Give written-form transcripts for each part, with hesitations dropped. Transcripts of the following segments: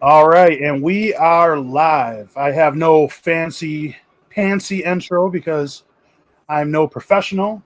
All right, and we are live. I have no fancy pantsy intro because I'm no professional.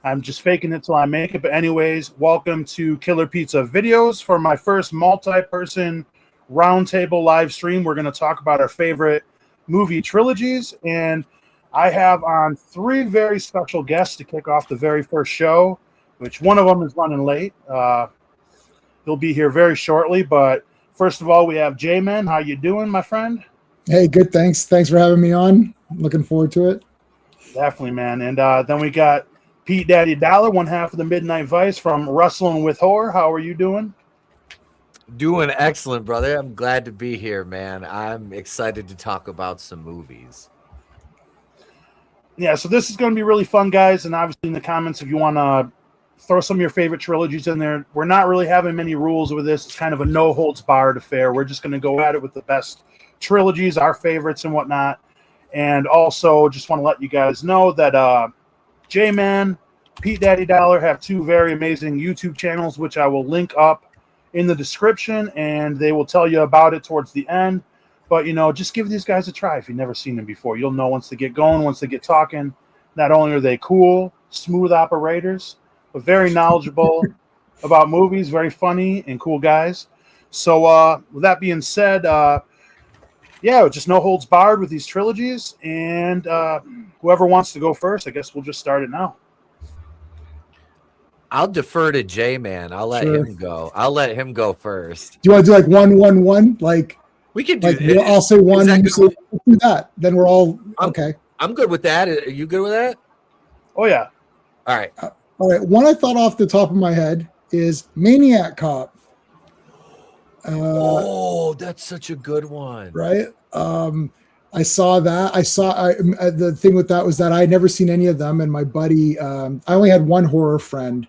I'm just faking it till I make it. But anyways, welcome to Killer Pizza Videos for my first multi-person roundtable live stream. We're going to talk about our favorite movie trilogies, and I have on three very special guests to kick off the very first show, which one of them is running late. He'll be here very shortly, but first of all, we have J-Man. How you doing, my friend? Hey, good. Thanks for having me on. Looking forward to it. Definitely, man. And then we got Pete Daddy Dollar, one half of the Midnight Vice from Wrestling with Horror. How are you doing? Doing excellent, brother. I'm glad to be here, man. I'm excited to talk about some movies. Yeah, so this is going to be really fun, guys. And obviously in the comments, if you want to throw some of your favorite trilogies in there. We're not really having many rules with this. It's kind of a no-holds-barred affair. We're just going to go at it with the best trilogies, our favorites and whatnot. And also just want to let you guys know that J-Man, Pete Daddy Dollar have two very amazing YouTube channels, which I will link up in the description, and they will tell you about it towards the end. But, you know, just give these guys a try if you've never seen them before. You'll know once they get going, once they get talking. Not only are they cool, smooth operators, but very knowledgeable about movies, very funny and cool guys. So with that being said, yeah, just no holds barred with these trilogies. And whoever wants to go first, I guess we'll just start it now. I'll defer to J-Man. I'll let him go. I'll let him go first. Do you want to do like 1-1-1? Like we can do like, I'll say one, you say do that. Then we're all okay. I'm good with that. Are you good with that? Oh, yeah. All right. All right, one I thought off the top of my head is Maniac Cop. Oh, that's such a good one. Right? I saw that. The thing with that was that I had never seen any of them, and my buddy, I only had one horror friend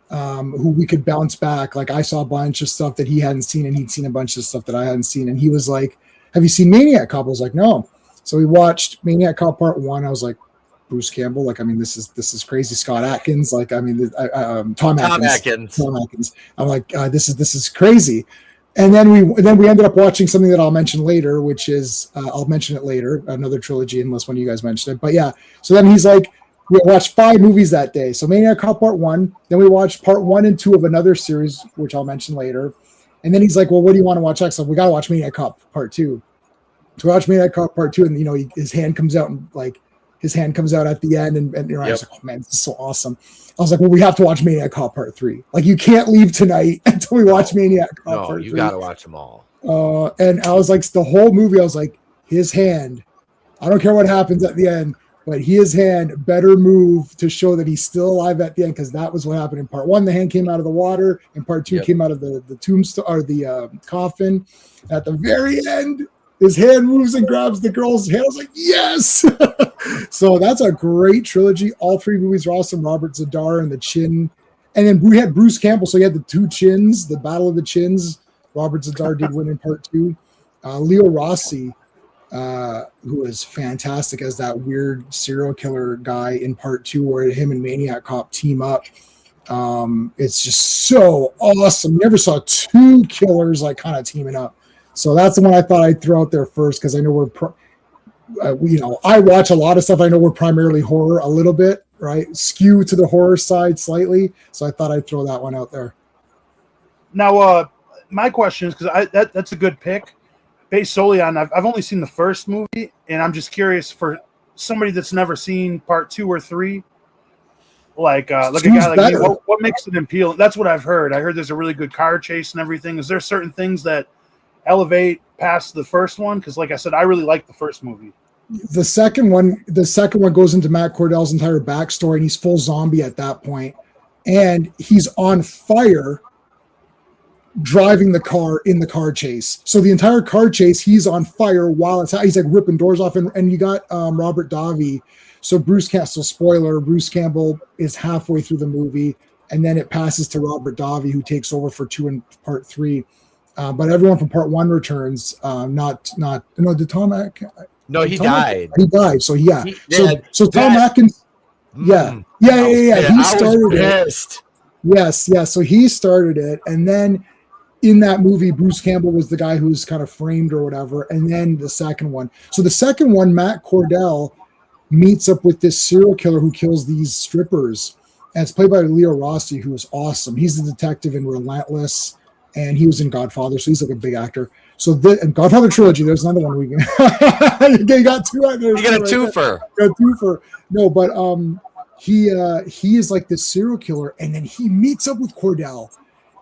who we could bounce back. Like I saw a bunch of stuff that he hadn't seen, and he'd seen a bunch of stuff that I hadn't seen, and he was like, "Have you seen Maniac Cop?" I was like, "No." So we watched Maniac Cop Part 1. I was like, Bruce Campbell, like, I mean, this is crazy. Scott Atkins, like, I mean, Tom Atkins. I'm like, this is crazy. And then we ended up watching something that I'll mention later, which is I'll mention it later, another trilogy, unless one of you guys mentioned it. But yeah, so then he's like, we watched 5 movies that day. So Maniac Cop Part 1, then we watched Part 1 and 2 of another series, which I'll mention later. And then he's like, well, what do you want to watch next? So we got to watch Maniac Cop Part 2. So we watched Maniac Cop Part 2, and you know, his hand comes out and like. His hand comes out at the end, and you know, I was like, "Oh man, this is so awesome!" I was like, "Well, we have to watch Maniac Cop Part 3. Like, you can't leave tonight until we watch Maniac Cop Part 3." No, you got to watch them all. And I was like, the whole movie, I was like, his hand. I don't care what happens at the end, but his hand better move to show that he's still alive at the end, because that was what happened in Part 1. The hand came out of the water, and Part 2 came out of the tombstone or the coffin. At the very end, his hand moves and grabs the girl's hand. I was like, yes! So that's a great trilogy. All 3 movies are awesome. Robert Zadar and the Chin. And then we had Bruce Campbell, so he had the 2 chins, the Battle of the Chins. Robert Zadar did win in Part 2. Leo Rossi, who is fantastic as that weird serial killer guy in Part 2, where him and Maniac Cop team up. It's just so awesome. Never saw 2 killers like kind of teaming up. So that's the one I thought I'd throw out there first, because I know I watch a lot of stuff. I know we're primarily horror a little bit, right? Skew to the horror side slightly. So I thought I'd throw that one out there. Now, my question is, because that's a good pick, based solely on I've only seen the first movie, and I'm just curious for somebody that's never seen Part 2 or 3. Like a guy like you, what makes it appealing? That's what I've heard. I heard there's a really good car chase and everything. Is there certain things that elevate past the first one? Because like I said, I really like the first movie. The second one goes into Matt Cordell's entire backstory, and he's full zombie at that point, and he's on fire driving the car in the car chase. So the entire car chase, he's on fire while he's like ripping doors off, and you got Robert Davi. So Bruce Campbell is halfway through the movie, and then it passes to Robert Davi, who takes over for 2 and Part 3. But everyone from Part 1 returns. Did Tom Atkins? No, he died. He died. So yeah. So Tom Atkins. Yeah. He started it. Yes. So he started it, and then in that movie, Bruce Campbell was the guy who was kind of framed or whatever. And then the second one. So the second one, Matt Cordell meets up with this serial killer who kills these strippers. And it's played by Leo Rossi, who is awesome. He's the detective in Relentless, and he was in Godfather, so he's like a big actor. So and Godfather trilogy, there's another one we can. You got two. You got a twofer. Got a twofer. No, but he is like this serial killer, and then he meets up with Cordell,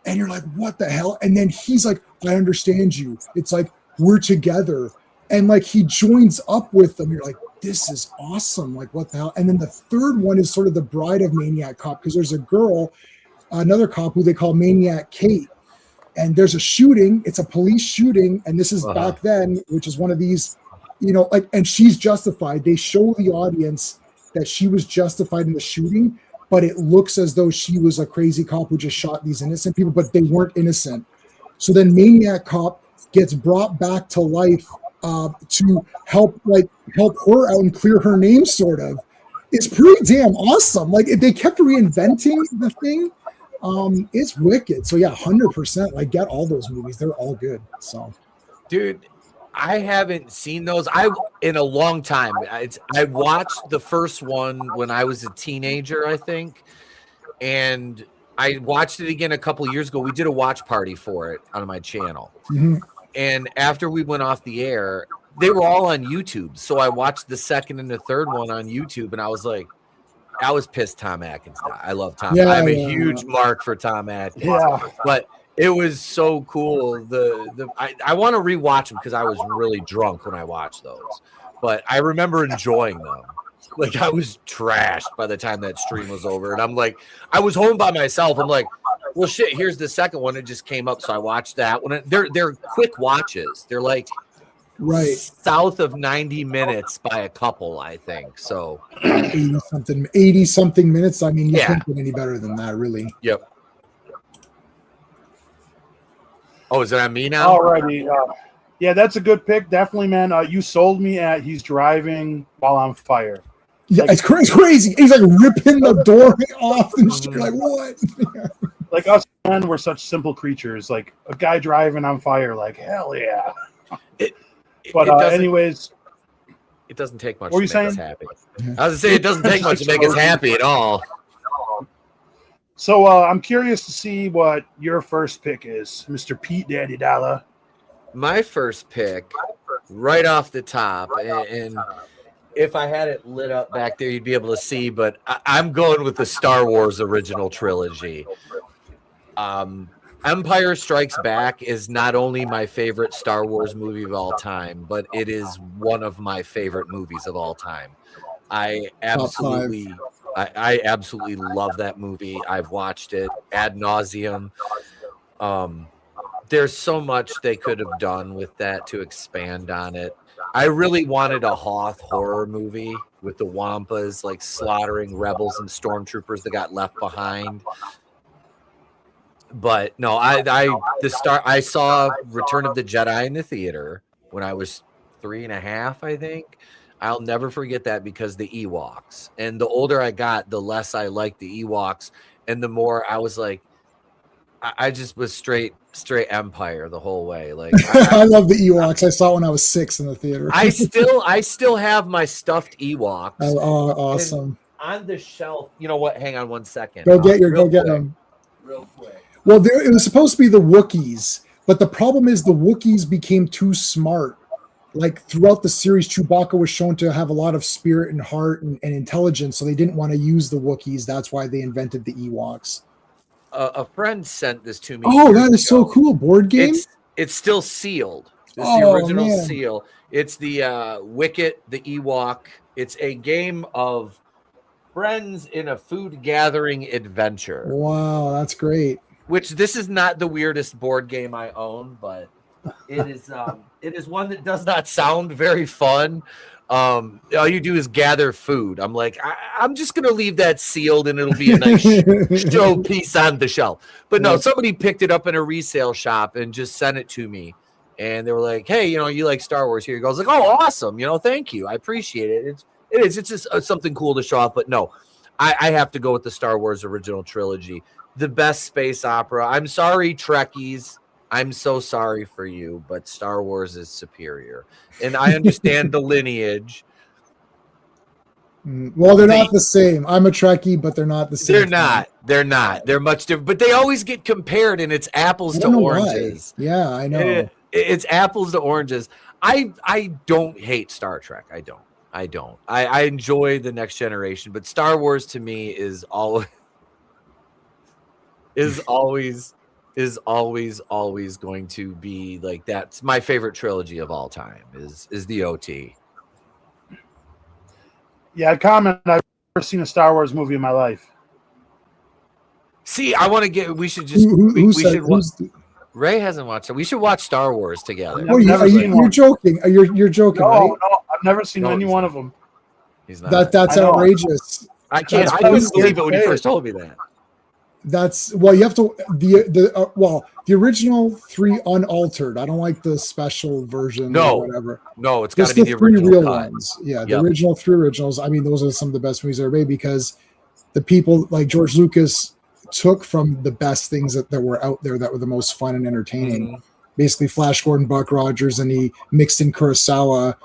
and you're like, what the hell? And then he's like, I understand you. It's like we're together, and like he joins up with them. You're like, this is awesome. Like, what the hell? And then the third one is sort of the bride of Maniac Cop, because there's a girl, another cop who they call Maniac Kate. And there's a shooting. It's a police shooting. And this is back then, which is one of these, like, and she's justified. They show the audience that she was justified in the shooting, but it looks as though she was a crazy cop who just shot these innocent people, but they weren't innocent. So then Maniac Cop gets brought back to life to help her out and clear her name, sort of. It's pretty damn awesome. Like, they kept reinventing the thing. It's wicked. So yeah, 100%. Like, get all those movies. They're all good. So, dude, I haven't seen those in a long time. I watched the first one when I was a teenager, I think, and I watched it again a couple years ago. We did a watch party for it on my channel. Mm-hmm. And after we went off the air, they were all on YouTube. So I watched the second and the third one on YouTube, and I was like, I was pissed Tom Atkins died. I love Tom. Yeah, I'm a huge mark for Tom Atkins. Yeah. But it was so cool. I want to rewatch them because I was really drunk when I watched those. But I remember enjoying them. Like, I was trashed by the time that stream was over. And I'm like, I was home by myself. I'm like, well, shit, here's the second one. It just came up. So I watched that one. They're quick watches. They're like south of 90 minutes by a couple, I think. So 80 something minutes. I mean, you can't get any better than that, really. Yep. Oh, is it on me now? Alrighty. Yeah, that's a good pick. Definitely, man. You sold me at he's driving while on fire. Yeah, it's crazy. He's like ripping the door off and shit. You're like, what? Like, us men, we're such simple creatures. Like, a guy driving on fire, like, hell yeah. Anyways, it doesn't take much what to you saying? Make us happy. I was gonna say, it doesn't take much to make us happy at all. So I'm curious to see what your first pick is, Mr. Pete Daddy Dollar. My first pick, right off the top, and if I had it lit up back there, you'd be able to see, but I'm going with the Star Wars original trilogy. Empire Strikes Back is not only my favorite Star Wars movie of all time, but it is one of my favorite movies of all time. I absolutely love that movie. I've watched it ad nauseum. There's so much they could have done with that to expand on it. I really wanted a Hoth horror movie with the Wampas like slaughtering rebels and stormtroopers that got left behind. But no, I saw Return of the Jedi in the theater when I was 3.5, I think. I'll never forget that because the Ewoks. And the older I got, the less I liked the Ewoks, and the more I was like, I just was straight Empire the whole way. Like, I love the Ewoks. I saw it when I was 6 in the theater. I still have my stuffed Ewoks. Oh, awesome! And on the shelf, you know what? Hang on one second. Go get them. Real quick. Well, it was supposed to be the Wookiees, but the problem is the Wookiees became too smart. Like, throughout the series, Chewbacca was shown to have a lot of spirit and heart and intelligence, so they didn't want to use the Wookiees. That's why they invented the Ewoks. A friend sent this to me. Oh, that is so cool. Board game? It's still sealed. It's the original seal. It's the Wicket, the Ewok. It's a game of friends in a food gathering adventure. Wow, that's great. Which, this is not the weirdest board game I own, but it is one that does not sound very fun. All you do is gather food. I'm like, I'm just gonna leave that sealed, and it'll be a nice showpiece on the shelf. But no, somebody picked it up in a resale shop and just sent it to me, and they were like, "Hey, you like Star Wars? Here you go." I was like, "Oh, awesome! Thank you. I appreciate it. It's just something cool to show off." But no, I have to go with the Star Wars original trilogy. The best space opera. I'm sorry, Trekkies. I'm so sorry for you, but Star Wars is superior. And I understand the lineage. Well, they're not the same. I'm a Trekkie, but they're not the same. They're not. They're not. They're much different. But they always get compared, and it's apples to oranges. Why. Yeah, I know. It's apples to oranges. I don't hate Star Trek. I don't. I enjoy the Next Generation, but Star Wars to me is always going to be like, that's my favorite trilogy of all time is the OT. Yeah, I comment. I've never seen a Star Wars movie in my life. See, I want to get. We should just. We should. Ray hasn't watched it. We should watch Star Wars together. You're joking. You're joking. No, right? no, I've never seen any one of them. He's not. That's outrageous. I can't. I couldn't believe it when you first told me that. That's you have to the original 3 unaltered. I don't like the special version or whatever. No, it's got to be the original 3 real ones. Yeah, the original 3 originals. I mean, those are some of the best movies ever made because the people like George Lucas took from the best things that were out there that were the most fun and entertaining. Mm-hmm. Basically, Flash Gordon, Buck Rogers, and he mixed in Kurosawa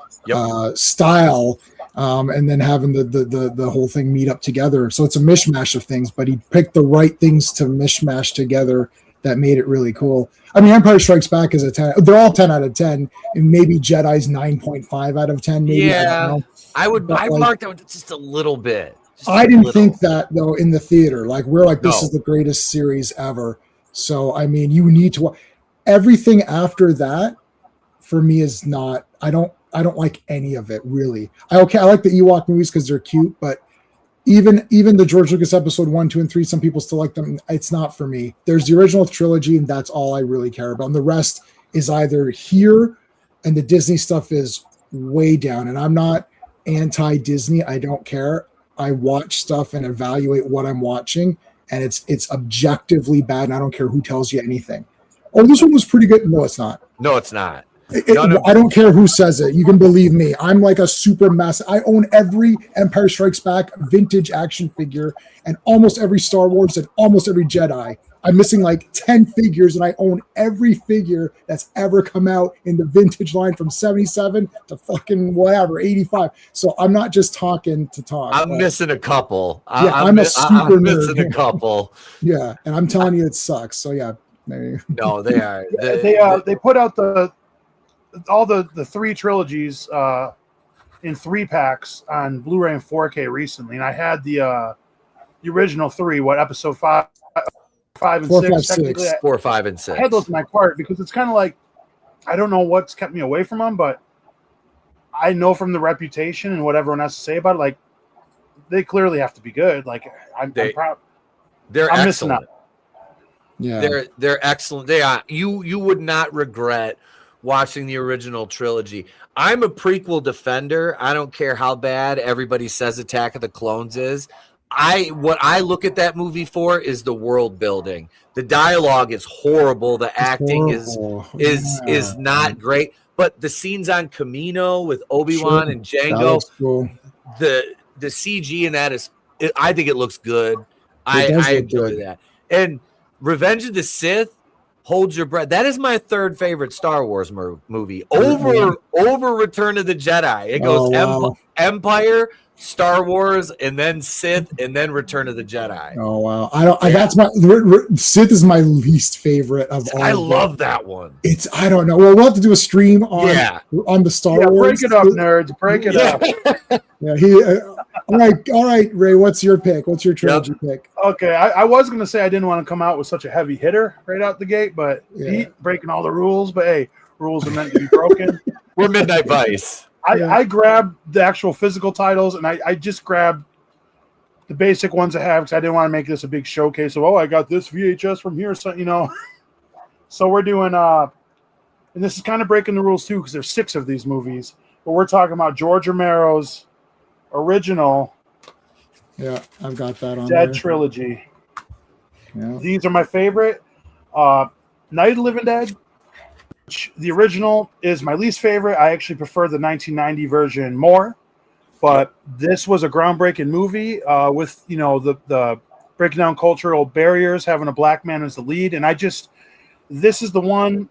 style. And then having the whole thing meet up together. So it's a mishmash of things, but he picked the right things to mishmash together that made it really cool. I mean, Empire Strikes Back is a 10. They're all 10 out of 10, and maybe Jedi's 9.5 out of 10. Maybe, yeah, I would. I marked out just a little bit. I didn't think that though in the theater. Like we're like, this is the greatest series ever. So I mean, you need to watch everything after that. For me, is not. I don't like any of it really. I like the Ewok movies because they're cute, but even the George Lucas episode 1, 2, and 3, some people still like them. It's not for me. There's the original trilogy, and that's all I really care about. And the rest is either here, and the Disney stuff is way down. And I'm not anti-Disney. I don't care. I watch stuff and evaluate what I'm watching, and it's objectively bad, and I don't care who tells you anything. Oh, this one was pretty good. No, it's not. No, it's not. I don't care who says it. You can believe me. I'm like a super mess. I own every Empire Strikes Back vintage action figure and almost every Star Wars and almost every Jedi. I'm missing like 10 figures, and I own every figure that's ever come out in the vintage line from 77 to fucking whatever, 85. So I'm not just talking to talk. I'm missing a couple. I'm missing a couple. Yeah, and I'm telling you it sucks. So yeah. No, they are. They put out all the 3 trilogies in 3 packs on Blu-ray and 4K recently, and I had the original 3, episode 5 and 6. 4, 5, and 6. I had those in my cart because it's kind of like, I don't know what's kept me away from them, but I know from the reputation and what everyone has to say about it, like they clearly have to be good. Like I'm proud. I'm missing out. Yeah, they're excellent. They are. You would not regret watching the original trilogy. I'm a prequel defender. I don't care how bad everybody says Attack of the Clones is. What I look at that movie for is the world building. The dialogue is horrible. The acting is not great. But the scenes on Camino with Obi-Wan and Jango, cool. the CG in that I think it looks good. I enjoy that. And Revenge of the Sith, hold your breath. That is my 3rd favorite Star Wars movie over Return of the Jedi. It goes Empire, Star Wars, and then Sith, and then Return of the Jedi. Oh wow! That's my Sith is my least favorite of all. I love that one. I don't know. Well, we'll have to do a stream on the Star Wars. Break it up, nerds. Break it up. Yeah, all right, Ray. What's your pick? What's your trilogy pick? Okay, I was going to say I didn't want to come out with such a heavy hitter right out the gate, but breaking all the rules. But hey, rules are meant to be broken. We're Midnight Vice. I grabbed the actual physical titles, and I just grabbed the basic ones I have because I didn't want to make this a big showcase of, I got this VHS from here, so So we're doing and this is kind of breaking the rules too because there's 6 of these movies, but we're talking about George Romero's original. Yeah, I've got that on Dead there. trilogy. Yeah. These are my favorite. Night of the Living Dead. The original is my least favorite. I actually prefer the 1990 version more, but this was a groundbreaking movie with the breaking down cultural barriers, having a black man as the lead, and this is the one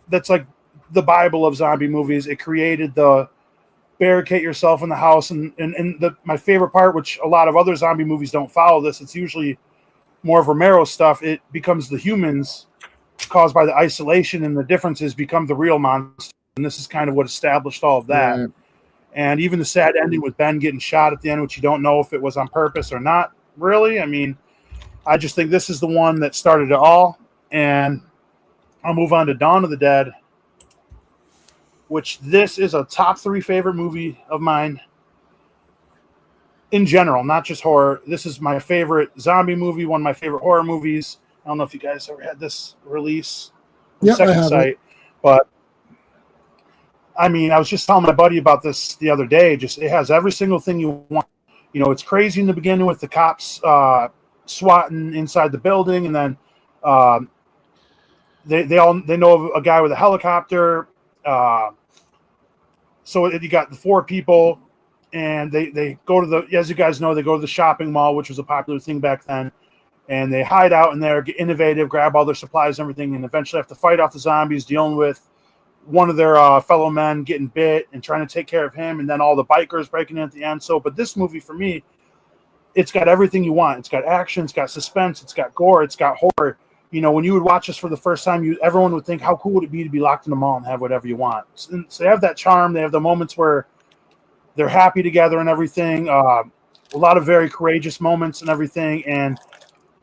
that's like the Bible of zombie movies. It created the barricade yourself in the house, and my favorite part, which a lot of other zombie movies don't follow this, it's usually more of Romero's stuff. It becomes the humans caused by the isolation, and the differences become the real monster. And this is kind of what established all of that. Right. And even the sad ending with Ben getting shot at the end, which you don't know if it was on purpose or not, really. I mean, I just think this is the one that started it all. And I'll move on to Dawn of the Dead, which this is a top 3 favorite movie of mine in general, not just horror. This is my favorite zombie movie, one of my favorite horror movies. I don't know if you guys ever had this release from Second Sight, but I mean, I was just telling my buddy about this the other day. Just it has every single thing you want. You know, it's crazy in the beginning with the cops swatting inside the building, and then they know of a guy with a helicopter. So you got the 4 people, and they go to the, as you guys know, they go to the shopping mall, which was a popular thing back then, and they hide out in there, get innovative, grab all their supplies and everything, and eventually have to fight off the zombies, dealing with one of their fellow men getting bit and trying to take care of him, and then all the bikers breaking in at the end. So, but this movie for me, it's got everything you want. It's got action, it's got suspense, it's got gore, it's got horror. You know, when you would watch this for the first time, everyone would think, how cool would it be to be locked in the mall and have whatever you want? So they have that charm. They have the moments where they're happy together and everything. A lot of very courageous moments and everything. And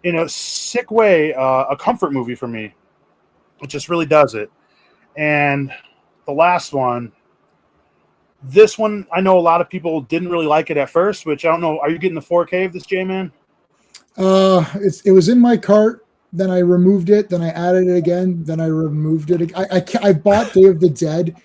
in a sick way, a comfort movie for me. It just really does it. And the last one, this one, I know a lot of people didn't really like it at first, which I don't know. Are you getting the 4K of this, J-Man? It was in my cart. Then I removed it. Then I added it again. Then I removed it. I bought Day of the Dead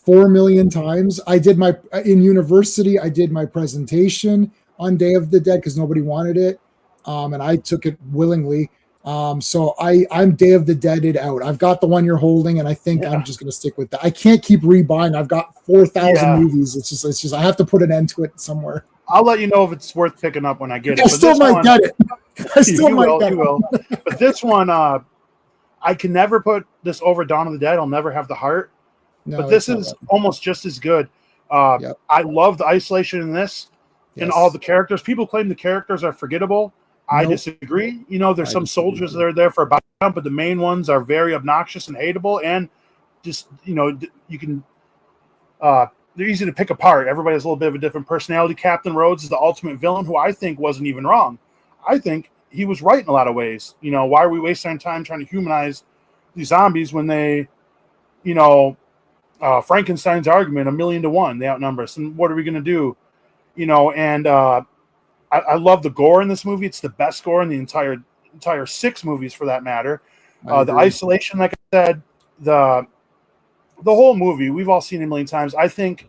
4 million times. In university, I did my presentation on Day of the Dead because nobody wanted it. And I took it willingly. So I'm Day of the Deaded out. I've got the one you're holding, and I think I'm just going to stick with that. I can't keep rebuying. I've got 4,000 movies. It's just I have to put an end to it somewhere. I'll let you know if it's worth picking up when I get it. I still might get it. You will. But this one, I can never put this over Dawn of the Dead. I'll never have the heart. No, but this is almost just as good. I love the isolation in this and all the characters. People claim the characters are forgettable. I disagree. You know, there's some soldiers that are there for a bounty hunt, but the main ones are very obnoxious and hateable, and just, you know, you can they're easy to pick apart. Everybody has a little bit of a different personality. Captain Rhodes is the ultimate villain, who I think wasn't even wrong. I think he was right in a lot of ways. You know, why are we wasting time trying to humanize these zombies when they, you know, Frankenstein's argument, 1,000,000 to 1, they outnumber us, and what are we going to do? You know, and I love the gore in this movie. It's the best gore in the entire 6 movies, for that matter. The isolation, like I said, the whole movie, we've all seen it a million times. I think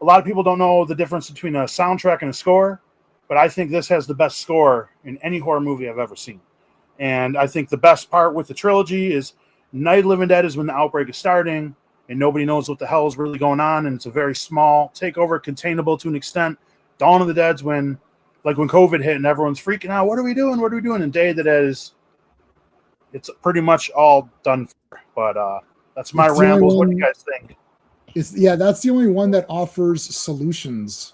a lot of people don't know the difference between a soundtrack and a score, but I think this has the best score in any horror movie I've ever seen. And I think the best part with the trilogy is Night of the Living Dead is when the outbreak is starting and nobody knows what the hell is really going on, and it's a very small takeover, containable to an extent. Dawn of the Dead's when COVID hit and everyone's freaking out. What are we doing? What are we doing? And Day of the Dead it's pretty much all done for. But that's my rambles. What do you guys think? That's the only one that offers solutions.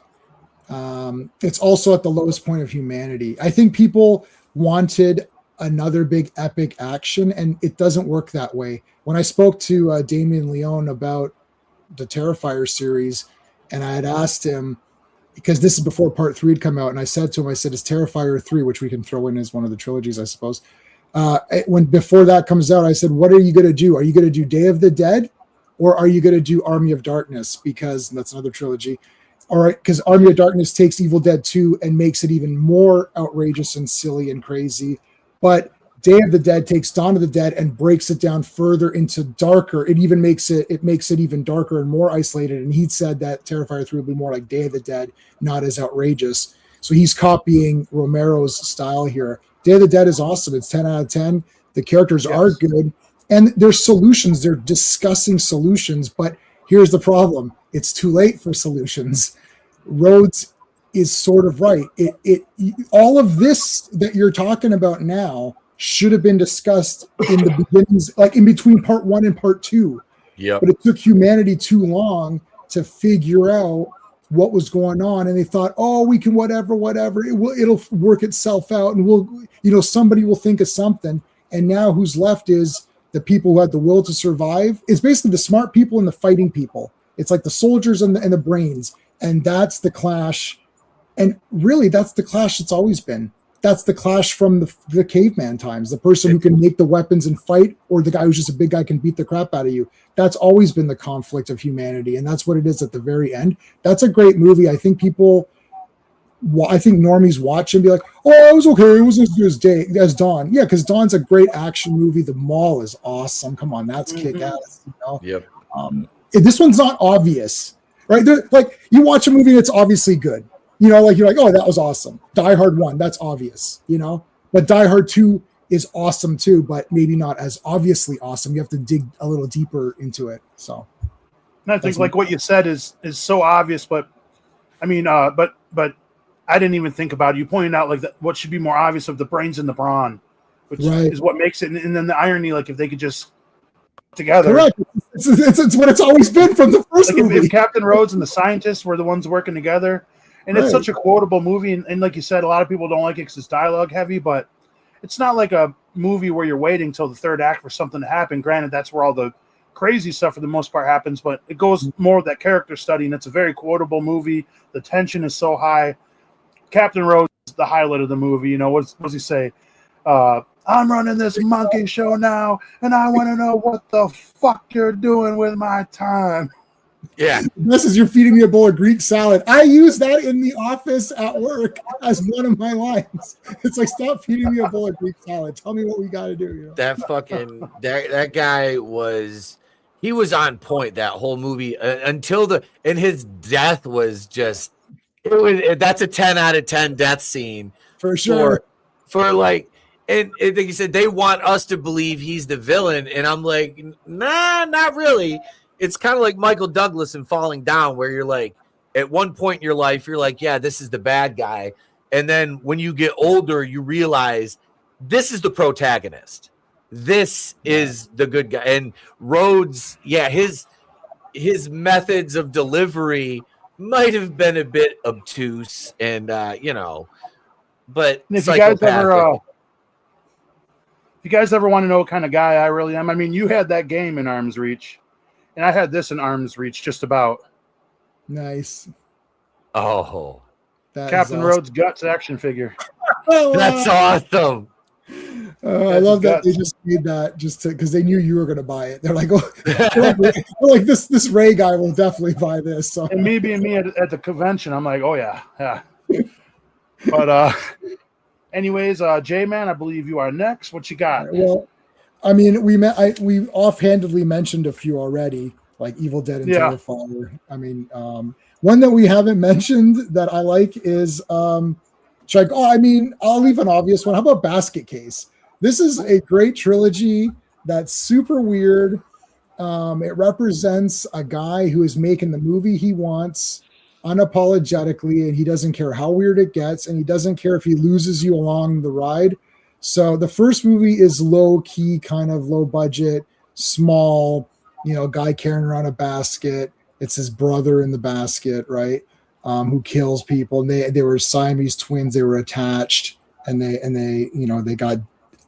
It's also at the lowest point of humanity. I think people wanted another big epic action, and it doesn't work that way. When I spoke to Damien Leone about the Terrifier series, and I had asked him, because this is before part 3 had come out, and I said to him, is Terrifier 3, which we can throw in as one of the trilogies, I suppose. When before that comes out, I said, what are you going to do? Are you going to do Day of the Dead, or are you going to do Army of Darkness? Because that's another trilogy. All right, because Army of Darkness takes Evil Dead 2 and makes it even more outrageous and silly and crazy. But Day of the Dead takes Dawn of the Dead and breaks it down further into darker. It even makes it even darker and more isolated. And he said that Terrifier 3 will be more like Day of the Dead, not as outrageous. So he's copying Romero's style here. Day of the Dead is awesome. It's 10 out of 10. The characters are good. And there's solutions. They're discussing solutions. But here's the problem. It's too late for solutions. Rhodes is sort of right. All of this that you're talking about now should have been discussed in the beginnings, like in between part 1 and part 2. Yep. But it took humanity too long to figure out what was going on, and they thought, oh, we can whatever, it'll work itself out, and somebody will think of something. And now who's left is the people who had the will to survive. It's basically the smart people and the fighting people. It's like the soldiers and the brains, and that's the clash. And really, that's the clash it's always been. That's the clash from the caveman times. The person who can make the weapons and fight, or the guy who's just a big guy can beat the crap out of you. That's always been the conflict of humanity, and that's what it is at the very end. That's a great movie. I think normies watch and be like, "Oh, it was okay. It wasn't as good as Dawn." Yeah, because Dawn's a great action movie. The Mall is awesome. Come on, that's kick-ass. Yep. This one's not obvious, right? Like you watch a movie that's obviously good. Like you're like, oh, that was awesome. Die Hard 1, that's obvious, But Die Hard 2 is awesome too, but maybe not as obviously awesome. You have to dig a little deeper into it. So, and I think like what you said is so obvious, but I mean, but I didn't even think about it. You pointed out like what should be more obvious of the brains and the brawn, which is what makes it. And then the irony, like if they could just together. Correct. It's what it's always been from the first movie. If Captain Rhodes and the scientists were the ones working together. And it's such a quotable movie, and like you said, a lot of people don't like it because it's dialogue heavy, but it's not like a movie where you're waiting till the third act for something to happen. Granted, that's where all the crazy stuff for the most part happens, but it goes more with that character study, and it's a very quotable movie. The tension is so high. Captain Rhodes is the highlight of the movie. What does he say? I'm running this monkey show now, and I want to know what the fuck you're doing with my time. Yeah. This is you're feeding me a bowl of Greek salad. I use that in the office at work as one of my lines. It's like, stop feeding me a bowl of Greek salad. Tell me what we got to do. That fucking that guy was on point that whole movie until his death was just that's a 10 out of 10 death scene for sure. For like, and like you said, they want us to believe he's the villain, and I'm like, nah, not really. It's kind of like Michael Douglas in Falling Down, where you're like, at one point in your life, you're like, yeah, this is the bad guy. And then when you get older, you realize this is the protagonist. This is the good guy. And Rhodes, his methods of delivery might have been a bit obtuse and, but if you guys ever want to know what kind of guy I really am, I mean, you had that game in arm's reach. And I had this in arm's reach just about. Nice. Oh. Captain Rhodes Guts action figure. That's awesome. I love that they just made that just because they knew you were going to buy it. They're like, like this Ray guy will definitely buy this. So. And me being me at the convention, I'm like, oh yeah. But anyways, J-Man, I believe you are next. What you got? Well, I mean, we offhandedly mentioned a few already, like Evil Dead and Terrifier. I mean, one that we haven't mentioned that I like is I'll leave an obvious one. How about Basket Case? This is a great trilogy that's super weird. It represents a guy who is making the movie he wants unapologetically, and he doesn't care how weird it gets, and he doesn't care if he loses you along the ride. So the first movie is low key, kind of low budget, small, guy carrying around a basket. It's his brother in the basket, right? Who kills people. And they were Siamese twins. They were attached, and they got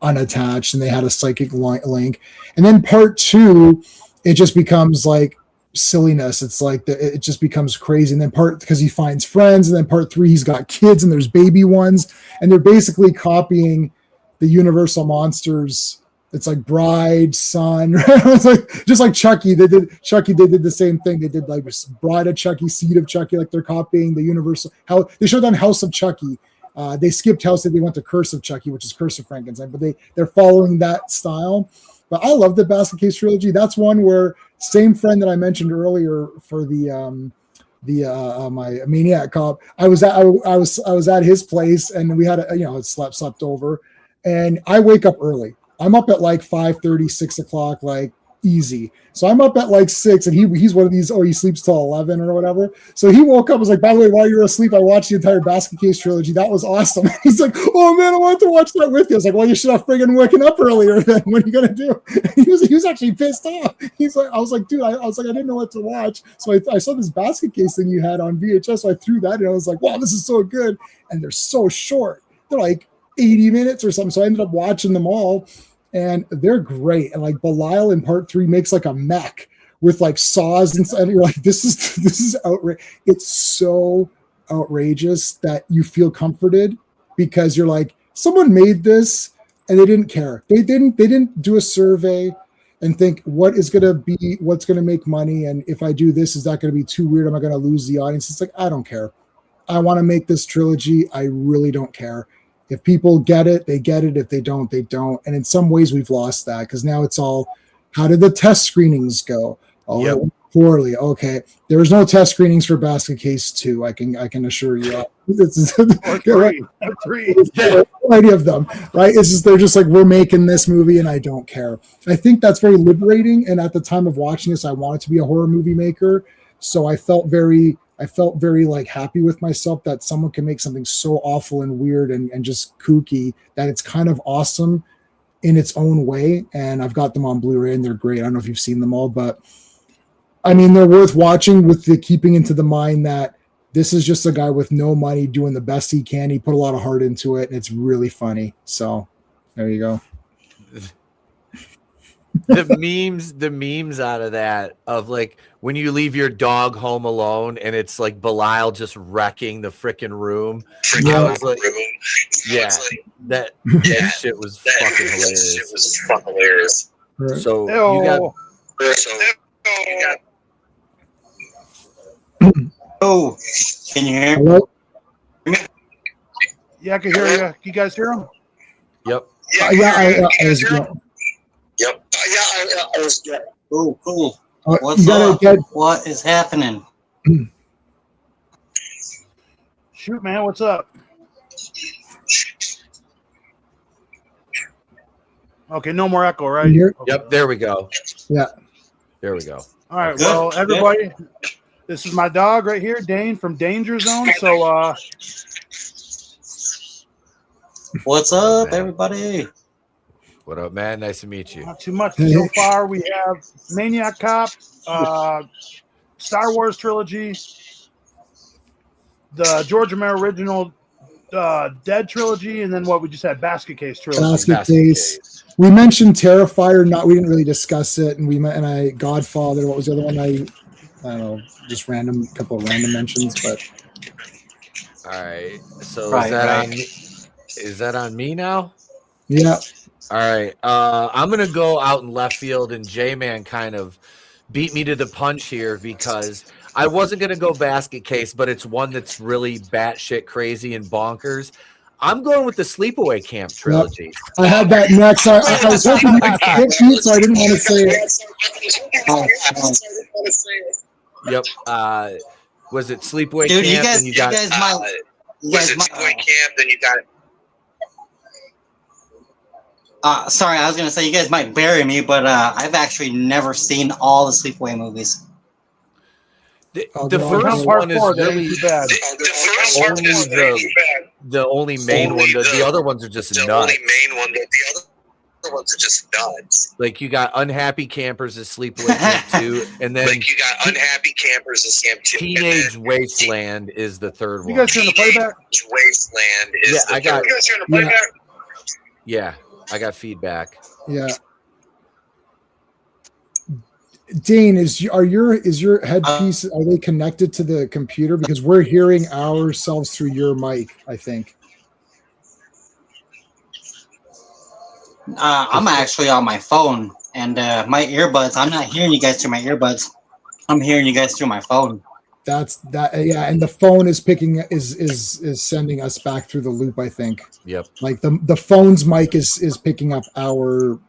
unattached, and they had a psychic link. And then part 2, it just becomes like silliness. It's like it just becomes crazy. And then because he finds friends, and then part 3, he's got kids, and there's baby ones, and they're basically copying the Universal monsters. It's like bride, son, it's like just like Chucky. They did the same thing. They did like Bride of Chucky, Seed of Chucky, like they're copying the Universal. How they showed on House of Chucky. They skipped House and they went to Curse of Chucky, which is Curse of Frankenstein, but they're following that style. But I love the Basket Case trilogy. That's one where same friend that I mentioned earlier for my Maniac Cop. I was at his place, and we had slept over. And I wake up early. I'm up at like 5:30, 6 o'clock, like easy. So I'm up at like 6, and he's one of these, he sleeps till 11 or whatever. So he woke up, was like, by the way, while you were asleep, I watched the entire Basket Case trilogy. That was awesome. He's like, oh man, I wanted to watch that with you. I was like, well, you should have friggin' waken up earlier then. What are you gonna do? He was actually pissed off. He's like, I was like, dude, I didn't know what to watch. So I saw this Basket Case thing you had on VHS. So I threw that, and I was like, wow, this is so good. And they're so short. They're like 80 minutes or something. So I ended up watching them all. And they're great. And like Belial in part 3 makes like a mech with like saws and you're like, this is outrageous. It's so outrageous that you feel comforted because you're like, someone made this and they didn't care. They didn't do a survey and think what's going to make money. And if I do this, is that going to be too weird? Am I going to lose the audience? It's like, I don't care. I want to make this trilogy. I really don't care. If people get it, they get it. If they don't, they don't. And in some ways, we've lost that because now it's all, how did the test screenings go? Oh, Yep. it went poorly. Okay, there was no test screenings for Basket Case 2. I can assure you. Three. Plenty of them, right? It's just they're just like, we're making this movie, and I don't care. I think that's very liberating. And at the time of watching this, I wanted to be a horror movie maker, so I felt very like happy with myself that someone can make something so awful and weird and just kooky that it's kind of awesome in its own way. And I've got them on Blu-ray and they're great. I don't know if you've seen them all, but I mean, they're worth watching with the keeping into the mind that this is just a guy with no money doing the best he can. He put a lot of heart into it and it's really funny. So there you go. The memes out of that, of like when you leave your dog home alone and it's like Belial just wrecking the freaking room. Yeah. I was like, that shit was fucking hilarious. Right. So Ew. you got Oh, can you hear me? Hello? Yeah, I can hear you. You guys hear him? Yep. I was. Oh, cool. What's up? What is happening? Shoot, man, what's up? Okay, no more echo, right? Here? Okay. Yep, there we go. Yeah. There we go. All right, Good, well, good. everybody, this is my dog right here, Dane from Danger Zone. So, What's up, everybody? What up, man? Nice to meet you. not too much so far. We have Maniac Cop, Star Wars trilogy, the George Romero original Dead trilogy, and then what we just had, Basket Case trilogy. Basket Case. We mentioned Terrifier. We didn't really discuss it, and Godfather. What was the other one? I don't know, just couple of random mentions, but. All right. So Right, is that on me now? Yeah. All right. I'm going to go out in left field, and J-Man kind of beat me to the punch here because I wasn't going to go Basket Case, but it's one that's really batshit crazy and bonkers. I'm going with the Sleepaway Camp trilogy. Yep. I had that next. I was hoping you could hit me, so I didn't want to say it. Yep. Was it Sleepaway Dude, Camp? you guys might. Sleepaway Camp? Then you got. Sorry, I was gonna say you guys might bury me, but I've actually never seen all the Sleepaway movies. The Well, first part one is four, that really ain't too bad. The first one only is the only main one. The other ones are just the nuts. only main one. The other ones are just nuts. Like you got Unhappy Campers as Sleepaway Camp 2, and then Like you got Unhappy Campers as Camp 2. Teenage Wasteland is the third You one. guys hearing the playback? Wasteland is Yeah, the I got- third. You guys hearing the Yeah. playback? Yeah, I got feedback. Yeah. Dane, is your headpiece, are they connected to the computer? Because we're hearing ourselves through your mic, I think. I'm actually on my phone and my earbuds. I'm not hearing you guys through my earbuds. I'm hearing you guys through my phone. That's that. Yeah, and the phone is is sending us back through the loop, I think. Yep. Like the phone's mic is picking up our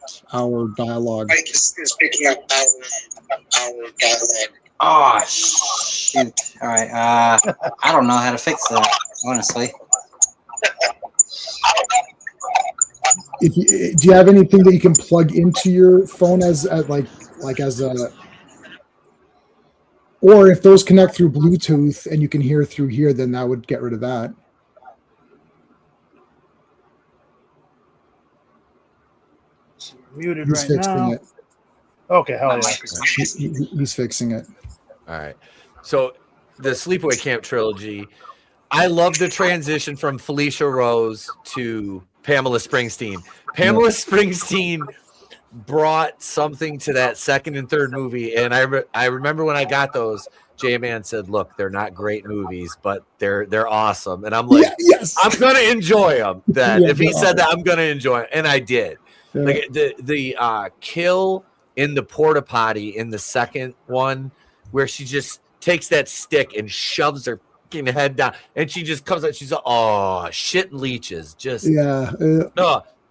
dialogue. Mike is picking up our dialogue. Oh shoot! All right. I don't know how to fix that, honestly. Do you have anything that you can plug into your phone as like like as a, or if those connect through Bluetooth and you can hear through here, then that would get rid of that. Muted He's right fixing now. it. Okay, hell yeah. He's fixing it. All right. So the Sleepaway Camp trilogy, I love the transition from Felicia Rose to Pamela Springsteen. Pamela Springsteen brought something to that second and third movie, and I remember when I got those, J-Man said, "Look, they're not great movies, but they're awesome." And I'm like, yes, I'm gonna enjoy them. Then Yeah, if he they're said that, I'm gonna enjoy it, and I did. Yeah. Like the kill in the porta potty in the second one, where she just takes that stick and shoves her fucking head down, and she just comes out. She's like, "Oh, shit leeches!" Just Yeah.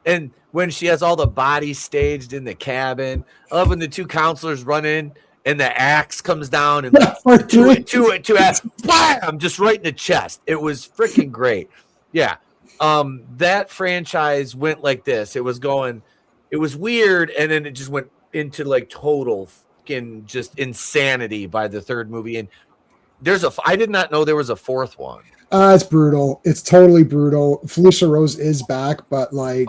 and when she has all the bodies staged in the cabin, I love when the two counselors run in and the axe comes down and like, two axe, bam, just right in the chest. It was freaking great. Yeah. That franchise went like this. It was weird, and then it just went into like total fucking just insanity by the third movie. And I did not know there was a fourth one. It's brutal. It's totally brutal. Felicia Rose is back, but like,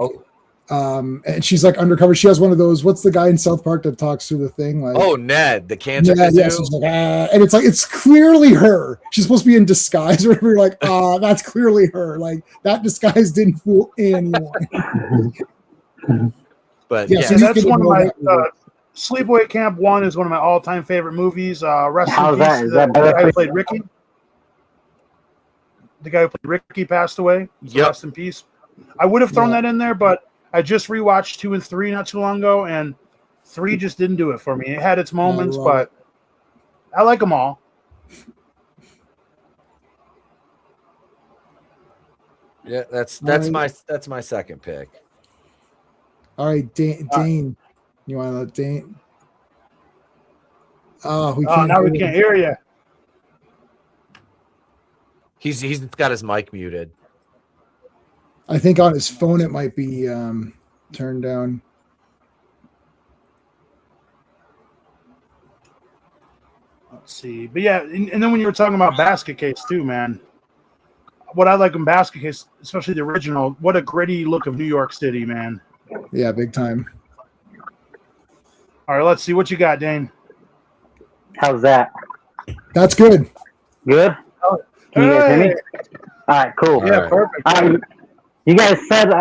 and she's like undercover. She has one of those. What's the guy in South Park that talks through the thing? Like, Ned, the cancer. Yeah, she's like, and it's like it's clearly her. She's supposed to be in disguise, or whatever. You're like, that's clearly her. Like that disguise didn't fool anyone. But yeah, so that's one of my. Sleepaway Camp 1 is one of my all-time favorite movies. Rest in peace. The guy who played Ricky. The guy who played Ricky passed away. So rest in peace. I would have thrown that in there, but I just rewatched 2 and 3 not too long ago, and 3 just didn't do it for me. It had its moments, but I like them all. Yeah, that's my second pick. All right, Dane. You want to let Dane? Oh, we can't. Now we can't hear you. He's got his mic muted. I think on his phone it might be turned down. Let's see. But yeah, and then when you were talking about Basket Case too, man, what I like in Basket Case, especially the original, what a gritty look of New York City, man. Yeah, big time. All right, let's see what you got, Dane. How's that? That's good. Good? Can you guys hear me? All right, cool. Yeah, perfect. You guys said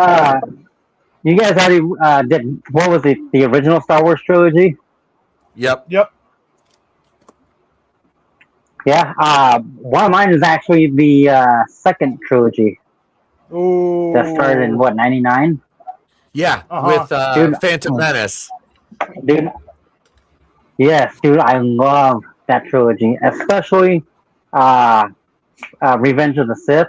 you guys already did, what was the original Star Wars trilogy? Yep. Yeah. One of mine is actually the second trilogy. Ooh. That started in what, 99? Yeah, with Phantom Menace. Dude, yes, dude, I love that trilogy, especially Revenge of the Sith.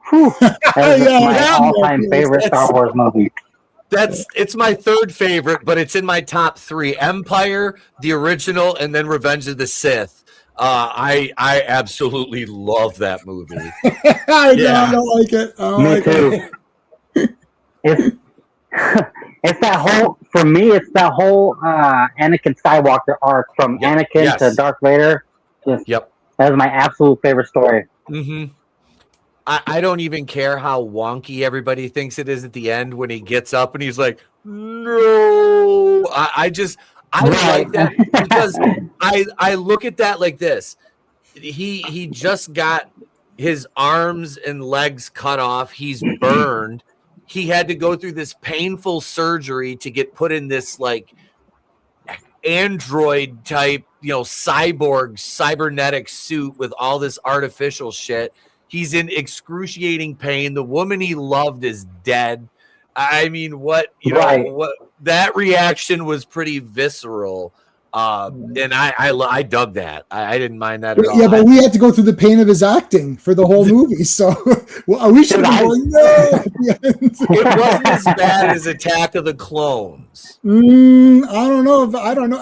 Whew, that is my all-time favorite Star Wars movie. It's my third favorite, but it's in my top 3: Empire, the original, and then Revenge of the Sith. I absolutely love that movie. I don't like it. Me too. It's that whole, for me, it's that whole Anakin Skywalker arc from Anakin to Darth Vader. That is my absolute favorite story. Mm-hmm. I don't even care how wonky everybody thinks it is at the end when he gets up and he's like, no. I like that because I look at that like this. He just got his arms and legs cut off. He's burned. He had to go through this painful surgery to get put in this like android type, cybernetic suit with all this artificial shit. He's in excruciating pain. The woman he loved is dead. I mean, what that reaction was pretty visceral. And I dug that. I didn't mind that at all. Yeah, but we had to go through the pain of his acting for the whole movie. So we should have been going, no. It wasn't as bad as Attack of the Clones. I don't know.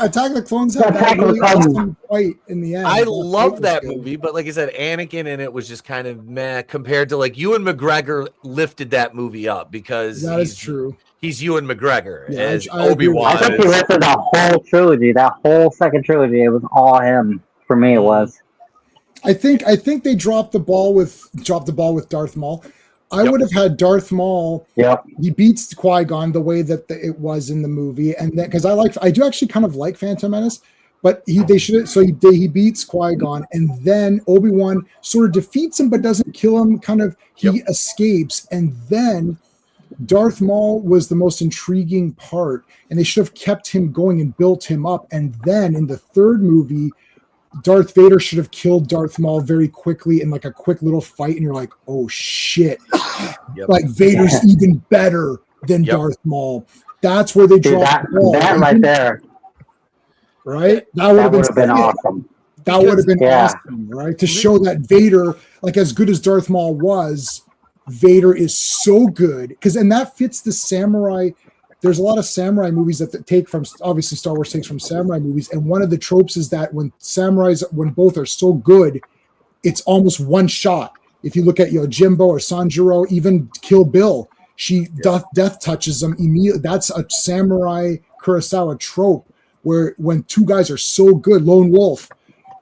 Attack of the Clones had that really awesome fight in the end. I love that movie, but like I said, Anakin in it was just kind of meh compared to like Ewan McGregor lifted that movie up because that is true. he's Ewan McGregor Yeah, as I agree with Obi-Wan. I think he listed the whole trilogy, that whole second trilogy. It was all him for me. It was. I think they dropped the ball with Darth Maul. I would have had Darth Maul. Yep. He beats Qui-Gon the way that it was in the movie, and then because I do actually kind of like Phantom Menace, but he beats Qui-Gon, and then Obi-Wan sort of defeats him but doesn't kill him. Kind of he escapes, and then Darth Maul was the most intriguing part, and they should have kept him going and built him up. And then in the third movie, Darth Vader should have killed Darth Maul very quickly in like a quick little fight, and you're like, oh shit. Like Vader's even better than Darth Maul. That's where they dropped the ball. That right there. Right? That would have been awesome. That would have been awesome, right? To show that Vader, like as good as Darth Maul was, Vader is so good. And that fits the samurai. There's a lot of samurai movies that take from, obviously Star Wars takes from samurai movies, and one of the tropes is that when both are so good, it's almost one shot. If you look at Jimbo or Sanjuro, even Kill Bill, death touches them immediately. That's a samurai Kurosawa trope where when two guys are so good, Lone Wolf,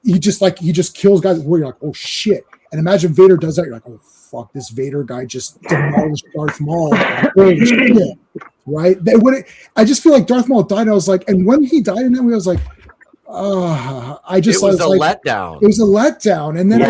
he just kills guys where you're like, oh shit. And imagine Vader does that, you're like, oh fuck, this Vader guy just demolished Darth Maul. Right? I just feel like Darth Maul died. And I was like, and when he died in that movie, I was like, it was a letdown. It was a letdown. And then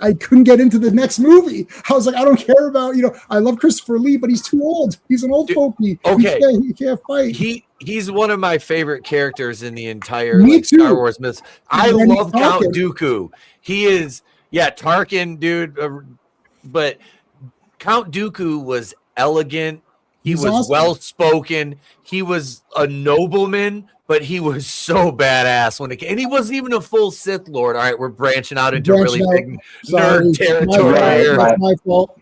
I couldn't get into the next movie. I was like, I don't care about, I love Christopher Lee, but he's too old. He's an old folky. Okay. He can't fight. He's one of my favorite characters in the entire Star Wars myths. I love Count Dooku. He is, Tarkin, dude. But Count Dooku was elegant. He was awesome. Well-spoken. He was a nobleman, but he was so badass and he wasn't even a full Sith Lord. All right, we're branching out into big nerd territory here. My fault.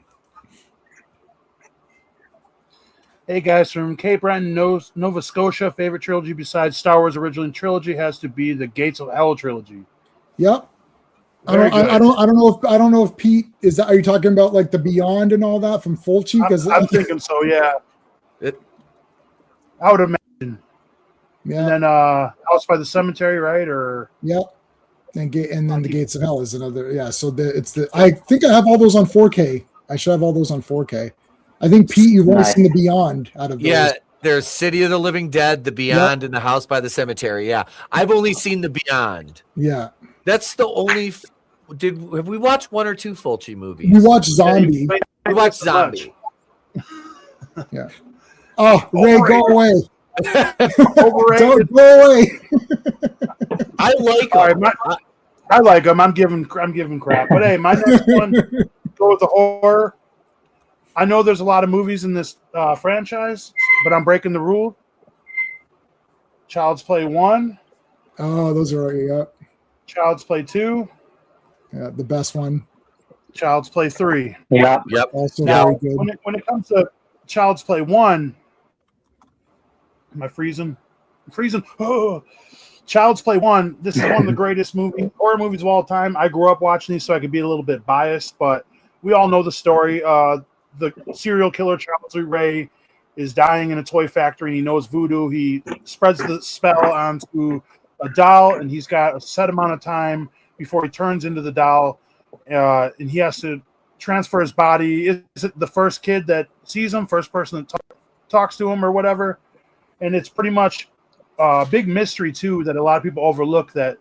Hey guys, from Cape Breton, Nova Scotia, favorite trilogy besides Star Wars original trilogy has to be the Gates of Hell trilogy. Yep. I don't know if Pete is that. Are you talking about like the Beyond and all that from Fulci? Because I'm thinking so. Yeah. I would imagine. Yeah. And then House by the Cemetery, right? Or and then the Gates of Hell is another. Yeah. So I think I have all those on 4K. I should have all those on 4K. I think Pete, you've only seen the Beyond out of those. Yeah. There's City of the Living Dead, the Beyond, and the House by the Cemetery. Yeah. I've only seen the Beyond. Yeah. That's the only. Have we watched one or two Fulci movies? We watched Zombie. We watched Zombie. Yeah. Oh, Ray, go away. Overrated. Don't go away. I like him. I like him. I'm giving crap. But hey, my next one, go with the horror. I know there's a lot of movies in this franchise, but I'm breaking the rule. Child's Play 1. Oh, those are Child's Play 2. Yeah, the best one. Child's Play 3. Yeah. Yep. Also very good. When it comes to Child's Play 1, am I freezing? I'm freezing. Oh. Child's Play 1, this is one of the greatest horror movies of all time. I grew up watching these, so I could be a little bit biased, but we all know the story. The serial killer Charles Lee Ray is dying in a toy factory, and he knows voodoo. He spreads the spell onto a doll, and he's got a set amount of time before he turns into the doll, and he has to transfer his body. Is it the first kid that sees him, first person that talks to him or whatever? And it's pretty much a big mystery too that a lot of people overlook, that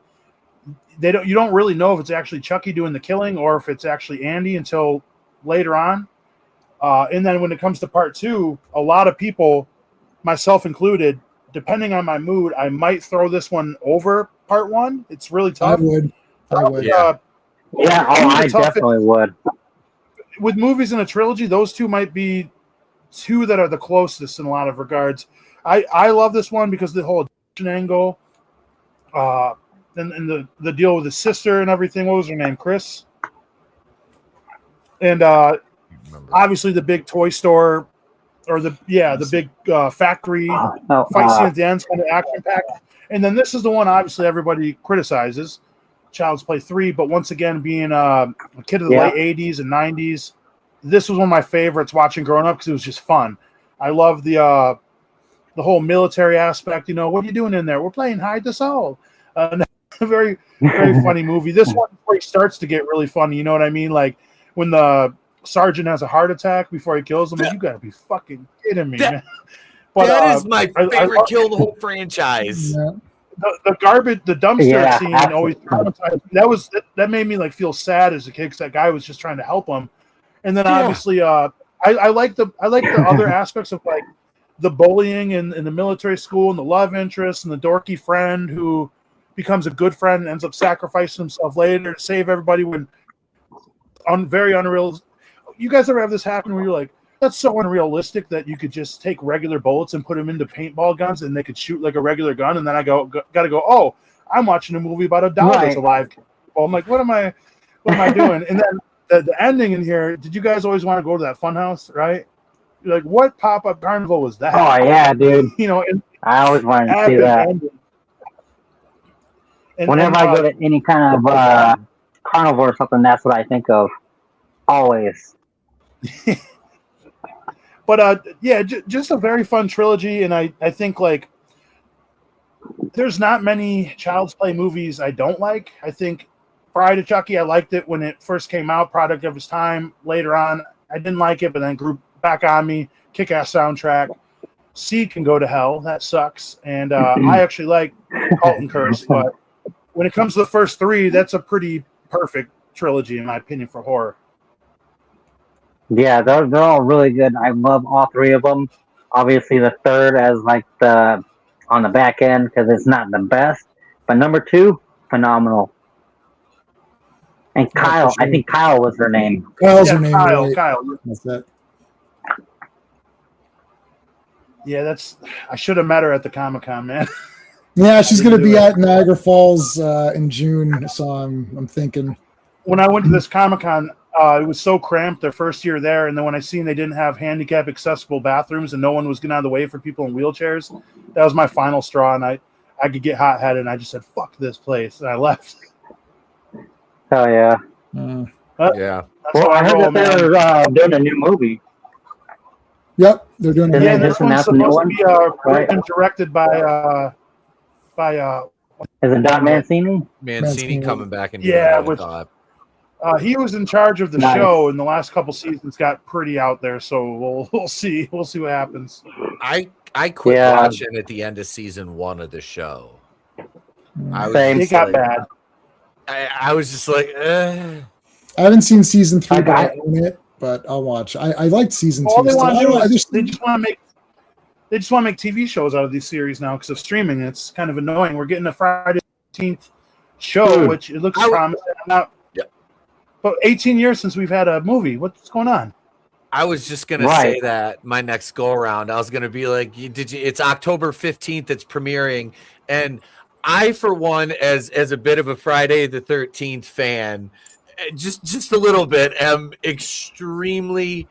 you don't really know if it's actually Chucky doing the killing or if it's actually Andy until later on. And then when it comes to part 2, a lot of people, myself included, depending on my mood, I might throw this one over part 1. It's really tough. I would. I definitely would. With movies in a trilogy, those two might be two that are the closest in a lot of regards. I love this one because the whole angle, and the deal with his sister and everything. What was her name? Chris. And obviously the big toy store, or the big factory fight scene at the end, kind of action packed. And then this is the one obviously everybody criticizes, Child's Play 3. But once again, being a kid of the late 80s and 90s, this was one of my favorites watching growing up because it was just fun. I love the whole military aspect. You know, what are you doing in there? We're playing hide to solve. Very, very funny movie. This one where he starts to get really funny. You know what I mean? Like when the sergeant has a heart attack before he kills him. Like, you gotta be fucking kidding me, man. But that is my favorite kill in the whole franchise. Yeah. The garbage, the dumpster scene absolutely. always traumatized me. That made me like feel sad as a kid because that guy was just trying to help him. And then obviously, I like the other aspects of like the bullying in the military school and the love interest and the dorky friend who becomes a good friend and ends up sacrificing himself later to save everybody when very unreal. You guys ever have this happen where you're like, that's so unrealistic that you could just take regular bullets and put them into paintball guns and they could shoot like a regular gun. And then I gotta go, oh, I'm watching a movie about a doll that's alive. Well, I'm like, what am I doing? And then the ending in here, did you guys always want to go to that fun house, right? You're like, what pop-up carnival was that? Oh yeah, dude. You know, and I always wanted to see that. Whenever I go to any kind of carnival or something, that's what I think of. Always. But yeah, just a very fun trilogy, and I think like there's not many Child's Play movies I don't like. I think Bride of Chucky, I liked it when it first came out, product of its time. Later on, I didn't like it, but then grew back on me. Kick-ass soundtrack. Seed Can Go to Hell, that sucks. And I actually like Cult and Curse, but when it comes to the first three, that's a pretty perfect trilogy in my opinion for horror. Yeah, they're all really good. I love all three of them. Obviously, the third as like the on the back end because it's not the best, but number two, phenomenal. And Kyle, I think Kyle was her name. Kyle's her name. Kyle. That's it. Yeah, I should have met her at the Comic-Con, man. Yeah, she's going to be at Niagara Falls in June, so I'm thinking. When I went to this Comic-Con, it was so cramped their first year there, and then when I seen they didn't have handicap accessible bathrooms and no one was getting out of the way for people in wheelchairs, that was my final straw, and I could get hot-headed, and I just said, fuck this place, and I left. Oh, yeah. Yeah. Well, I heard that they're doing a new movie. Yep, they're doing it. Yeah, this one's supposed to be written and directed by is it Don Mancini? Mancini coming back and he was in charge of the show, and the last couple seasons got pretty out there. So we'll see what happens. I quit watching at the end of season 1 of the show. It got bad. I was just like, I haven't seen season 3, but I own it. But I'll watch. I liked season 2. They just want to make TV shows out of these series now because of streaming. It's kind of annoying. We're getting a Friday 13th show, which it looks promising. But 18 years since we've had a movie. What's going on? I was just gonna say that my next go around. I was gonna be like, it's October 15th. It's premiering, and I, for one, as a bit of a Friday the 13th fan, just a little bit, am extremely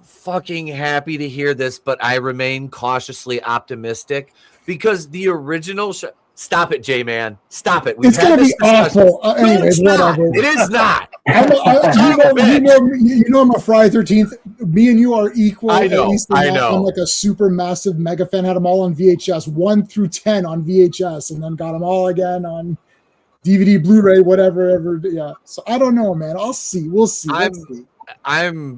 fucking happy to hear this, but I remain cautiously optimistic because the original show. Stop it, J-Man. Stop it. It's going to be awful. Anyways, whatever. It is not. You know I'm a Friday 13th. Me and you are equal. I know. I'm like a super massive mega fan. Had them all on VHS, 1 through 10 on VHS, and then got them all again on DVD, Blu-ray, whatever. Yeah. So I don't know, man. I'll see. We'll see. We're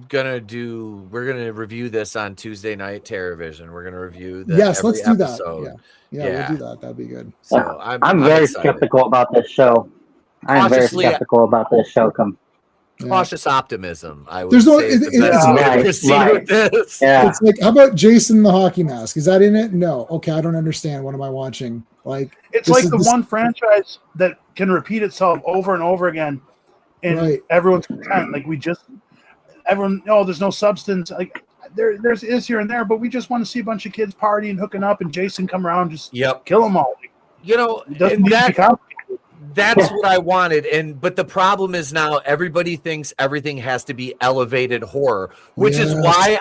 gonna review this on Tuesday night TerrorVision. We're gonna review the let's do episode. that. Yeah, we'll do that. That'd be good. So I'm very skeptical about this show. I'm very skeptical about this show. Cautious optimism. I would There's no. say with this. Yeah. It's like, how about Jason the Hockey Mask? Is that in it? No. Okay, I don't understand. What am I watching? Like, it's like the one franchise that can repeat itself over and over again, and everyone's content. Like everyone. Oh, there's no substance. Like there's is here and there, but we just want to see a bunch of kids partying, hooking up, and Jason come around just kill them all. That's what I wanted. But the problem is now everybody thinks everything has to be elevated horror, which is why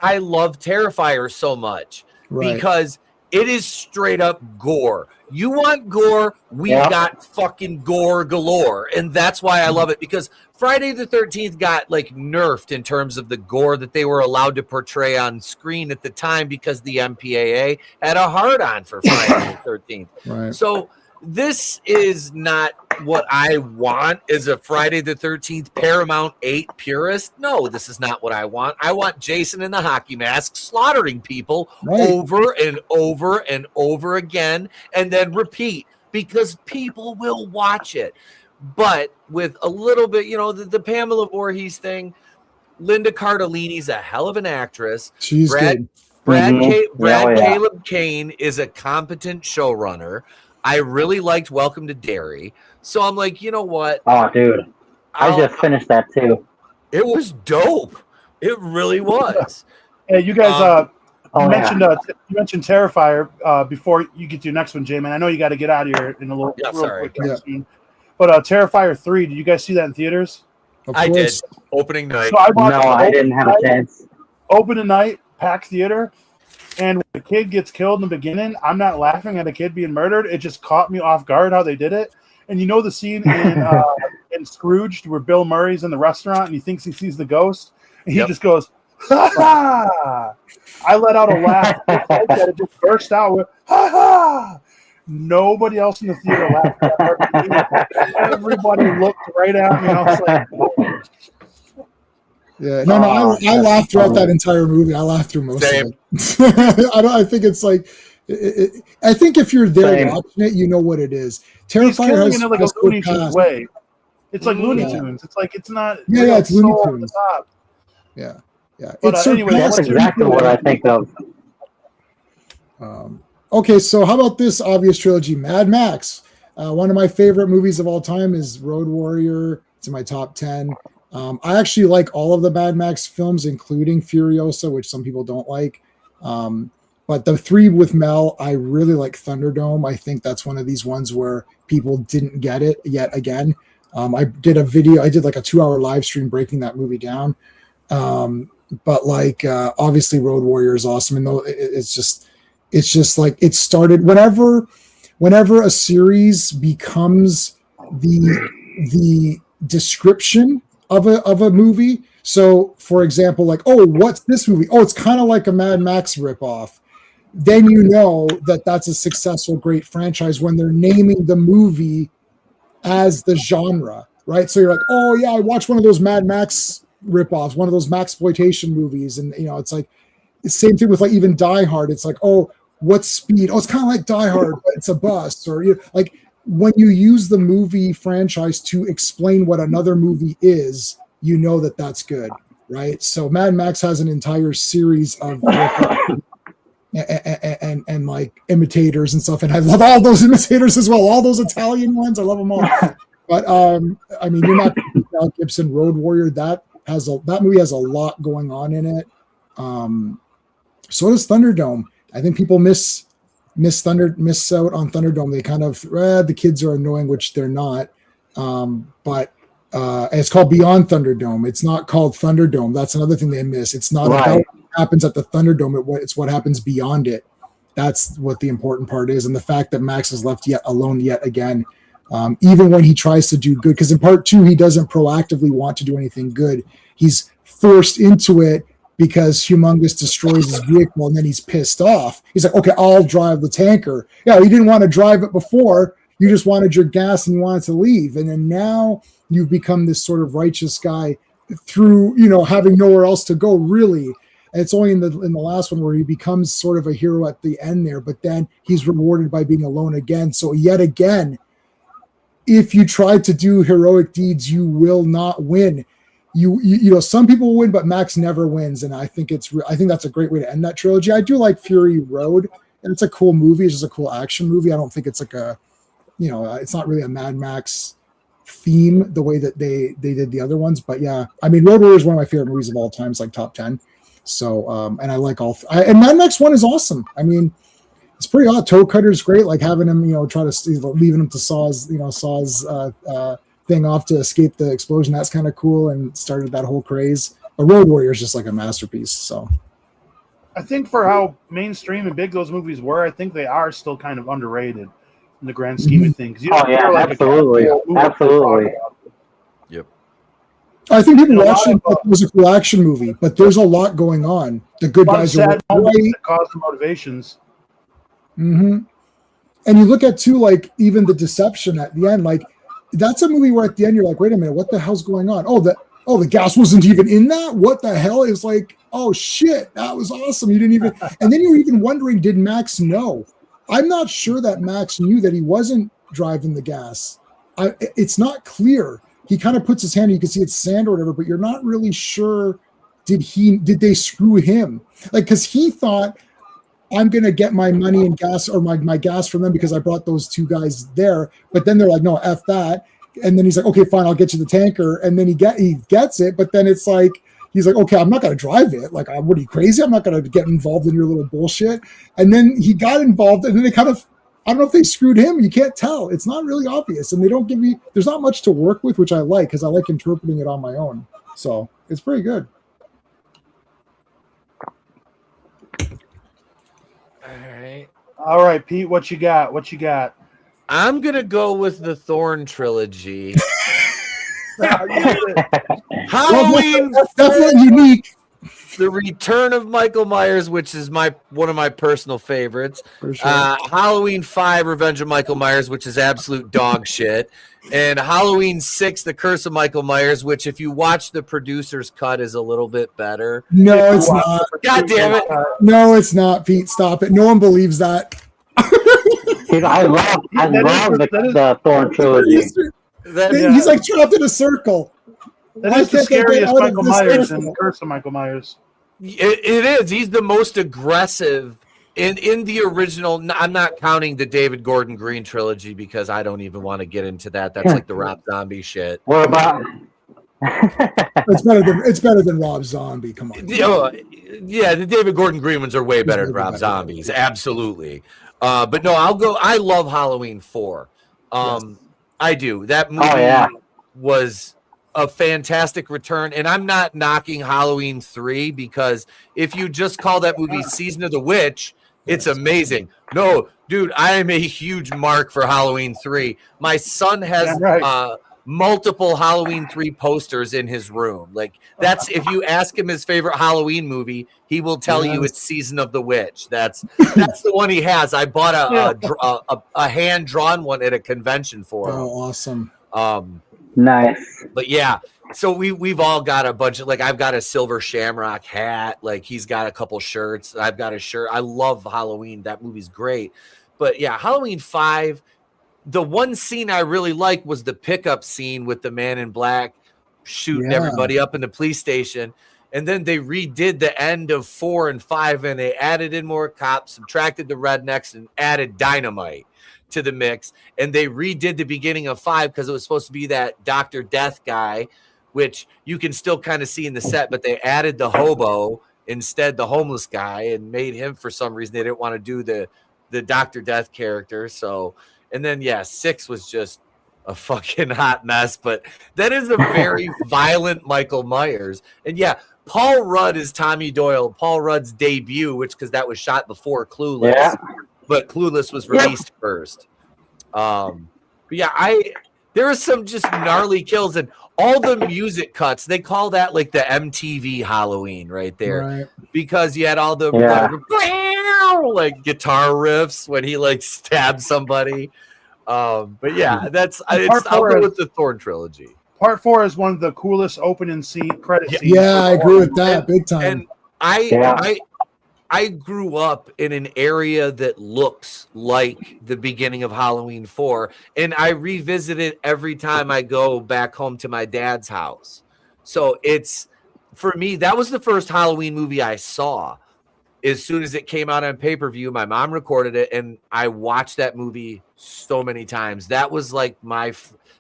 I love Terrifier so much, because It is straight up gore. You want gore? We Yep. got fucking gore galore. And that's why I love it, because Friday the 13th got like nerfed in terms of the gore that they were allowed to portray on screen at the time, because the MPAA had a hard on for Friday the 13th. Right. So this is not what I want as a Friday the 13th Paramount 8 purist. No, this is not what I want. I want Jason in the hockey mask slaughtering people Right. over and over and over again, and then repeat, because people will watch it. But with a little bit, the Pamela Voorhees thing, Linda Cardellini's a hell of an actress. She's Brad good. Caleb Kane is a competent showrunner. I really liked Welcome to Derry. So I'm like, you know what? Oh, dude. I just finished that too. It was dope. It really was. Hey, you guys, Oh, you yeah. mentioned Terrifier before you get to your next one, J-Man. I know you got to get out of here in a little Yeah, real sorry. quick. Soon. But Terrifier 3, did you guys see that in theaters? Of I did. course. Opening night. So I watched No, I didn't have a chance. Open night, packed theater, and when the kid gets killed in the beginning, I'm not laughing at a kid being murdered. It just caught me off guard how they did it. And you know the scene in Scrooged where Bill Murray's in the restaurant and he thinks he sees the ghost, and he just goes, ha ha! I let out a laugh. It just burst out with, ha ha! Nobody else in the theater laughed that hard. Everybody looked right at me. I was like, Yeah, no, I laughed throughout that entire movie. I laughed through most Same. of it. I think it's like, I think if you're there Same. watching it, you know what it is. he's Terrifier killing has it in like a has Looney good Tunes cast. way. It's like Looney Yeah. Tunes. It's like it's not. Yeah, it's so Looney over the Tunes. top. Yeah. But, It's anyway, That's surpassed exactly what I think of. Okay, so how about this obvious trilogy, Mad Max? One of my favorite movies of all time is Road Warrior. It's in my top 10. I actually like all of the Mad Max films, including Furiosa, which some people don't like. But the three with Mel, I really like Thunderdome. I think that's one of these ones where people didn't get it yet again. I did like a 2-hour live stream breaking that movie down. But obviously Road Warrior is awesome. And though it's just like it started whenever a series becomes the description of a movie. So for example, like, oh, what's this movie? Oh, it's kind of like a Mad Max ripoff. Then you know that that's a successful, great franchise when they're naming the movie as the genre, right? So you're like, oh yeah, I watched one of those Mad Max ripoffs, one of those Maxploitation movies, and it's like the same thing with like even Die Hard. It's like, oh, what's Speed? Oh, it's kind of like Die Hard, but it's a bus. Or like when you use the movie franchise to explain what another movie is, you know that that's good, right? So Mad Max has an entire series of and like imitators and stuff, and I love all those imitators as well, all those Italian ones. I love them all. But I mean, you're not Mel Gibson Road Warrior. That movie has a lot going on in it. So does Thunderdome. I think people miss out on Thunderdome. They kind of the kids are annoying, which they're not. But it's called Beyond Thunderdome. It's not called Thunderdome. That's another thing they miss. It's not about what happens at the Thunderdome. It's what happens beyond it. That's what the important part is. And the fact that Max is left alone yet again, even when he tries to do good, because in part 2, he doesn't proactively want to do anything good. He's forced into it because Humongous destroys his vehicle, and then he's pissed off. He's like, okay, I'll drive the tanker. Yeah, you didn't want to drive it before. You just wanted your gas and you wanted to leave. And then now you've become this sort of righteous guy through, having nowhere else to go, really. And it's only in the last one where he becomes sort of a hero at the end there, but then he's rewarded by being alone again. So yet again, if you try to do heroic deeds, you will not win. Some people win, but Max never wins, and I think that's a great way to end that trilogy. I do like Fury Road, and it's a cool movie. It's just a cool action movie. I don't think it's like it's not really a Mad Max theme the way that they did the other ones. But yeah, I mean, Road Warrior is one of my favorite movies of all time. It's like top 10. So and I like and Mad Max 1 is awesome. I mean, it's pretty odd. Toe Cutter's great, like having him, leaving him to Saw's thing off to escape the explosion. That's kind of cool and started that whole craze. But Road Warrior is just like a masterpiece. So I think for how mainstream and big those movies were, I think they are still kind of underrated in the grand scheme of things. You Oh don't yeah, hear, like, absolutely, a movie absolutely. talk about it. Yep. I think people And a watch lot it like it was a cool action movie, but there's a lot going on. The good A lot of guys are sad moments right. that cause the motivations. Mm-hmm. And you look at too, like even the deception at the end, like that's a movie where at the end you're like, wait a minute, what the hell's going on? The gas wasn't even in that. What the hell? It was like, oh shit, that was awesome. You didn't even, and then you were even wondering, did Max know? I'm not sure that Max knew that he wasn't driving the gas. It's not clear. He kind of puts his hand, you can see it's sand or whatever, but you're not really sure. Did they screw him? Like, because he thought, I'm going to get my money and gas or my gas from them because I brought those two guys there. But then they're like, no, F that. And then he's like, okay, fine, I'll get you the tanker. And then he gets it. But then it's like, he's like, okay, I'm not going to drive it. Like, what are you, crazy? I'm not going to get involved in your little bullshit. And then he got involved. And then they kind of, I don't know if they screwed him. You can't tell. It's not really obvious. And they don't give you, there's not much to work with, which I like because I like interpreting it on my own. So it's pretty good. All right, Pete, what you got? What you got? I'm gonna go with the Thorn trilogy. Halloween, That's definitely unique. The Return of Michael Myers, which is one of my personal favorites. For sure. Halloween 5, Revenge of Michael Myers, which is absolute dog shit. And Halloween 6, The Curse of Michael Myers, which if you watch the producer's cut is a little bit better. No, it's not. God damn it. No, it's not, Pete. Stop it. No one believes that. Dude, I love the Thorn trilogy. He's like trapped in a circle. That is the scariest Michael Myers and the Curse of Michael Myers. It is. He's the most aggressive in the original. I'm not counting the David Gordon Green trilogy because I don't even want to get into that. That's like the Rob Zombie shit. What about? It's better than Rob Zombie. Come on. Yeah, the David Gordon Green ones are way better than Rob Zombie's. Absolutely. But no, I'll go. I love Halloween 4. Yes. I do. That movie was a fantastic return, and I'm not knocking Halloween 3 because if you just call that movie Season of the Witch, it's amazing. No, dude, I am a huge mark for Halloween 3. My son has multiple Halloween 3 posters in his room. Like that's if you ask him his favorite Halloween movie, he will tell you it's Season of the Witch. That's the one he has. I bought a hand drawn one at a convention for him. Oh, awesome. Nice. But yeah, so we've all got a bunch of, like, I've got a silver shamrock hat, like he's got a couple shirts, I've got a shirt. I love Halloween. That movie's great. But yeah, Halloween 5, the one scene I really liked was the pickup scene with the man in black shooting everybody up in the police station. And then they redid the end of 4 and 5 and they added in more cops, subtracted the rednecks, and added dynamite to the mix. And they redid the beginning of 5 because it was supposed to be that Dr. Death guy, which you can still kind of see in the set, but they added the hobo instead, the homeless guy, and made him, for some reason, they didn't want to do the Dr. Death character. So, and then 6 was just a fucking hot mess, but that is a very violent Michael Myers. And Paul Rudd is Tommy Doyle, Paul Rudd's debut, because that was shot before Clueless. Yeah. But Clueless was released first. But there are some just gnarly kills, and all the music cuts, they call that like the MTV Halloween right there. Right. Because you had all the like guitar riffs when he like stabbed somebody. But yeah, I'll go with the Thorn trilogy. Part 4 is one of the coolest opening credit scenes. Yeah, I agree with that big time. And I grew up in an area that looks like the beginning of Halloween 4, and I revisit it every time I go back home to my dad's house. So it's, for me, that was the first Halloween movie I saw. As soon as it came out on pay-per-view, my mom recorded it, and I watched that movie so many times. That was like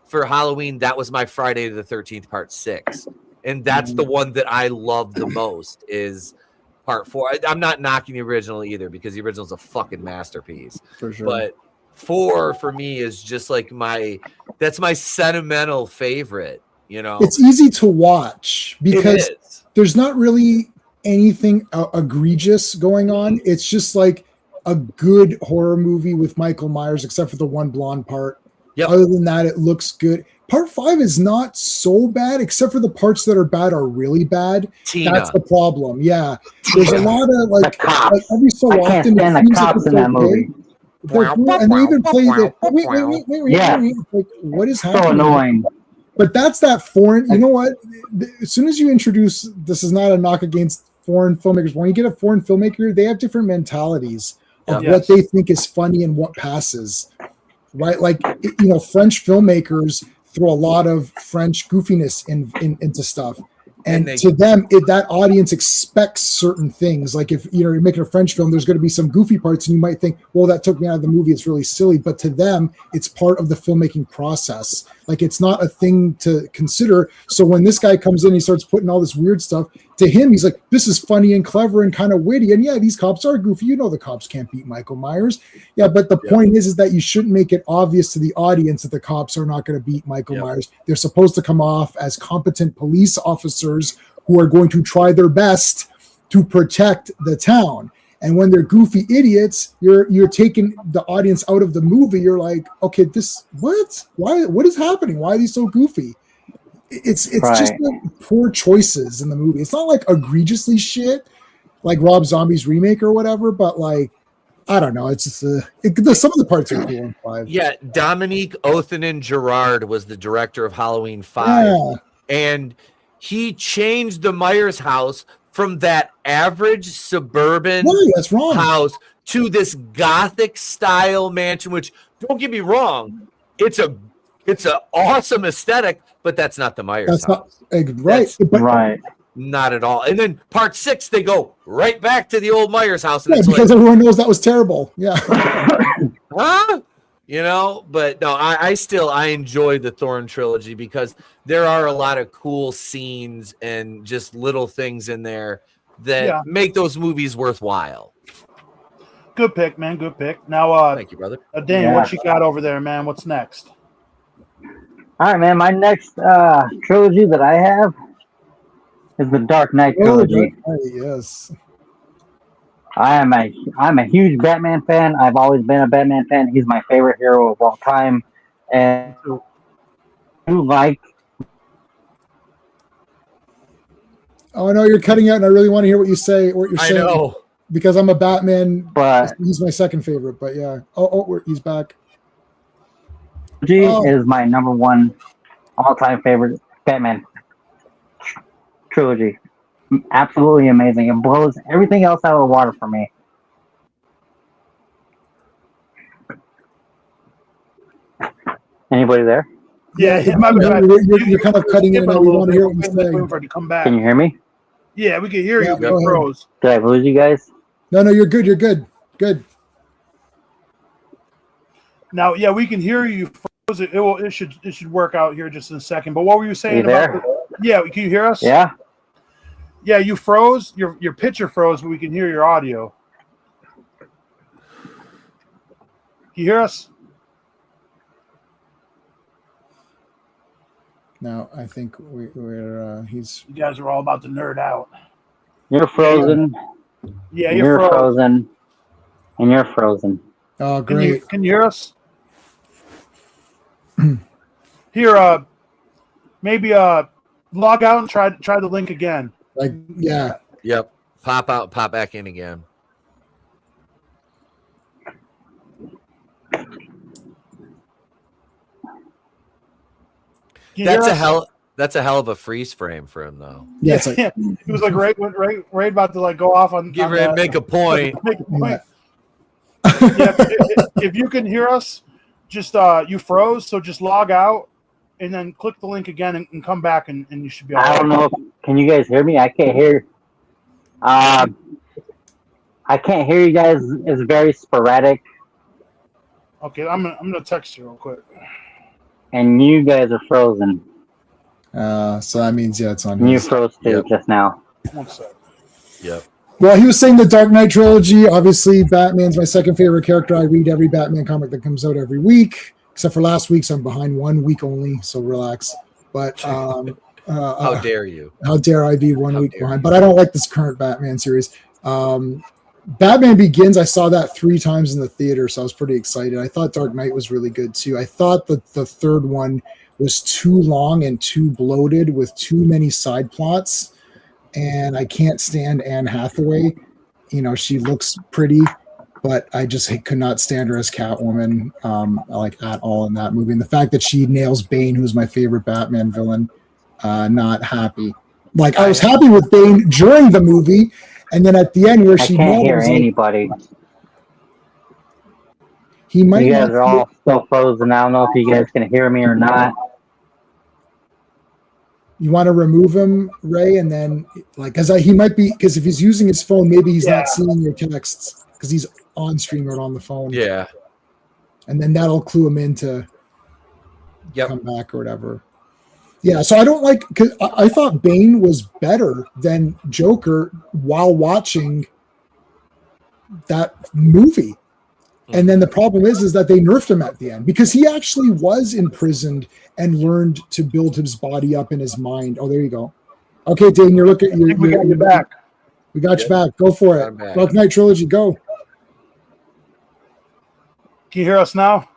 for Halloween, that was my Friday the 13th part 6. And that's the one that I love the most is Part 4. I'm not knocking the original either because the original is a fucking masterpiece. For sure. But 4 for me is just like that's my sentimental favorite, you know. It's easy to watch because there's not really anything egregious going on. It's just like a good horror movie with Michael Myers, except for the one blonde part. Yep. Other than that, it looks good. Part 5 is not so bad, except for the parts that are bad are really bad. Tina. That's the problem. Yeah, there's a lot of The cops. every so I can't often stand it the seems like cops it's in that okay. movie. And they even play the wait. Yeah. Like, what is So happening? annoying. But that's that foreign. You know what? As soon as you introduce, this is not a knock against foreign filmmakers. When you get a foreign filmmaker, they have different mentalities of Yeah. what they think is funny and what passes. Right? Like, French filmmakers throw a lot of French goofiness into stuff. And to them, that audience expects certain things. Like if you're making a French film, there's going to be some goofy parts, and you might think, "Well, that took me out of the movie. It's really silly." But to them, it's part of the filmmaking process. Like it's not a thing to consider. So when this guy comes in, he starts putting all this weird stuff. To him, he's like, "This is funny and clever and kind of witty." And yeah, these cops are goofy. The cops can't beat Michael Myers. Yeah, but the point is that you shouldn't make it obvious to the audience that the cops are not going to beat Michael Myers. They're supposed to come off as competent police officers who are going to try their best to protect the town. And when they're goofy idiots, you're taking the audience out of the movie. You're like, okay, what is happening? Why are these so goofy? It's Right. just like poor choices in the movie. It's not like egregiously shit like Rob Zombie's remake or whatever, but like, I don't know. It's just some of the parts are cool in 5. Yeah, Dominique Othenen Gerard was the director of Halloween 5. Yeah. And he changed the Myers house from that average suburban That's wrong. house to this gothic style mansion, which, don't get me wrong, it's a awesome aesthetic, but that's not the Myers That's house. not right. But, Right. Not at all. And then part 6, they go right back to the old Myers house. And yeah, it's because like, everyone knows that was terrible. Yeah. huh? But no, I enjoy the Thorn trilogy because there are a lot of cool scenes and just little things in there that make those movies worthwhile. Good pick, man. Good pick. Now, Thank you, brother. Dane, what you got over there, man? What's next? All right, man. My next trilogy that I have is the Dark Knight trilogy. Yes. I'm a huge Batman fan. I've always been a Batman fan. He's my favorite hero of all time. And you like? Oh no, you're cutting out, and I really want to hear what you say. What you're I saying? know. Because I'm a Batman. But He's my second favorite. But yeah. He's back. G is my number one all-time favorite Batman trilogy. Absolutely amazing. It blows everything else out of the water for me. Anybody there? Yeah, You're kind of cutting in, and we want to hear what you're saying. To come back. Can you hear me? Yeah, we can hear Yeah, you. go You ahead. froze. Did I lose you guys? No, you're good. You're good. Good. Now, yeah, we can hear you. Froze. It should work out here just in a second. But what were you saying You there? about? Yeah, can you hear us? Yeah. Yeah, you froze. Your picture froze, but we can hear your audio. Can you hear us? Now I think we're he's. You guys are all about to nerd out. You're frozen. Yeah, You're you're froze. frozen. And you're frozen. Oh, Can you great. hear us? Here, maybe log out and try the link again. Like, yeah. Yep. Pop out, pop back in again. Can you hear us? That's a hell of a freeze frame for him, though. Yeah. It's like, It was like right about to like go off on. Give on her that. make a point. Make a point. Yeah, if you can hear us, just you froze, so just log out and then click the link again and come back and you should be all I right. don't know. Can you guys hear me? I can't hear. I can't hear you guys. It's very sporadic, Okay, I'm gonna text you real quick. and you guys are frozen. so that means it's on You his. froze too Yep. just now. 1 sec. Yep. Well, he was saying the Dark Knight trilogy. Obviously, Batman's my second favorite character. I read every Batman comic that comes out every week, except for last week's. I'm behind 1 week only, so relax. But How dare you? How dare I be 1 How week dare behind? But I don't like this current Batman series. Batman Begins, I saw that 3 times in the theater, so I was pretty excited. I thought Dark Knight was really good too. I thought that the third one was too long and too bloated with too many side plots, and I can't stand Anne Hathaway. You know, she looks pretty, but I just could not stand her as Catwoman, like at all in that movie. And the fact that she nails Bane, who's my favorite Batman villain, not happy. Like I was happy with Bane during the movie, and then at the end where I she can't hear nails anybody. he might You guys not are all still frozen. I don't know if you guys can hear me or not. you want to remove him, Ray, and then like because he might be because if he's using his phone, maybe he's not seeing your texts because he's on StreamYard on the phone. Yeah. And then that'll clue him in to Yep. come back or whatever. Yeah, so I don't like because I thought Bane was better than Joker while watching that movie. And then the problem is that they nerfed him at the end because he actually was imprisoned and learned to build his body up in his mind. Oh, there you go. Okay, Dane, you're looking. We got you back. We got you back. Go for it. Dark Knight Trilogy, go. Can you hear us now?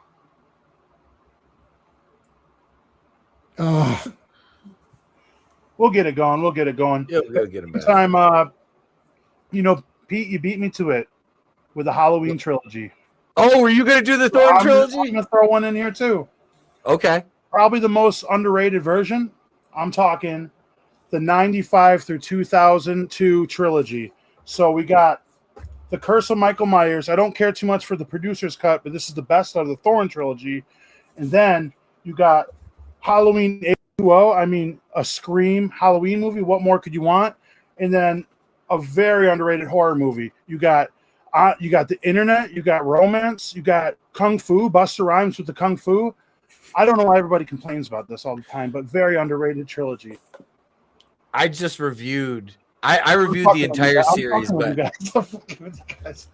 We'll get it going. We'll get it going. Yeah, we'll get him back. Time, Pete, you beat me to it with the Halloween trilogy. Oh, were you going to do the Thorn trilogy? I'm going to throw one in here too. Okay. Probably the most underrated version. I'm talking the 95 through 2002 trilogy. So we got The Curse of Michael Myers. I don't care too much for the producer's cut, but this is the best out of the Thorn trilogy. And then you got Halloween 820. I mean, a Scream Halloween movie. What more could you want? And then a very underrated horror movie. You got the internet, you got romance, you got Kung Fu, Busta Rhymes with the Kung Fu. I don't know why everybody complains about this all the time, but very underrated trilogy. I just reviewed. I reviewed the entire series, but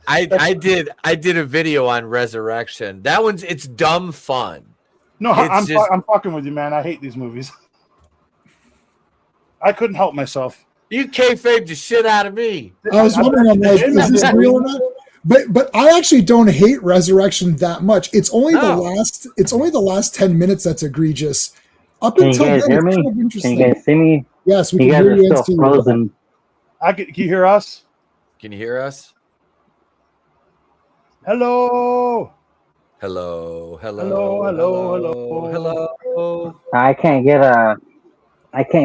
I did a video on Resurrection. That one's it's dumb fun. No, I'm fucking with you, man. I hate these movies. I couldn't help myself. You kayfabed the shit out of me. I was wondering, I'm like, is this real or not? But I actually don't hate Resurrection that much. It's only the last 10 minutes that's egregious. Up Can until you guys then, hear me? it's kind of interesting. Can you guys see me? Yes, we You can guys hear you. are still frozen. Can you hear us? Can you hear us? Hello. Hello. I can't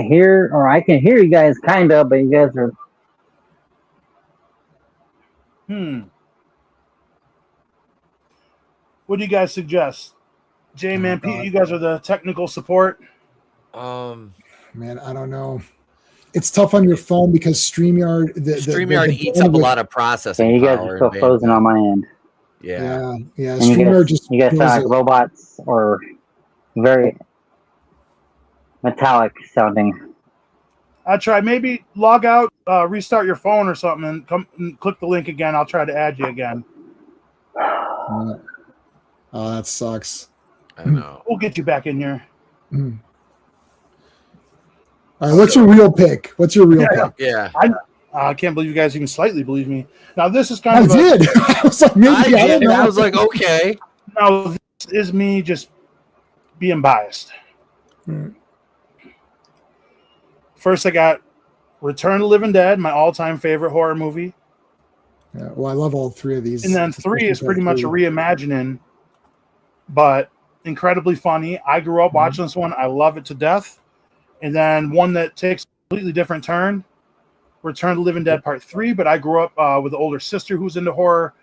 hear, or I can hear you guys kind of, but you guys are. What do you guys suggest? J-Man, Pete, you guys are the technical support. Man, I don't know. It's tough on your phone because StreamYard StreamYard eats up a lot of processing you guys power. are still frozen on my end. Yeah. Yeah. And StreamYard you guys sound like robots or very metallic sounding. I try maybe log out, restart your phone or something, and come and click the link again. I'll try to add you again. Oh, that sucks. I know. We'll get you back in here. All right, what's your real pick? What's your real pick? Yeah. I can't believe you guys even slightly believe me. Now this is kind I of did. I was like, maybe I don't know. I was like, okay. Now this is me just being biased. First, I got Return of the Living Dead, my all-time favorite horror movie. Yeah, well, I love all 3 of these. And then 3 is pretty much a reimagining, but incredibly funny. I grew up watching this one. I love it to death. And then one that takes a completely different turn, Return of the Living Dead Part 3, but I grew up with an older sister who's into horror,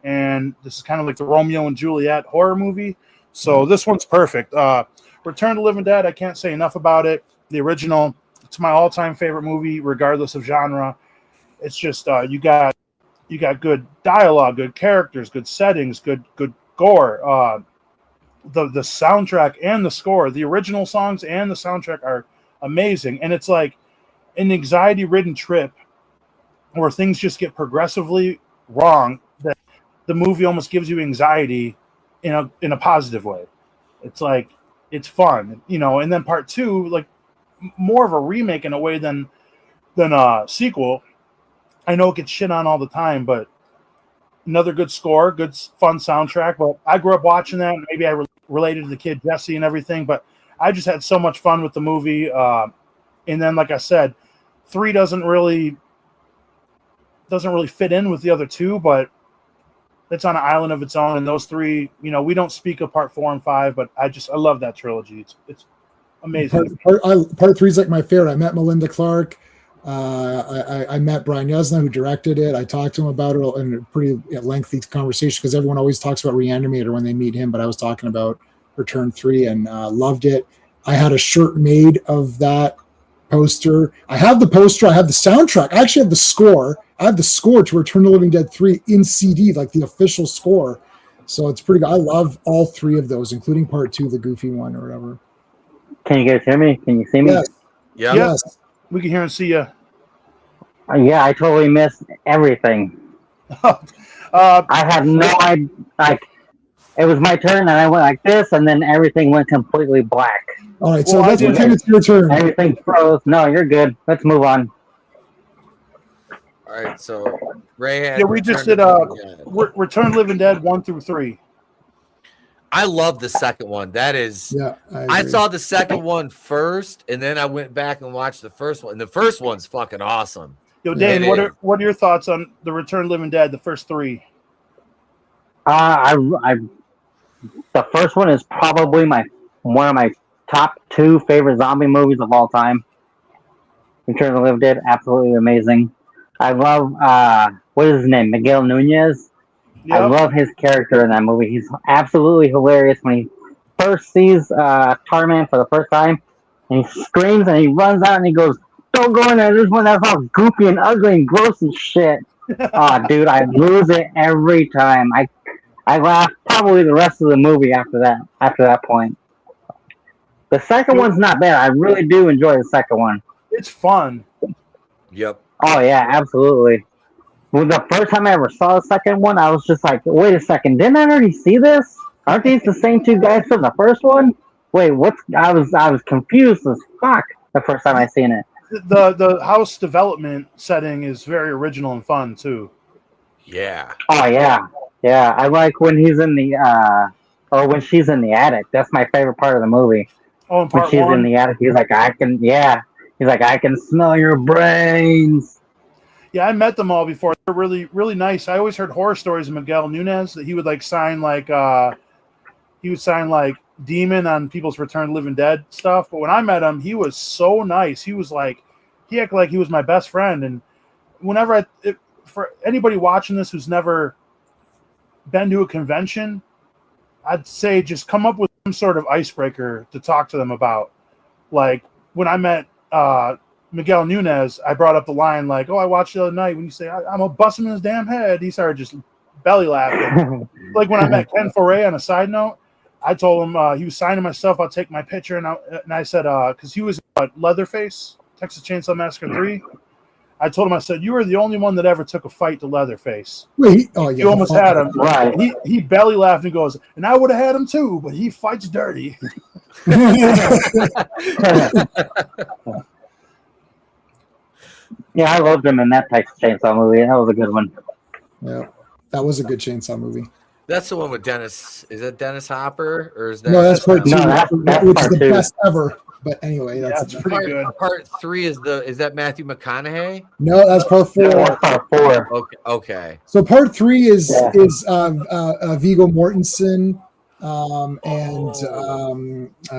and this is kind of like the Romeo and Juliet horror movie. So this one's perfect. Return of the Living Dead, I can't say enough about it. The original, it's my all-time favorite movie, regardless of genre. It's just you got good dialogue, good characters, good settings, good gore. The soundtrack and the score, the original songs and the soundtrack are amazing, and it's like an anxiety-ridden trip where things just get progressively wrong that the movie almost gives you anxiety in a positive way. It's like it's fun, and then part 2, like more of a remake in a way than a sequel. I know it gets shit on all the time, but another good score, good fun soundtrack. But I grew up watching that, and maybe I related to the kid Jesse and everything. But I just had so much fun with the movie. And then, like I said, 3 doesn't really fit in with the other 2, but it's on an island of its own. And those 3, we don't speak of part 4 and 5, but I love that trilogy. It's amazing. Part 3 is like my favorite. I met Melinda Clark. I met Brian Yuzna, who directed it. I talked to him about it in a pretty lengthy conversation because everyone always talks about Reanimator when they meet him, but I was talking about Return 3 and loved it. I had a shirt made of that poster. I have the poster. I have the soundtrack. I actually have the score. I have the score to Return of the Living Dead 3 in CD, like the official score. So it's pretty good. I love all 3 of those, including part 2, the goofy one or whatever. Can you guys hear me? Can you see me? Yes. Yeah. Yes. We can hear and see you. Yeah, I totally missed everything. I had no idea. Like, it was my turn, and I went like this, and then everything went completely black. All right, so Well, let's pretend it's your turn. Everything froze. No, you're good. Let's move on. All right, so Ray had. Yeah, we just did Return of the Living Dead 1 through 3. I love the second one. That is. Yeah, I saw the second one first, and then I went back and watched the first one. And the first one's fucking awesome. Yo, Dane, what are your thoughts on the Return of the Living Dead, the first 3? The first one is probably one of my top 2 favorite zombie movies of all time. Return of the Living Dead, absolutely amazing. I love what is his name? Miguel Nunez. Yep. I love his character in that movie. He's absolutely hilarious when he first sees Tarman for the first time, and he screams and he runs out and he goes, "Don't go in there! There's one that's all goopy and ugly and gross and shit." Dude, I lose it every time. I laugh probably the rest of the movie after that point. The second one's not bad. I really do enjoy the second one. It's fun. Yep. Oh yeah, absolutely. Well, the first time I ever saw the second one, I was just like, wait a second, didn't I already see this? Aren't these the same 2 guys from the first one? Wait, I was confused as fuck the first time I seen it. The house development setting is very original and fun too. Yeah. Oh yeah. Yeah. I like when he's in the or when she's in the attic. That's my favorite part of the movie. Oh, in part when she's 1? in the attic, he's like, I can smell your brains. Yeah, I met them all before. They're really, really nice. I always heard horror stories of Miguel Nunez that he would sign demon on people's Return of the Living Dead stuff. But when I met him, he was so nice. He acted like he was my best friend. And whenever for anybody watching this who's never been to a convention, I'd say just come up with some sort of icebreaker to talk to them about. Like when I met Miguel Nunez, I brought up the line like, "Oh, I watched the other night when you say I'm gonna bust him in his damn head." He started just belly laughing. Like when I met Ken Foray on a side note, I told him he was signing my stuff. I'll take my picture, and I said because he was Leatherface, Texas Chainsaw Massacre 3. I told him, I said, "You were the only one that ever took a fight to Leatherface." Wait, oh yeah, you almost had him. Right. He belly laughed and goes, "And I would have had him too, but he fights dirty." Yeah, I loved him in that Texas Chainsaw movie. That was a good one. Yeah, that was a good Chainsaw movie. That's the one with Dennis. Is that Dennis Hopper or is that? No, that's part 2. No, that's which is part the 2. best ever. But anyway, that's pretty good. Part 3 is that Matthew McConaughey? No, that's part 4. That's part 4. Okay. So part 3 is Viggo Mortensen, and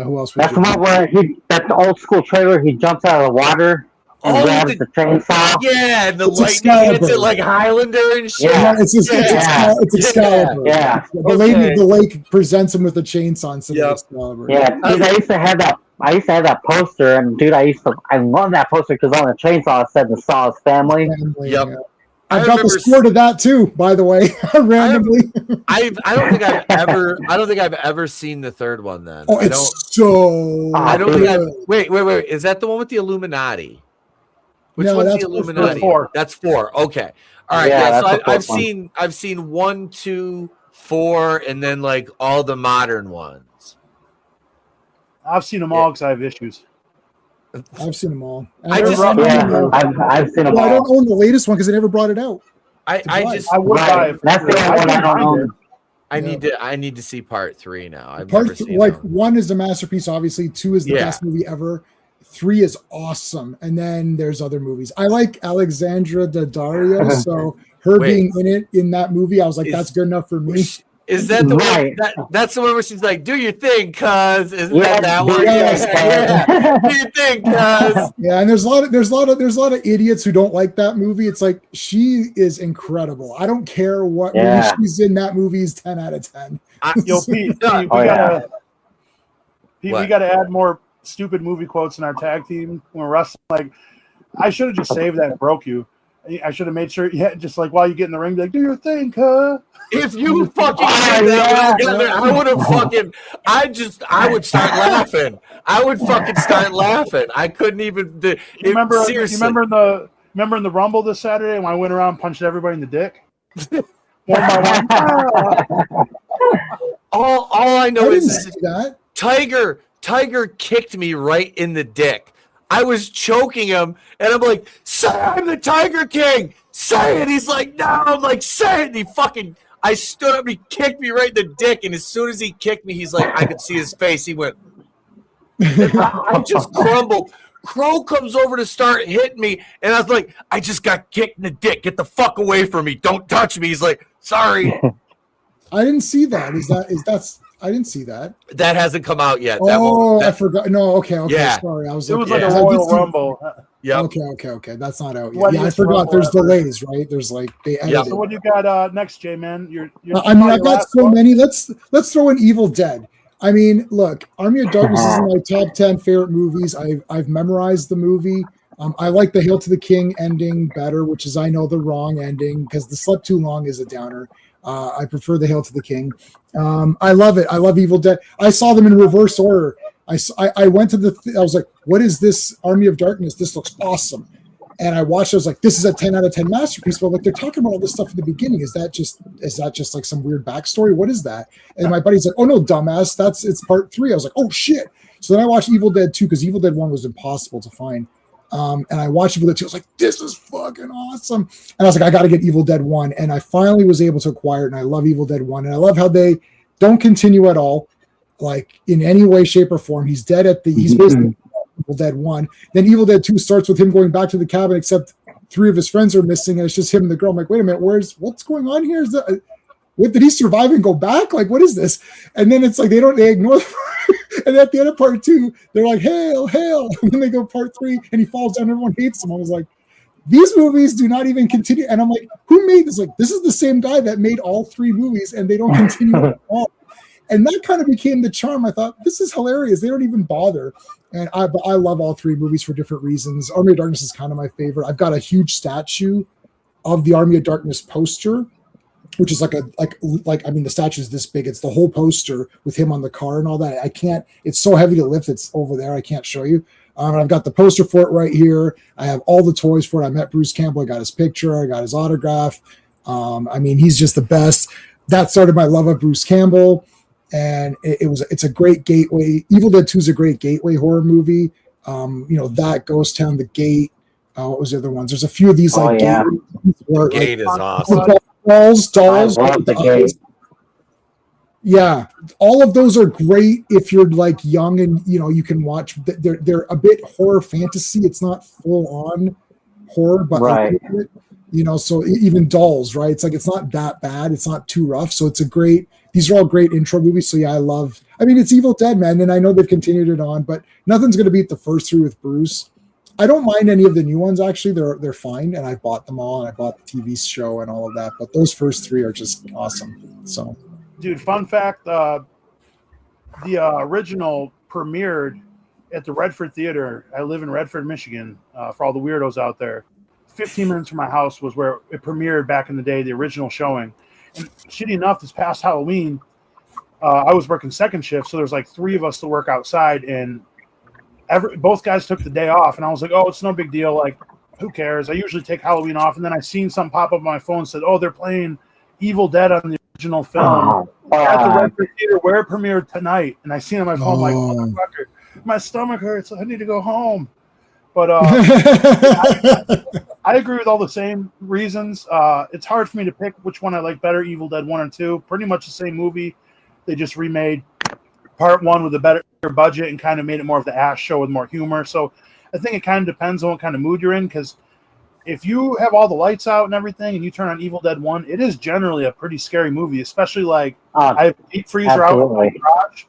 who else? That's the one where that's the old school trailer. He jumps out of the water and grabs the chainsaw. Yeah, and the It's lightning hits Excalibur. it like Highlander and shit. Yeah. It's Excalibur. Yeah. The lady of the lake presents him with a chainsaw instead of Excalibur. Yeah, dude, I used to have that poster, and dude, I love that poster because on the chainsaw it said the Saw's family. Family, Yep. yeah. I got the score to that too, by the way, randomly. I don't think I've ever seen the third one. Then Oh, it's so. I don't good. think wait. Is that the one with the Illuminati? Which No, one's that's the Illuminati? 4. That's 4. Okay. All right. Yeah, Yeah. that's So the I've fourth seen 1, 2, 4, and then all the modern ones. I've seen them all because I have issues. I've seen them all. And I there's just- one Yeah, more. I've seen them Well, I all. don't own the latest one because they never brought it out. I just I would buy Right. it. That's the only one I don't own. I need to see part 3 now. I've Part never seen like them. 1 is a masterpiece. Obviously, 2 is the Yeah. best movie ever. 3 is awesome, and then there's other movies. I like Alexandra Daddario, so her Wait. being in it in that movie, I was like, Is- that's good enough for me. Is that the Right. one? That's the one where she's like, "Do your thing, cuz." Isn't Yeah, that one? yes. Yeah. Do your thing, cuz. Yeah, and there's a lot of idiots who don't like that movie. It's like she is incredible. I don't care what Yeah. movie she's in. That movie's 10 out of 10. Yo, Pete, No. we Oh, yeah. Pete, What? we gotta add more stupid movie quotes in our tag team when we're wrestling. Like, I should have just saved that and broke you. I should have made sure, just like while you get in the ring, be like, do your thing, cuz. If you fucking did that when I got there, I would have fucking. I would start laughing. I would fucking start laughing. I couldn't even. You remember seriously. remember in the Rumble this Saturday when I went around and punched everybody in the dick? One by one. Ah. All I know I didn't is see that. Tiger kicked me right in the dick. I was choking him, and I'm like, "Say I'm the Tiger King. Say it." He's like, "No." I'm like, "Say it." And I stood up, and he kicked me right in the dick. And as soon as he kicked me, he's like, I could see his face. He went, I just crumbled. Crow comes over to start hitting me, and I was like, I just got kicked in the dick. Get the fuck away from me. Don't touch me. He's like, sorry. I didn't see that. I didn't see that. That hasn't come out yet. I forgot. No, okay. Yeah. Sorry, I was. It was like, like yeah. a I did Royal see- Rumble. Yep. Okay. That's not out What yet. Yeah, I is forgot. Rumble There's ever? delays, right? There's like they edited. So what do you got next, J-Man? I mean, I've got so many. Let's throw in Evil Dead. I mean, look, Army of Darkness is in my top 10 favorite movies. I've memorized the movie. I like the Hail to the King ending better, which is I know the wrong ending because the Slept Too Long is a downer. I prefer the Hail to the King. I love it. I love Evil Dead. I saw them in reverse order. I went to I was like, what is this Army of Darkness? This looks awesome. And I watched, I was like, this is a 10 out of 10 masterpiece. But like, they're talking about all this stuff in the beginning. Is that just like some weird backstory? What is that? And my buddy's like, oh no, dumbass. It's part 3. I was like, oh shit. So then I watched Evil Dead 2 because Evil Dead 1 was impossible to find. And I watched Evil Dead 2. I was like, this is fucking awesome. And I was like, I got to get Evil Dead 1. And I finally was able to acquire it. And I love Evil Dead 1. And I love how they don't continue at all, like in any way, shape, or form. He's dead he's basically Evil Dead 1. Then Evil Dead 2 starts with him going back to the cabin, except 3 of his friends are missing. And it's just him and the girl. I'm like, wait a minute, what's going on here? What did he survive and go back? Like, what is this? And then it's like they ignore and at the end of part 2, they're like, hail. And then they go part 3 and he falls down. Everyone hates him. I was like, these movies do not even continue. And I'm like, who made this? Like, this is the same guy that made all 3 movies and they don't continue at all. And that kind of became the charm. I thought, this is hilarious. They don't even bother. But I love all 3 movies for different reasons. Army of Darkness is kind of my favorite. I've got a huge statue of the Army of Darkness poster, which is like I mean, the statue is this big. It's the whole poster with him on the car and all that. I can't, it's so heavy to lift. It's over there. I can't show you. And I've got the poster for it right here. I have all the toys for it. I met Bruce Campbell. I got his picture. I got his autograph. I mean, he's just the best. That started my love of Bruce Campbell. And it's a great gateway. Evil Dead 2 is a great gateway horror movie. That Ghost Town, The Gate. What was the other ones? There's a few of these Gate is awesome. Dolls. I love The Gate. Yeah, all of those are great if you're like young and you can watch. They're a bit horror fantasy. It's not full on horror, but right. So even Dolls, right? It's like it's not that bad. It's not too rough. So it's a great. These are all great intro movies. So yeah, I mean, it's Evil Dead, man, and I know they've continued it on, but nothing's going to beat the first 3 with Bruce. I don't mind any of the new ones, actually. They're fine, and I bought them all, and I bought the TV show and all of that. But those first 3 are just awesome. So, dude, fun fact: the original premiered at the Redford Theater. I live in Redford, Michigan. For all the weirdos out there, 15 minutes from my house was where it premiered back in the day. The original showing. And shitty enough, this past Halloween, I was working second shift, so there's like 3 of us to work outside, and both guys took the day off, and I was like, oh, it's no big deal. Like, who cares? I usually take Halloween off, and then I seen something pop up on my phone and said, oh, they're playing Evil Dead on the original film at the Redford Theater where it premiered tonight. And I seen it on my phone, like, motherfucker, my stomach hurts. I need to go home. But I agree with all the same reasons. It's hard for me to pick which one I like better, Evil Dead 1 or 2. Pretty much the same movie. They just remade part 1 with a better budget and kind of made it more of the Ash show with more humor. So I think it kind of depends on what kind of mood you're in, because if you have all the lights out and everything and you turn on Evil Dead 1, it is generally a pretty scary movie, especially like I have a deep freezer out in my garage.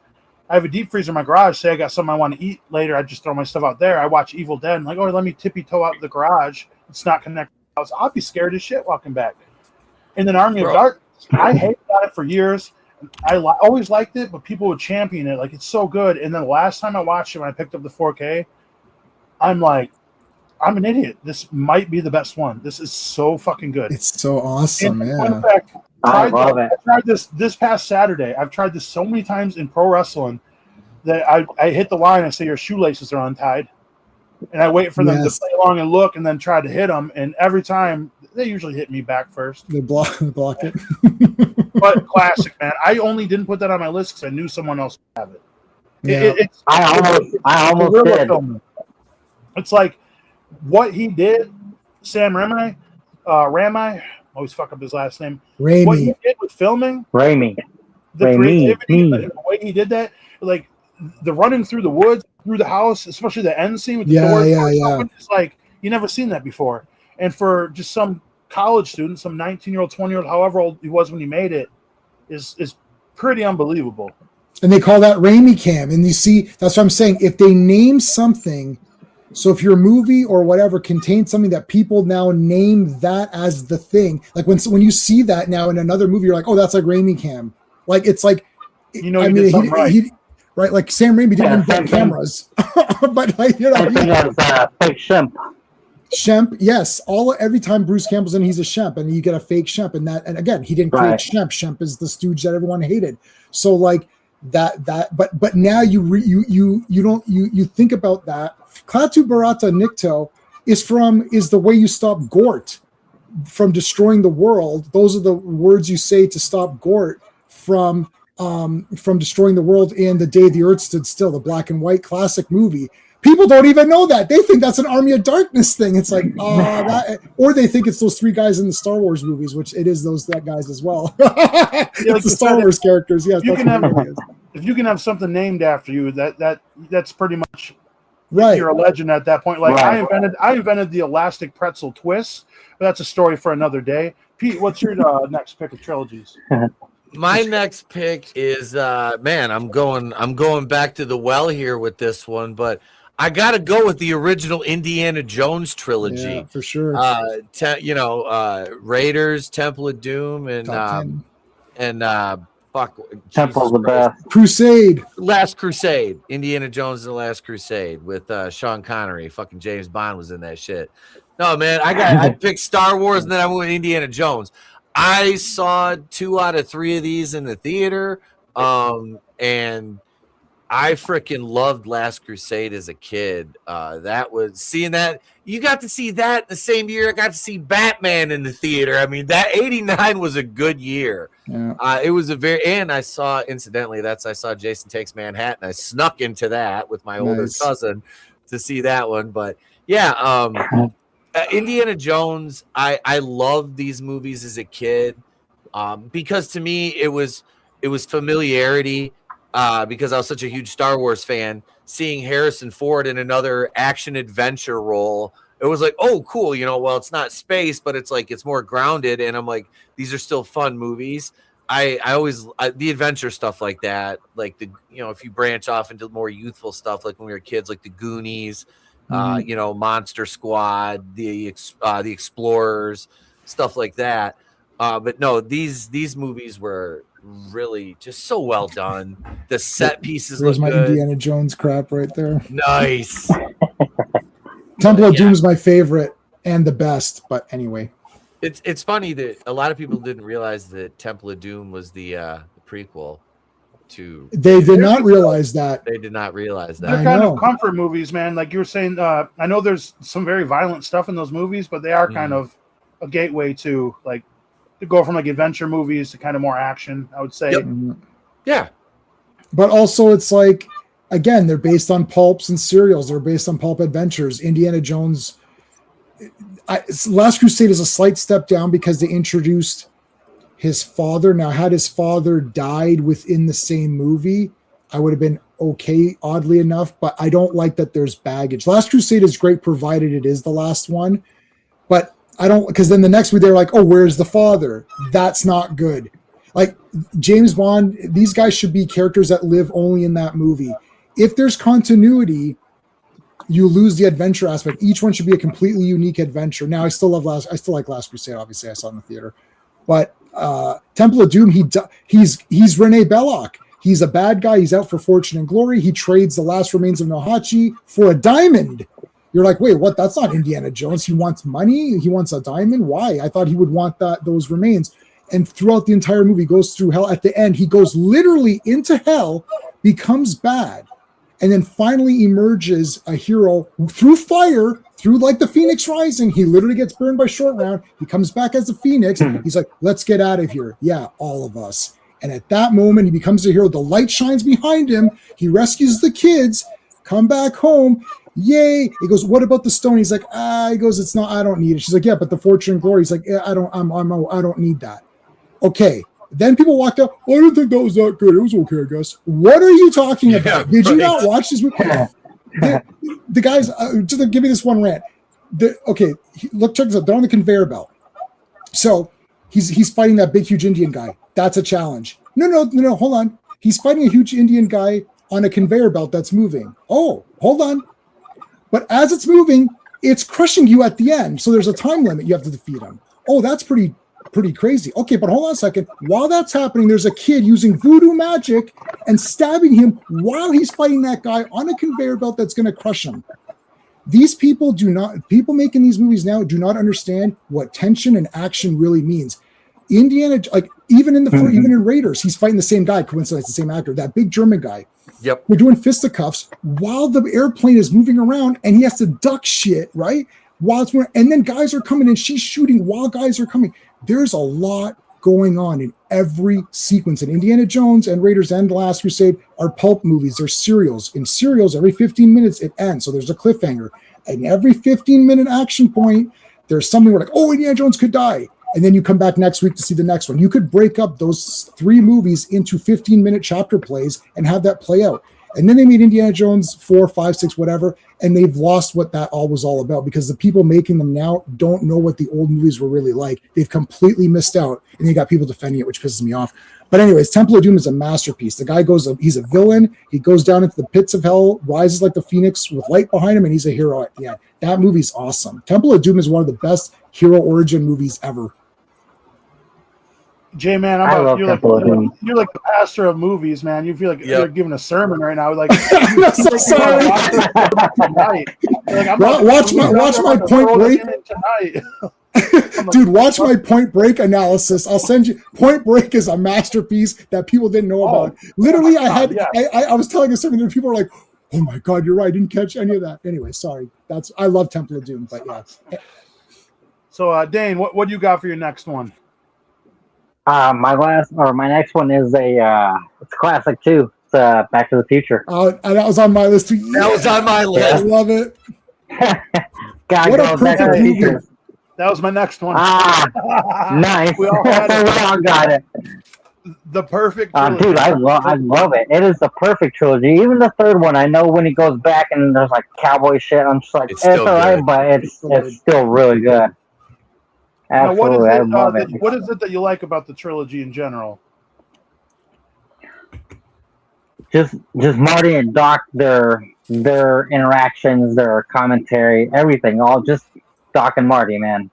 I have a deep freezer in my garage. Say I got something I want to eat later, I just throw my stuff out there. I watch Evil Dead and like, oh, let me tippy toe out the garage. It's not connected. I'll be scared as shit walking back. And then Army of Darkness, I hated it for years. I always liked it, but people would champion it. Like, it's so good. And then the last time I watched it, when I picked up the 4K, I'm like, I'm an idiot. This might be the best one. This is so fucking good. It's so awesome, and yeah. I love it. I tried this past Saturday. I've tried this so many times in pro wrestling that I hit the line. I say your shoelaces are untied, and I wait for them to play along and look, and then try to hit them. And every time they usually hit me back first. They block it. But classic, man. I only didn't put that on my list because I knew someone else would have it. Yeah. I almost did. Film. It's like what he did, Sam Raimi. Always fuck up his last name. Raimi. What he did with filming, Raimi. the creativity, the way he did that, like the running through the woods, through the house, especially the end scene with the doors. Open, it's like you never seen that before. And for just some college student, some 19-year-old, 20-year-old, however old he was when he made it, is pretty unbelievable. And they call that Raimi Cam. And you see, that's what I'm saying. If they name something, so if your movie or whatever contains something that people now name that as the thing, like when you see that now in another movie, you're like, oh, that's like Raimi Cam. Like, it's like, you know, right. Right, like Sam Raimi didn't invent cameras, but like, you know, I think that's fake Shemp. Shemp, yes. Every time Bruce Campbell's in, he's a Shemp, and you get a fake Shemp, and again, he didn't create Shemp. Shemp is the stooge that everyone hated. So like but now you think about that. Klaatu Barata Nikto is the way you stop Gort from destroying the world. Those are the words you say to stop Gort from destroying the world in The Day the Earth Stood Still, the black and white classic movie. People don't even know that. They think that's an Army of Darkness thing. It's like, or they think it's those 3 guys in the Star Wars movies, which it is that guys as well. It's like the Star Wars characters. Yes, if you can have something named after you, that's pretty much right. You're a legend at that point. Like I invented the elastic pretzel twist, but that's a story for another day. Pete, what's your next pick of trilogies? My next pick is man, I'm going back to the well here with this one, but I got to go with the original Indiana Jones trilogy. Yeah, for sure. Raiders, Temple of Doom, and Temple's the best. Crusade. Last Crusade. Indiana Jones and the Last Crusade with Sean Connery. Fucking James Bond was in that shit. No, man, I picked Star Wars and then I went with Indiana Jones. I saw 2 out of 3 of these in the theater, and I freaking loved Last Crusade as a kid. That was seeing that. You got to see that the same year I got to see Batman in the theater. I mean, that 89 was a good year. Yeah. It was and I saw, incidentally, I saw Jason Takes Manhattan. I snuck into that with my older cousin to see that one. But yeah, Indiana Jones, I loved these movies as a kid because to me it was familiarity. Because I was such a huge Star Wars fan, seeing Harrison Ford in another action adventure role, it was like, oh, cool. You know, well, it's not space, but it's like, it's more grounded. And I'm like, these are still fun movies. I always, the adventure stuff like that, like if you branch off into more youthful stuff, like when we were kids, like the Goonies, Monster Squad, the Explorers, stuff like that. But no, these movies were really just so well done. The set pieces There's look my good. Indiana Jones crap right there. Nice. Temple of Doom is my favorite and the best, but anyway. It's funny that a lot of people didn't realize that Temple of Doom was the prequel to. They did not realize that. They did not realize that. They're kind of comfort movies, man. Like you were saying, I know there's some very violent stuff in those movies, but they are kind of a gateway to like to go from like adventure movies to kind of more action, I would say. Yep. Yeah. But also it's like again, they're based on pulps and serials. They're based on pulp adventures. Indiana Jones. Last Crusade is a slight step down because they introduced his father. Now, had his father died within the same movie, I would have been okay, oddly enough, but I don't like that there's baggage. Last Crusade is great, provided it is the last one, but I don't, because then the next movie, they're like, oh, where's the father? That's not good. Like, James Bond, these guys should be characters that live only in that movie. If there's continuity, you lose the adventure aspect. Each one should be a completely unique adventure. Now, I still like Last Crusade. Obviously, I saw it in the theater, but Temple of Doom, he's Rene Belloc. He's a bad guy. He's out for fortune and glory. He trades the last remains of Nohachi for a diamond. You're like, wait, what? That's not Indiana Jones. He wants money. He wants a diamond. Why? I thought he would want those remains. And throughout the entire movie, goes through hell. At the end, he goes literally into hell, becomes bad, and then finally emerges a hero through fire, through like the Phoenix Rising. He literally gets burned by Short Round. He comes back as a Phoenix. He's like, let's get out of here. Yeah, all of us. And at that moment, he becomes a hero. The light shines behind him. He rescues the kids, come back home. Yay. He goes, what about the stone? He's like, he goes, it's not, I don't need it. She's like, yeah, but the fortune and glory. He's like, yeah, I don't need that. Okay. Then people walked out. I didn't think that was that good. It was okay, I guess. What are you talking about? Did you not watch this movie? The guys, just to give me this one rant. Look, check this out. They're on the conveyor belt. So he's fighting that big, huge Indian guy. That's a challenge. No, hold on. He's fighting a huge Indian guy on a conveyor belt that's moving. Oh, hold on. But as it's moving, it's crushing you at the end. So there's a time limit. You have to defeat him. Oh, that's pretty crazy. Okay, but hold on a second. While that's happening, there's a kid using voodoo magic and stabbing him while he's fighting that guy on a conveyor belt that's going to crush him. These people making these movies now do not understand what tension and action really means. Indiana, like even in Raiders, he's fighting the same guy, coincidentally, the same actor, that big German guy. Yep. We're doing fisticuffs while the airplane is moving around and he has to duck shit, right? And then guys are coming and she's shooting while guys are coming. There's a lot going on in every sequence. And Indiana Jones and Raiders and The Last Crusade are pulp movies. They're serials. In serials, every 15 minutes it ends. So there's a cliffhanger. And every 15-minute action point, there's something where like, oh, Indiana Jones could die. And then you come back next week to see the next one. You could break up those 3 movies into 15-minute chapter plays and have that play out. And then they made Indiana Jones 4, 5, 6, whatever, and they've lost what that all was all about because the people making them now don't know what the old movies were really like. They've completely missed out, and you got people defending it, which pisses me off. But anyways, Temple of Doom is a masterpiece. The guy he's a villain. He goes down into the pits of hell, rises like the phoenix with light behind him, and he's a hero at the end. That movie's awesome. Temple of Doom is one of the best hero origin movies ever. Jay, man, you're like the pastor of movies, man. You feel like you're giving a sermon right now. Like, I'm so sorry. Watch my Point Break tonight. Dude, watch my Point Break analysis. I'll send you. Point Break is a masterpiece that people didn't know about. Literally, I was telling you something and people were like, "Oh my God, you're right. I didn't catch any of that." Anyway, sorry. I love Temple of Doom, but yeah. So, Dane, what do you got for your next one? My next one is it's a classic too. It's Back to the Future. Oh, that was on my list too. That was on my list. I love it. Back to the Future. That was my next one. Nice. We all got it. The perfect trilogy. Dude, I love it. It is the perfect trilogy. Even the third one, I know when he goes back and there's like cowboy shit, I'm just like, it's all right, but it's still really good. Absolutely, now, I love it. What is it that you like about the trilogy in general? Just Marty and Doc, their interactions, their commentary, everything, all just Doc and Marty, man.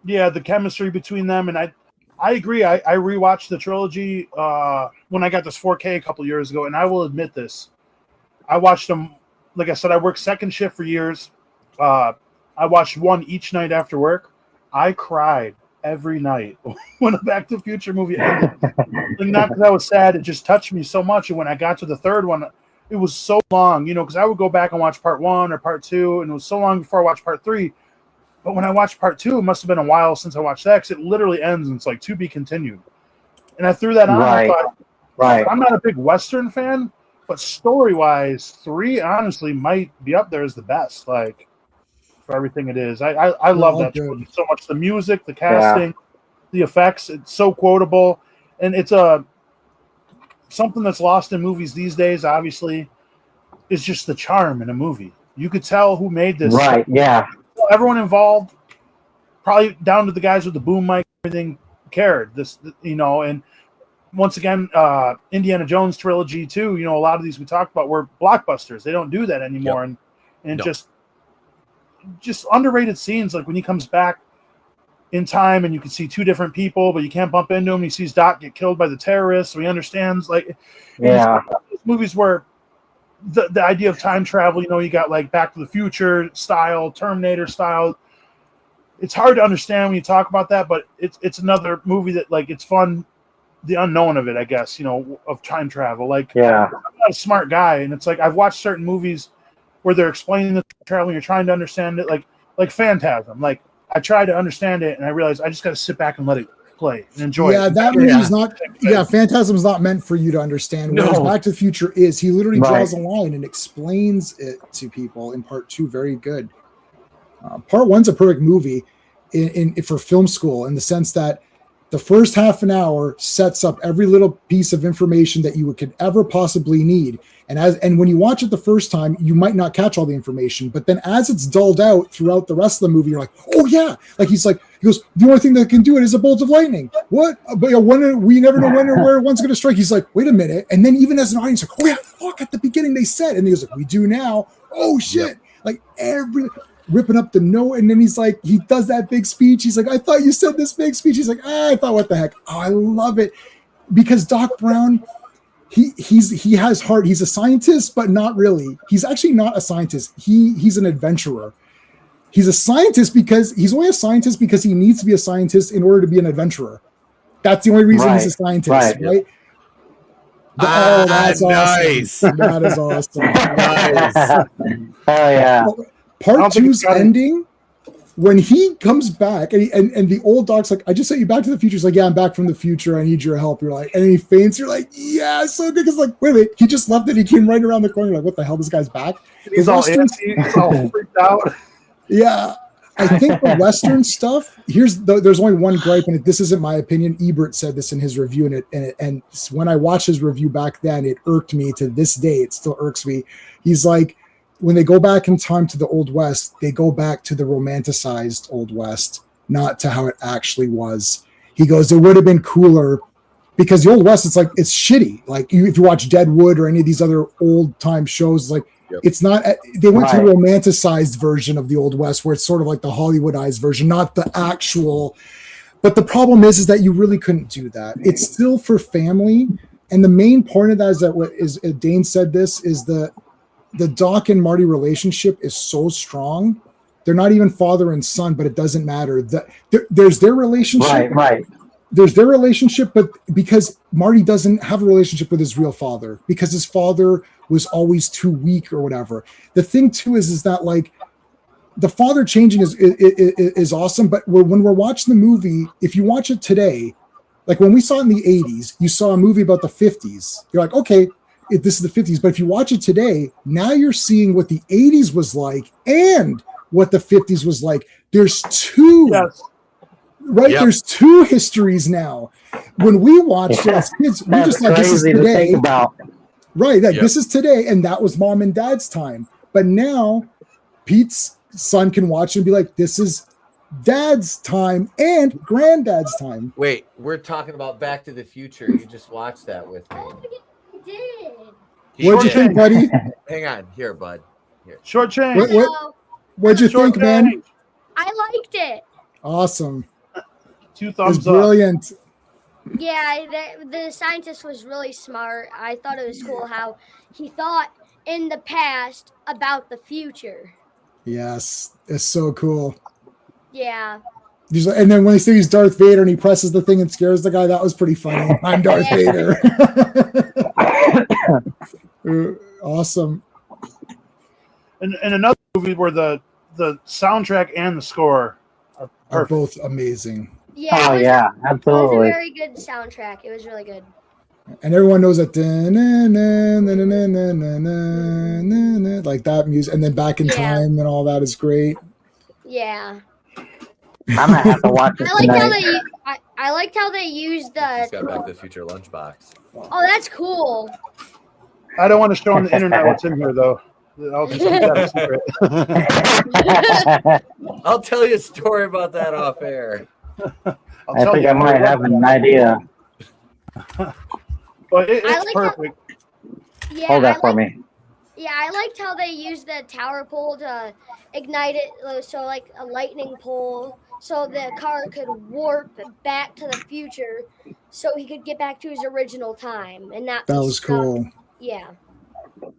Yeah, the chemistry between them, and I agree. I rewatched the trilogy when I got this 4K a couple years ago, and I will admit this. I watched them, like I said, I worked second shift for years. I watched one each night after work. I cried every night when a Back to the Future movie ended. And not because I was sad, it just touched me so much. And when I got to the third one, it was so long, because I would go back and watch part 1 or part 2, and it was so long before I watched part 3. But when I watched part 2, it must have been a while since I watched that, because it literally ends and it's like to be continued. And I threw that on. Right. I thought, I'm not a big Western fan, But story-wise, 3 honestly might be up there as the best. Like for everything it is, I love that trilogy so much. The music, the casting, the effects. It's so quotable, and it's something that's lost in movies these days. Obviously, is just the charm in a movie. You could tell who made this. Right? Yeah. Everyone involved, probably down to the guys with the boom mic, everything cared. This, and once again, Indiana Jones trilogy too. A lot of these we talked about were blockbusters. They don't do that anymore, and just underrated scenes like when he comes back in time and you can see 2 different people, but you can't bump into him. He sees Doc get killed by the terrorists, so he understands. Like, movies where the idea of time travel, you got like Back to the Future style, Terminator style. It's hard to understand when you talk about that, but it's another movie that like it's fun. The unknown of it, I guess, of time travel. Like, I'm not a smart guy, and it's like I've watched certain movies where they're explaining the travel, and you're trying to understand it, like Phantasm. Like, I try to understand it, and I realize I just got to sit back and let it play and enjoy it. Yeah, that movie is not. Yeah, Phantasm is not meant for you to understand. Whereas Back to the Future is. He literally draws a line and explains it to people in part 2. Very good. Part 1's a perfect movie for film school in the sense that the first half an hour sets up every little piece of information that you could ever possibly need. And when you watch it the first time, you might not catch all the information. But then as it's dulled out throughout the rest of the movie, you're like, oh yeah. Like he goes, the only thing that can do it is a bolt of lightning. What? But we never know when or where one's going to strike. He's like, wait a minute. And then even as an audience, like, oh yeah, fuck, at the beginning they said. And he goes like, we do now. Oh shit. Yep. Like ripping up the note, and then he's like, he does that big speech. He's like, I thought you said this big speech. He's like, I thought, what the heck? Oh, I love it because Doc Brown, he has heart. He's a scientist, but not really. He's actually not a scientist. He's an adventurer. He's a scientist because he's only a scientist because he needs to be a scientist in order to be an adventurer. That's the only reason he's a scientist, right? That's nice. Awesome. That is awesome. Nice. Oh yeah. Part 2's ending, when he comes back and the old Doc's like, I just sent you back to the future. He's like, yeah, I'm back from the future. I need your help. You're like, and then he faints. You're like, yeah, so good. Because like, wait a minute, he just left it. He came right around the corner. You're like, what the hell? This guy's back. He's all freaked out. Yeah. I think the Western stuff, there's only one gripe, and this isn't my opinion. Ebert said this in his review, and when I watched his review back then, it irked me to this day. It still irks me. He's like, when they go back in time to the Old West, they go back to the romanticized Old West, not to how it actually was. He goes, it would have been cooler because the Old West, it's like, it's shitty. Like if you watch Deadwood or any of these other old time shows, like it's not, they went to a romanticized version of the Old West where it's sort of like the Hollywoodized version, not the actual. But the problem is that you really couldn't do that. It's still for family. And the main point of that is that what is Dane said this is the Doc and Marty relationship is so strong. They're not even father and son, but it doesn't matter. There's their relationship. Right. There's their relationship, but because Marty doesn't have a relationship with his real father, because his father was always too weak or whatever. The thing too is that like the father changing is awesome, but when we're watching the movie, if you watch it today, like when we saw it in the 80s, you saw a movie about the 50s. You're like, okay, this is the 50s. But if you watch it today, now you're seeing what the 80s was like and what the 50s was like. There's two, right? Yep. There's two histories now. When we watched it as kids, we just thought this is today. Right, this is today, and that was mom and dad's time. But now Pete's son can watch and be like, this is dad's time and granddad's time. Wait, we're talking about Back to the Future. You just watched that with me. What'd you think, buddy? Hang on, here, bud. Here. Short change. What'd you think, man? I liked it. Awesome. 2 thumbs up. Brilliant. Yeah, the scientist was really smart. I thought it was cool how he thought in the past about the future. Yes, it's so cool. Yeah. And then when they say he's Darth Vader and he presses the thing and scares the guy, that was pretty funny. I'm Darth Vader. Awesome. And another movie where the soundtrack and the score are both amazing. Yeah, absolutely. It was a very good soundtrack. It was really good. And everyone knows that like that music, and then Back in Yeah. Time and all that is great. Yeah. I'm gonna have to watch it I liked how tonight. I liked how they used He's got the. Back to the Future lunchbox. Oh, that's cool. I don't want to show on the internet what's in here, though. I'll just keep that a secret. I'll tell you a story about that off air. I'll I tell think you. I might have an idea. But I it's like how- perfect. Yeah, Hold that I for like, me. Yeah, I liked how they used the tower pole to ignite it, so like a lightning pole, so the car could warp back to the future, so he could get back to his original time and not. That be was stuck. cool. Yeah.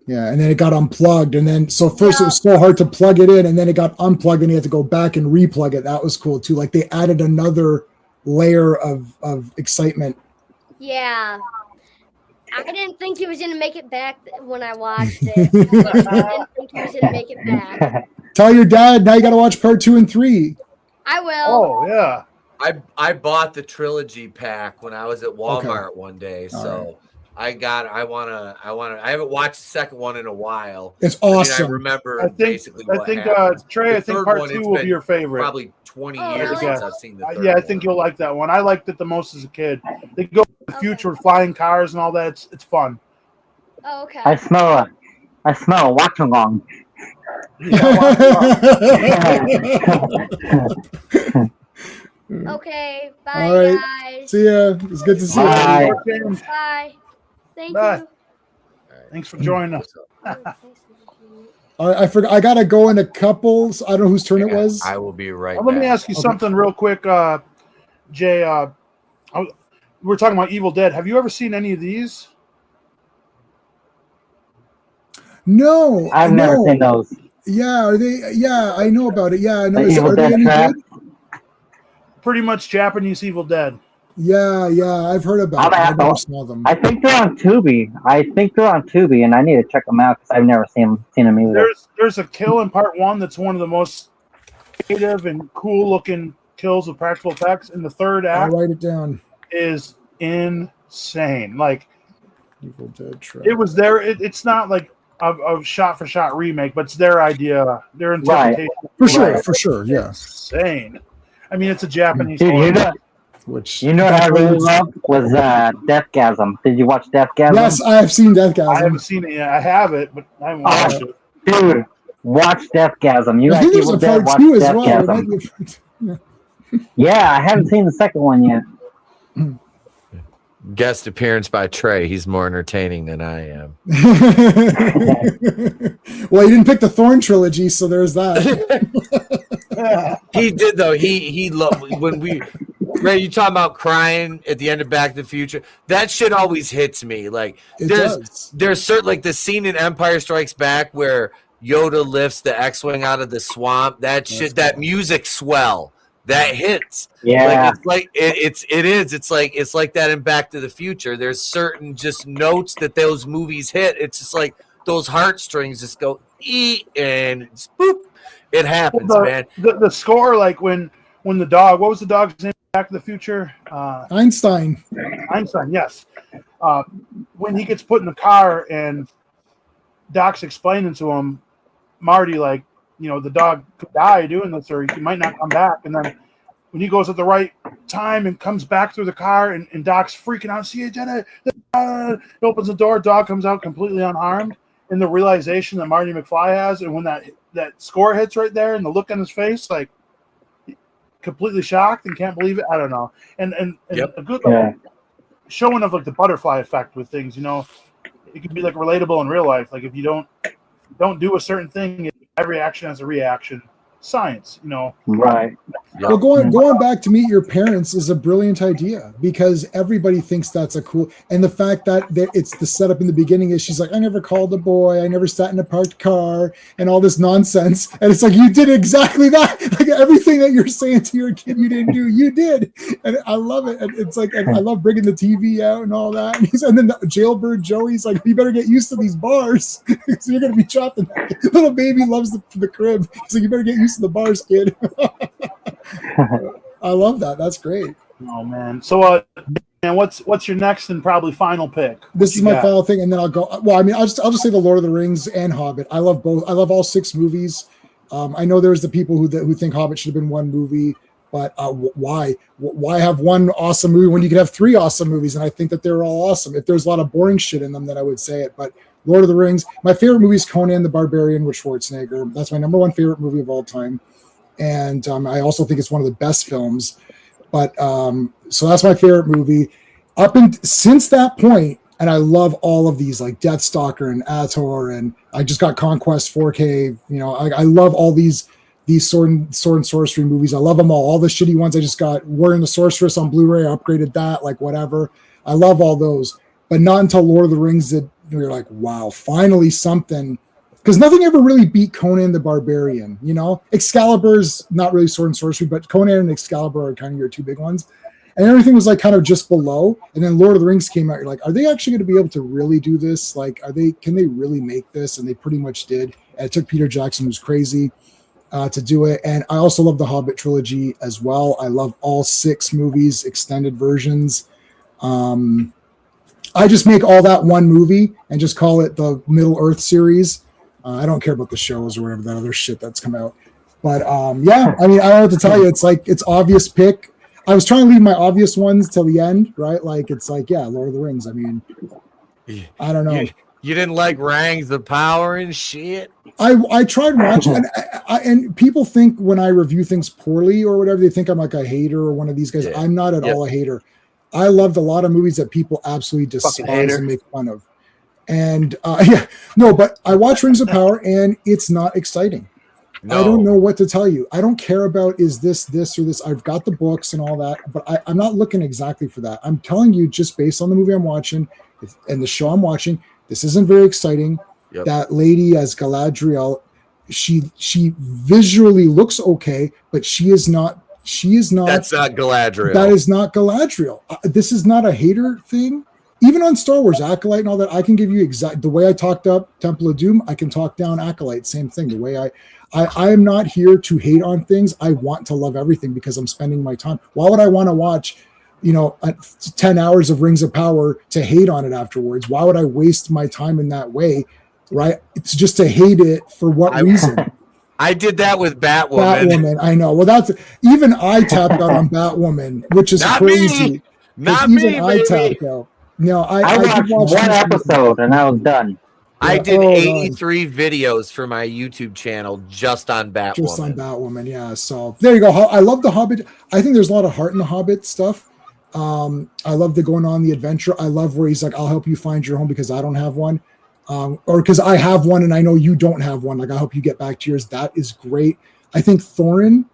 Yeah, and then it got unplugged, and then so first it was so hard to plug it in, and then it got unplugged, and you had to go back and replug it. That was cool too. Like they added another layer of excitement. Yeah. I didn't think he was gonna make it back when I watched it. I didn't think he was gonna make it back. Tell your dad now you got to watch part 2 and 3. I will. Oh yeah. I bought the trilogy pack when I was at Walmart one day, so I haven't watched the second one in a while. It's I awesome. remember I think basically what happened. Trey. The I think third part one, 2 it's will be been your favorite. Probably 20 Oh, years really? since I've seen the third Yeah, I one. think you'll like that one. I liked it the most as a kid. They go to the future with flying cars and all that. It's fun. Oh, okay. I smell a watch along. Okay. Bye, All right. guys. See ya. It's good to see Bye. you. Bye. Thank Bye. you. Thanks for joining us. I forgot. I gotta go in a couple. I don't know whose turn it was. I will be right back. Let me ask you something real quick, Jay. We're talking about Evil Dead. Have you ever seen any of these? No, I've never no. seen those. Yeah, are they? Yeah, I know about it. Yeah, I know. The Is, Evil are they Dead any trap. good? Pretty much Japanese Evil Dead. Yeah, I've heard about I'm it. gonna I have never to- saw them. I think they're on Tubi. And I need to check them out because I've never seen them either. There's a kill in part 1 that's one of the most creative and cool looking kills with practical effects. And the third I'll act write it down. is insane. Like Evil Dead Trap. it was there. It's not like a shot for shot remake, but it's their idea, their interpretation. For sure, Right. for sure. Yeah. Insane. I mean, it's a Japanese. Dude, horror. Which you know what I really loved was Deathgasm. Did you watch Deathgasm? Yes, I have seen I haven't Deathgasm. seen it yet. I have it, but I haven't watched it. Dude, watch Deathgasm. You I like think there's Evil a Dead? part Watch 2 as well. There Deathgasm. might be a part- Yeah, I haven't seen the second one yet. Guest appearance by Trey. He's more entertaining than I am. Well, you didn't pick the Thorn trilogy, so there's that. He did though. He loved when Ray, you talking about crying at the end of Back to the Future? That shit always hits me. Like It does. there's certain like the scene in Empire Strikes Back where Yoda lifts the X-wing out of the swamp. That shit, that music swell. That hits. Yeah. It's like that in Back to the Future. There's certain just notes that those movies hit. It's just like those heartstrings just go and boop. It happens, man. The score, like when the dog, what was the dog's name? Back to the Future. Einstein. Einstein. Yes. When he gets put in the car and Doc's explaining to him, Marty, like, you know, the dog could die doing this, or he might not come back. And then when he goes at the right time and comes back through the car, and Doc's freaking out, see, I did it. He opens the door, dog comes out completely unharmed, and the realization that Marty McFly has, and when that score hits right there, and the look on his face, like completely shocked and can't believe it. I don't know. And Yep. a good Yeah. showing of like the butterfly effect with things, you know, it can be like relatable in real life. Like if you don't do a certain thing, every action has a reaction. Science, you know. Right. Well, going back to meet your parents is a brilliant idea because everybody thinks that's a cool. And the fact that it's the setup in the beginning is she's like, I never called a boy, I never sat in a parked car, and all this nonsense. And it's like you did exactly that. Like everything that you're saying to your kid you didn't do, you did. And I love it. And it's like, and I love bringing the TV out and all that. And then the jailbird Joey's like, you better get used to these bars, so you're gonna be chopping. Little baby loves the crib. He's like, you better get used to the bars, kid. I love that. That's great. Oh man. So And what's your next and probably final pick? This is my final thing, and then I'll go. Well, I mean, I'll just say the Lord of the Rings and Hobbit. I love both. I love all 6 movies. I know there's the people who think Hobbit should have been one movie, but why? Why have one awesome movie when you could have 3 awesome movies? And I think that they're all awesome. If there's a lot of boring shit in them, then I would say it. But Lord of the Rings, my favorite movie is Conan the Barbarian with Schwarzenegger. That's my number 1 favorite movie of all time, and I also think it's one of the best films. But so that's my favorite movie. Since that point, and I love all of these like Deathstalker and Ator, and I just got Conquest 4K. You know, I love all these sword and sorcery movies. I love them all. All the shitty ones I just got. Warrior and the Sorceress on Blu-ray. I upgraded that, like whatever. I love all those, but not until Lord of the Rings that we were like, wow, finally something. Because nothing ever really beat Conan the Barbarian, you know? Excalibur's not really sword and sorcery, but Conan and Excalibur are kind of your 2 big ones. And everything was like kind of just below. And then Lord of the Rings came out. You're like, are they actually going to be able to really do this? Like, can they really make this? And they pretty much did. And it took Peter Jackson, who's crazy, to do it. And I also love the Hobbit trilogy as well. I love all 6 movies, extended versions. I just make all that one movie and just call it the Middle Earth series. I don't care about the shows or whatever that other shit that's come out. But yeah, I mean, I don't know what to tell you. It's like, it's obvious pick. I was trying to leave my obvious ones till the end, right? Like, it's like, yeah, Lord of the Rings. I mean, I don't know. You didn't like Rings of Power and shit? I tried watching, and people think when I review things poorly or whatever, they think I'm like a hater or one of these guys. Yeah. I'm not at all a hater. I loved a lot of movies that people absolutely despise and make fun of. And but I watch Rings of Power and it's not exciting. No. I don't know what to tell you. I don't care about is this or this. I've got the books and all that, but I'm not looking exactly for that. I'm telling you just based on the movie I'm watching and the show I'm watching, this isn't very exciting. Yep. That lady as Galadriel, she visually looks okay, but she is not. That's not Galadriel. That is not Galadriel. This is not a hater thing. Even on Star Wars, Acolyte and all that, I can give you the way I talked up Temple of Doom, I can talk down Acolyte, same thing. The way I am not here to hate on things. I want to love everything because I'm spending my time. Why would I want to watch, 10 hours of Rings of Power to hate on it afterwards? Why would I waste my time in that way, right? It's just to hate it for what reason? I did that with Batwoman. I know. Well, that's even I tapped out on Batwoman, which is not crazy. Me. Not me, I tapped out. No, I watched one episode and I was done. I did 83 videos for my YouTube channel just on Batwoman. Just on Batwoman, yeah. So there you go. I love the Hobbit. I think there's a lot of heart in the Hobbit stuff. I love the going on the adventure. I love where he's like, I'll help you find your home because I don't have one. Or because I have one and I know you don't have one. Like, I'll help you get back to yours. That is great. I think Thorin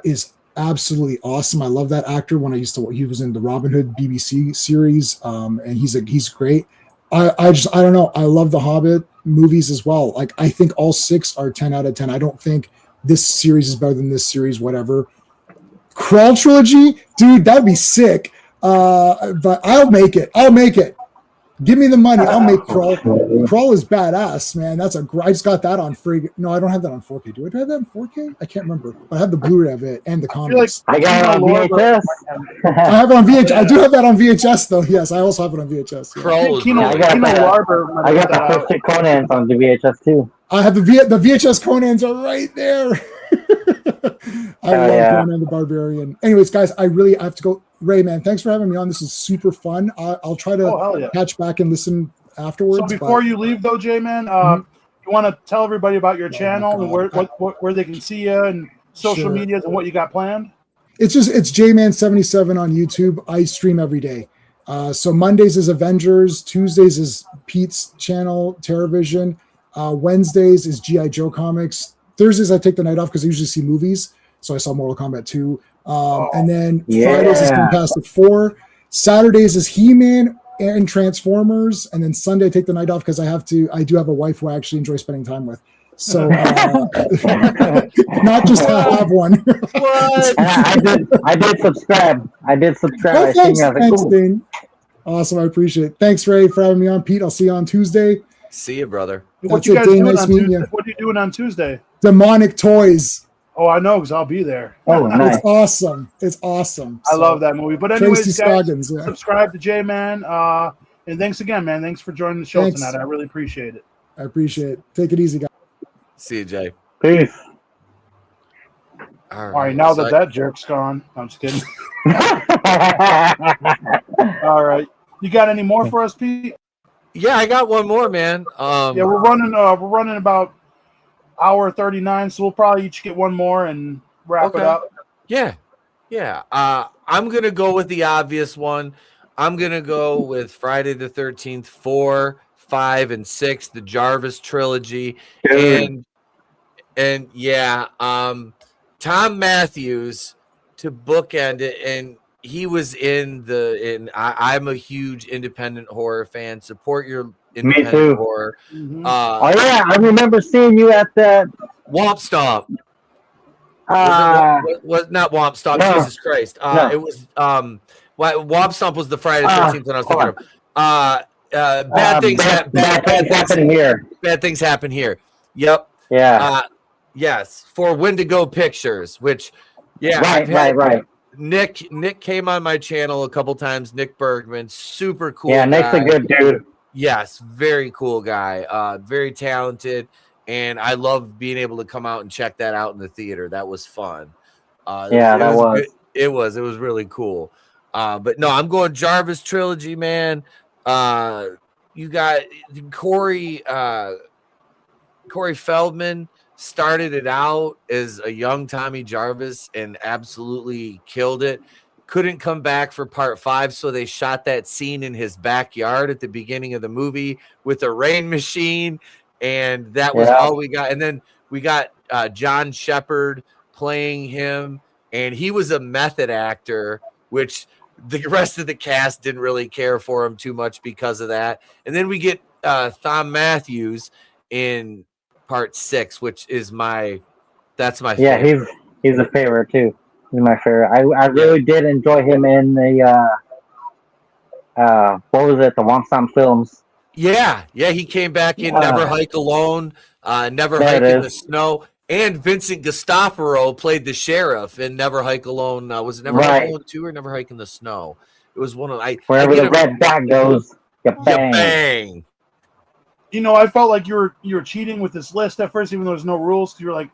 is absolutely awesome. I love that actor. When he was in the Robin Hood BBC series, and he's great. I don't know. I love the Hobbit movies as well. Like, I think all 6 are 10 out of 10. I don't think this series is better than this series, whatever. Krull trilogy, dude, that'd be sick. But I'll make it. Give me the money. I'll make Krull. Krull is badass, man. I just got that on free. No, I don't have that on 4K. Do I have that on 4K? I can't remember. But I have the Blu-ray of it and the comics. I got it on VHS. I have it on VHS. I do have that on VHS, though. Yes, I also have it on VHS. Yeah. I got the first 2 Conans on the VHS, too. I have the VHS Conans are right there. I love Conan the Barbarian. Anyways, guys, I have to go. Ray, man, thanks for having me on. This is super fun. I'll try to catch back and listen afterwards. So before you leave, though, J-Man, you want to tell everybody about your channel and where they can see you and social medias and what you got planned? It's J-Man77 on YouTube. I stream every day. So Mondays is Avengers. Tuesdays is Pete's channel, TerraVision. Wednesdays is G.I. Joe comics. Thursdays I take the night off because I usually see movies. So I saw Mortal Kombat 2. And then Fridays is Fantastic Four. Saturdays is He-Man and Transformers. And then Sunday I take the night off because I do have a wife who I actually enjoy spending time with. So not just have one. What? I did subscribe. Oh, thanks, Dane. Awesome. I appreciate it. Thanks, Ray, for having me on. Pete, I'll see you on Tuesday. See you, brother. What are you doing on Tuesday? Demonic Toys. Oh, I know, because I'll be there. Oh, nice. It's awesome. It's awesome. I love that movie. But anyways, Tracy guys, Scoggins, yeah. subscribe to J-Man. And thanks again, man. Thanks for joining the show Thanks. tonight. I really appreciate it. I appreciate it. Take it easy, guys. See you, Jay. Peace. All right, now so that jerk's gone. I'm just kidding. All right. You got any more for us, Pete? yeah, I got one more, man. Yeah, we're running about hour 39, so we'll probably each get one more and wrap it up. Yeah. I'm gonna go with the obvious one. I'm gonna go with Friday the 13th, 4, 5, and 6, the Jarvis trilogy, Dude. and yeah, Tom Matthews to bookend it, and he was I'm a huge independent horror fan. Support your independent too. horror. Mhm. Oh yeah, I remember seeing you at the Womp Stomp. Was not Womp Stomp. No. Jesus Christ. No. It was Womp Stomp was the Friday the 13th that I was thinking of. Bad things happen here. Bad things happen here. Yep. Yeah. Yes, for Wendigo Pictures, which right. Nick came on my channel a couple times. Nick Bergman, super cool. Yeah, Nick's a good dude. Yes, very cool guy. Very talented, and I love being able to come out and check that out in the theater. That was fun. It was really cool. But no, I'm going Jarvis trilogy, man. You got Corey Feldman started it out as a young Tommy Jarvis and absolutely killed it. Couldn't come back for part 5, so they shot that scene in his backyard at the beginning of the movie with a rain machine, and that was all we got. And then we got John Shepard playing him, and he was a method actor, which the rest of the cast didn't really care for him too much because of that. And then we get Tom Matthews in part 6, which is that's my favorite. He's a favorite too. He's my favorite. I really did enjoy him in the what was it, the Womp Stomp films. Yeah, he came back in Never Hike Alone, Never Hike in the Snow, and Vincent Gastafaro played the sheriff in Never Hike Alone. Was it Never Hike Alone 2 or Never Hike in the Snow? It was one of wherever the red dot goes, you bang. You know, I felt like you were cheating with this list at first, even though there's no rules. You were like,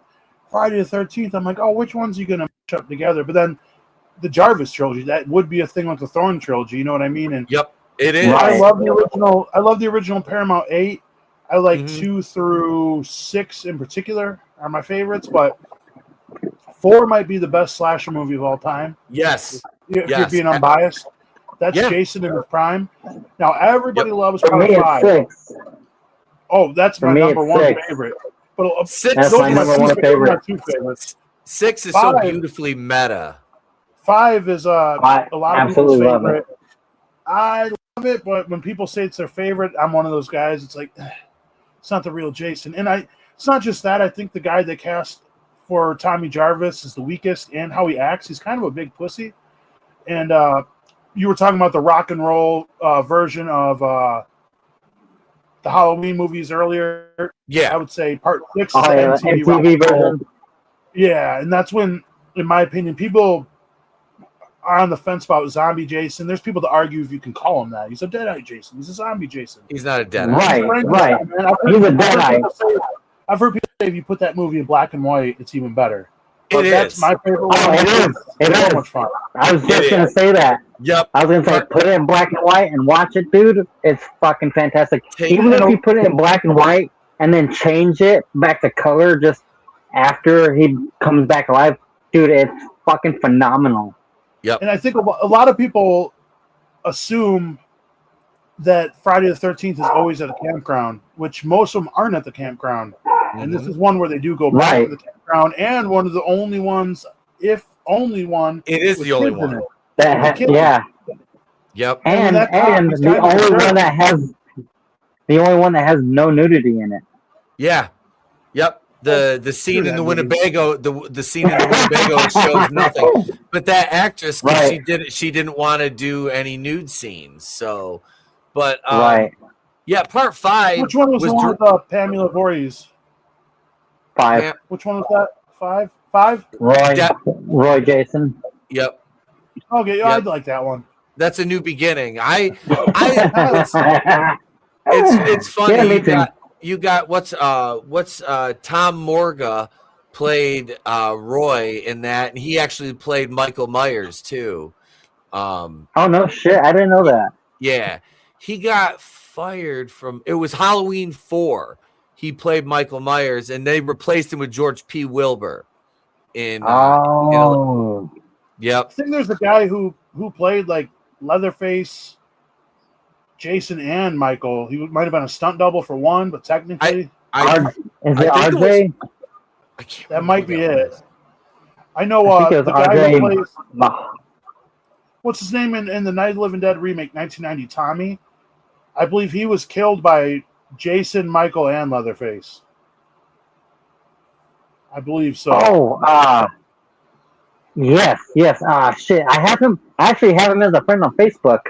Friday the 13th. I'm like, oh, which ones are you going to match up together? But then the Jarvis trilogy, that would be a thing like the Thorn trilogy. You know what I mean? And yep, it is. I love the original. I love the original Paramount 8. I like 2 through 6 in particular are my favorites, but 4 might be the best slasher movie of all time. Yes. If you're being unbiased. That's Jason in his prime. Now, everybody loves part 5. 6. Oh, that's my number 1 favorite. But 6 that's my number 1 favorite. 2 favorites. 6 is so beautifully meta. 5 is a lot of people's favorite. It. I love it, but when people say it's their favorite, I'm one of those guys. It's like, it's not the real Jason. And it's not just that. I think the guy they cast for Tommy Jarvis is the weakest, and how he acts. He's kind of a big pussy. And you were talking about the rock and roll version of the Halloween movies earlier. Yeah, I would say part 6 is the MTV version. Yeah, and that's when, in my opinion, people are on the fence about zombie Jason. There's people that argue if you can call him that. He's a Deadeye Jason. He's a zombie Jason. He's not a Deadeye. Right. He's a Deadeye. I've heard people say if you put that movie in black and white, it's even better. But that's my favorite one. It is. So much fun. I was just going to say that. Yep. I was going to say, put it in black and white and watch it, dude. It's fucking fantastic. Even if you put it in black and white and then change it back to color just after he comes back alive, dude, it's fucking phenomenal. Yep. And I think a lot of people assume that Friday the 13th is always at a campground, which most of them aren't at the campground. And this is one where they do go back to the campground, and one of the only ones, if only one. It is the only one. Yeah. Yep. And the only one that has no nudity in it. Yeah. Yep. The scene in the Winnebago, the scene in the Winnebago shows nothing. But that actress, she didn't want to do any nude scenes. So, but yeah, part 5. Which one was the one with Pamela Voorhees? 5. Which one was that? 5? 5? Roy Jason. Yep. Okay, Yep. I'd like that one. That's a new beginning. It's funny. Yeah, you got what's Tom Morga played Roy in that, and he actually played Michael Myers too. Oh no shit! I didn't know that. Yeah, he got fired from. It was Halloween 4. He played Michael Myers, and they replaced him with George P. Wilbur. Yep. I think there's a guy who played like Leatherface, Jason, and Michael. He might have been a stunt double for one, but technically, Is it RJ? That might be it. I know the guy RJ. who plays. What's his name in the Night of the Living Dead remake, 1990? Tommy. I believe he was killed by Jason, Michael, and Leatherface. I believe so. Oh, yes. Shit. I actually have him as a friend on Facebook.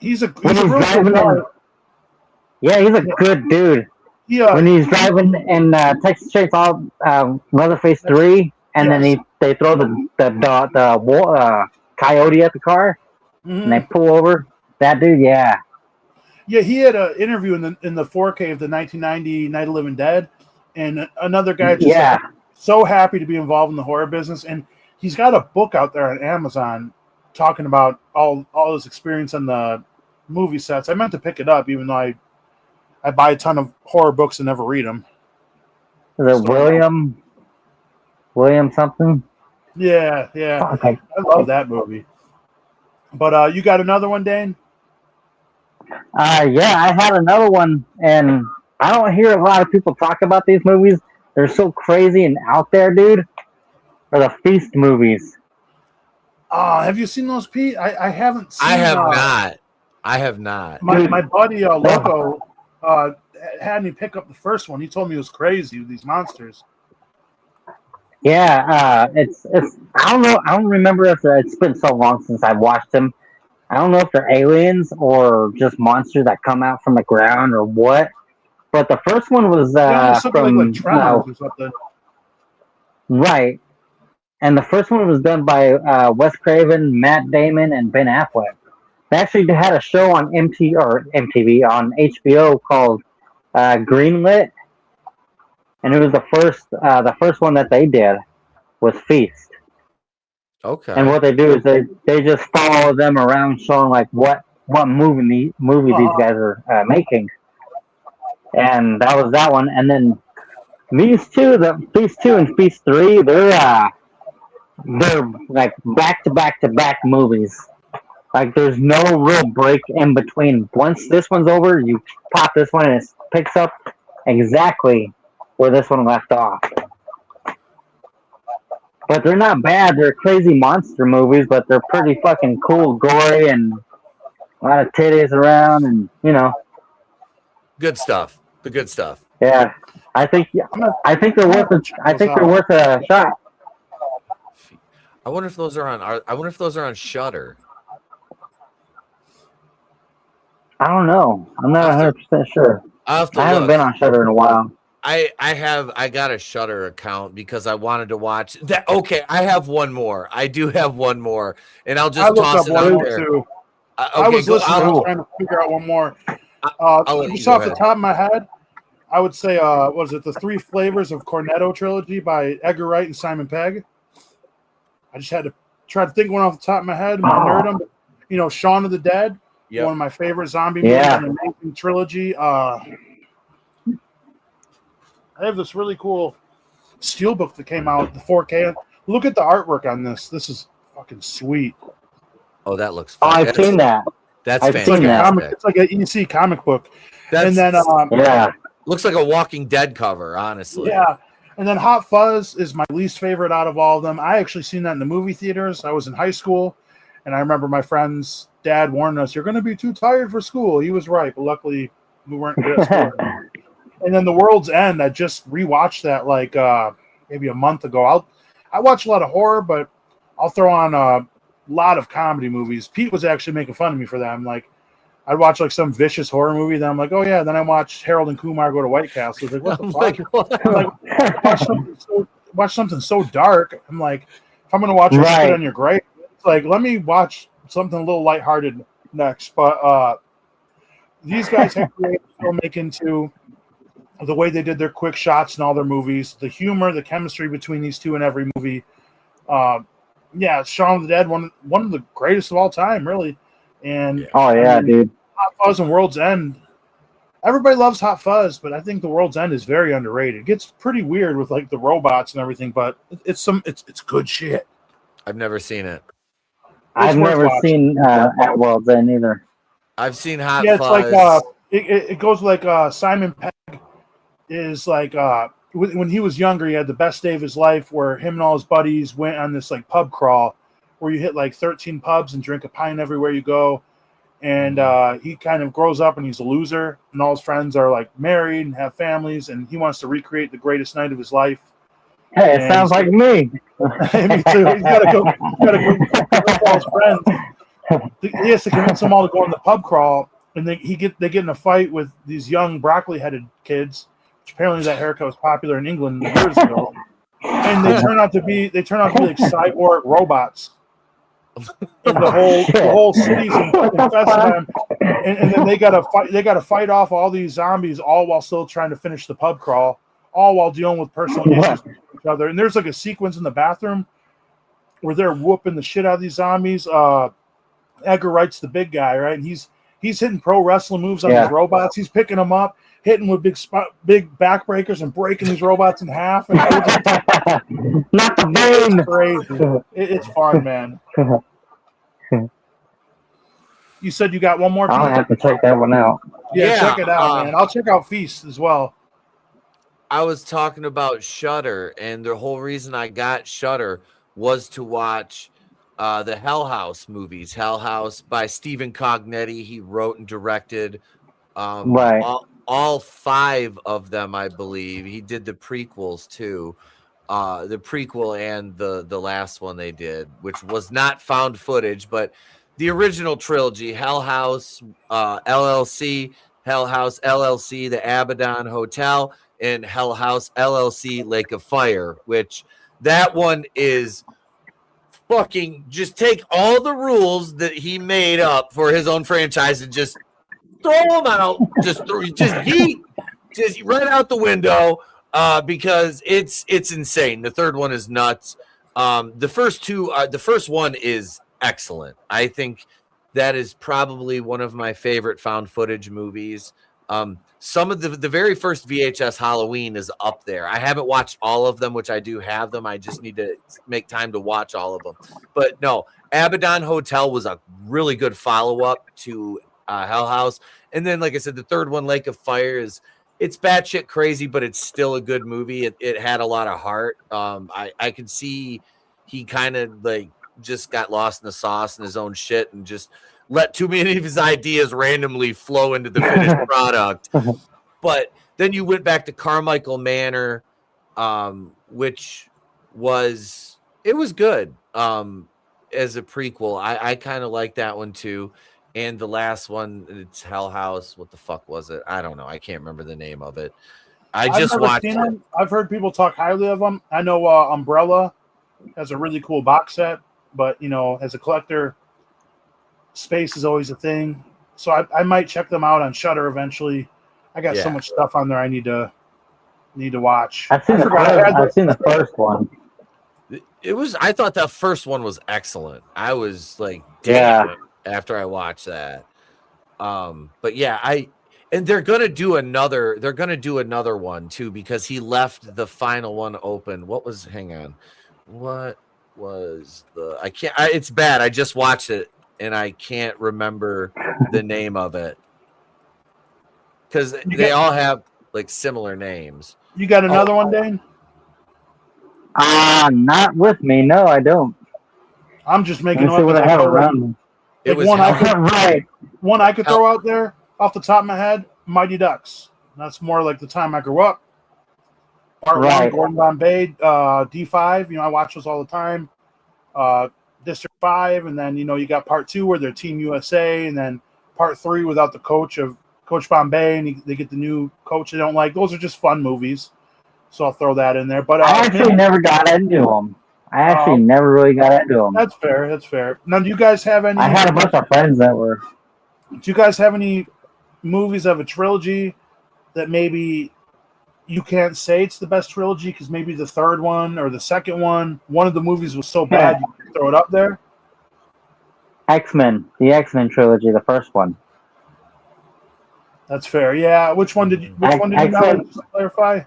He's a real good guy. Yeah, he's a good dude. Yeah. When he's driving in Texas Chainsaw Leatherface 3, and then they throw the coyote at the car, and they pull over. That dude, yeah. Yeah, he had an interview in the 4K of the 1990 Night of the Living Dead, and another guy just so happy to be involved in the horror business, and he's got a book out there on Amazon talking about all his experience on the movie sets. I meant to pick it up, even though I buy a ton of horror books and never read them. Is it William something? Yeah. Okay. I love that movie. But you got another one, Dane? Yeah, I had another one, and I don't hear a lot of people talk about these movies. They're so crazy and out there, dude. Or the Feast movies. Have you seen those, Pete? I haven't seen. I have not. My buddy Loco had me pick up the first one. He told me it was crazy with these monsters. Yeah, it's I don't know. I don't remember if it's been so long since I've watched them. I don't know if they're aliens or just monsters that come out from the ground or what. But the first one was from like Tremors or something. Right, and the first one was done by Wes Craven, Matt Damon, and Ben Affleck. They actually had a show on MTV on HBO called Greenlit, and it was the first one that they did with Feast. Okay. And what they do is they just follow them around, showing like what movie these guys are making. And that was that one. And then these two, the Feast 2 and Feast 3, they're like back to back movies. Like there's no real break in between. Once this one's over, you pop this one and it picks up exactly where this one left off. But they're not bad. They're crazy monster movies, but they're pretty fucking cool, gory, and a lot of titties around, and good stuff. The good stuff. Yeah, I think they're worth a shot. I wonder if those are on Shudder. I don't know. I'm not 100% sure. I haven't been on Shudder in a while. I got a Shudder account because I wanted to watch that. Okay, I have one more. I do have one more, and I'll just toss it out there. Too. I was listening. I was trying to figure out one more. Just off the top of my head, I would say, what is it? The Three Flavors of Cornetto trilogy by Edgar Wright and Simon Pegg. I just had to try to think one off the top of my head. My nerdum, Shaun of the Dead, one of my favorite zombie movies in the Amazing trilogy. I have this really cool steelbook that came out, the 4K. Look at the artwork on this. This is fucking sweet. Oh, that looks fun. I've seen that. That's fantastic. It's like an EC comic book. And then looks like a Walking Dead cover, honestly. Yeah. And then Hot Fuzz is my least favorite out of all of them. I actually seen that in the movie theaters. I was in high school, and I remember my friend's dad warned us, "You're going to be too tired for school." He was right, but luckily we weren't good at school. And then The World's End, I just rewatched that like maybe a month ago. I watch a lot of horror, but I'll throw on a lot of comedy movies. Pete was actually making fun of me for that. I'm like, I'd watch like some vicious horror movie, then I'm like, oh yeah. Then I watched Harold and Kumar Go to White Castle. I was like, what the fuck? What? I'm like, watch something so watch something so dark. I'm like, if I'm gonna watch a Spit on Your Grave, it's like let me watch something a little lighthearted next. But these guys have created filmmaking too. The way they did their quick shots in all their movies, the humor, the chemistry between these two in every movie. Yeah, Shaun of the Dead, one of the greatest of all time, really. And dude. Hot Fuzz and World's End. Everybody loves Hot Fuzz, but I think the World's End is very underrated. It gets pretty weird with like the robots and everything, but it's good shit. I've never seen it. I've never seen At World's End either. I've seen Hot It's Fuzz. like it goes like Simon Pegg is like when he was younger, he had the best day of his life where him and all his buddies went on this like pub crawl where you hit like 13 pubs and drink a pint everywhere you go. And he kind of grows up and he's a loser, and all his friends are like married and have families, and he wants to recreate the greatest night of his life. Hey, it sounds like me. Me too. He's got to go with all his friends. He has to convince them all to go on the pub crawl, and they get in a fight with these young broccoli-headed kids. Which apparently that haircut was popular in England years ago, and they turn out to be like cyborg robots. And the whole city's infested them, and then they gotta fight off all these zombies, all while still trying to finish the pub crawl, all while dealing with personal issues with each other. And there's like a sequence in the bathroom where they're whooping the shit out of these zombies. Edgar Wright's the big guy, right? And he's hitting pro wrestling moves on these robots. He's picking them up, hitting with big backbreakers and breaking these robots in half. And not the vein. It's crazy. It's fun, man. You said you got one more? I'll have to check that one out. Yeah, check it out, man. I'll check out Feast as well. I was talking about Shudder, and the whole reason I got Shudder was to watch the Hell House movies. Hell House by Stephen Cognetti. He wrote and directed all 5 of them, I believe. He did the prequels too. The prequel and the last one they did, which was not found footage, but the original trilogy, Hell House LLC, Hell House LLC, the Abaddon Hotel, and Hell House LLC, Lake of Fire, which that one is fucking just take all the rules that he made up for his own franchise and just throw them out, just right out the window. Because it's insane. The third one is nuts. The first one is excellent. I think that is probably one of my favorite found footage movies. Some of the very first VHS Halloween is up there. I haven't watched all of them, which I do have them. I just need to make time to watch all of them. But no, Abaddon Hotel was a really good follow-up to Hell House. And then, like I said, the third one, Lake of Fire, it's batshit crazy, but it's still a good movie. It had a lot of heart. I could see he kind of like just got lost in the sauce and his own shit and just let too many of his ideas randomly flow into the finished product. But then you went back to Carmichael Manor, which was good as a prequel. I kind of like that one too. And the last one, it's Hell House. What the fuck was it? I don't know. I can't remember the name of it. I've just watched it. I've heard people talk highly of them. I know Umbrella has a really cool box set, but as a collector, space is always a thing. So I might check them out on Shudder eventually. I got so much stuff on there I need to watch. I've seen the first one. I thought that first one was excellent. I was like, damn. After I watched that. But yeah, they're gonna do another one too, because he left the final one open. What was it's bad. I just watched it and I can't remember the name of it. Because they all have like similar names. You got another one, Dane? Not with me. No, I don't. I'm just making what I have around me. One I could throw out there off the top of my head, Mighty Ducks. That's more like the time I grew up. Part 1, Gordon Bombay, D5. I watch those all the time. District 5, and then you got Part 2 where they're Team USA, and then Part 3 without the coach of Coach Bombay, and they get the new coach they don't like. Those are just fun movies. So I'll throw that in there. But I actually never got into them. I actually never really got into them. That's fair. That's fair. Now, do you guys have any? I had a bunch of friends that were. Do you guys have any movies of a trilogy that maybe you can't say it's the best trilogy because maybe the third one or the second one of the movies was so bad you can throw it up there? X-Men, the X-Men trilogy, the first one. That's fair. Yeah. Which one did you not just clarify?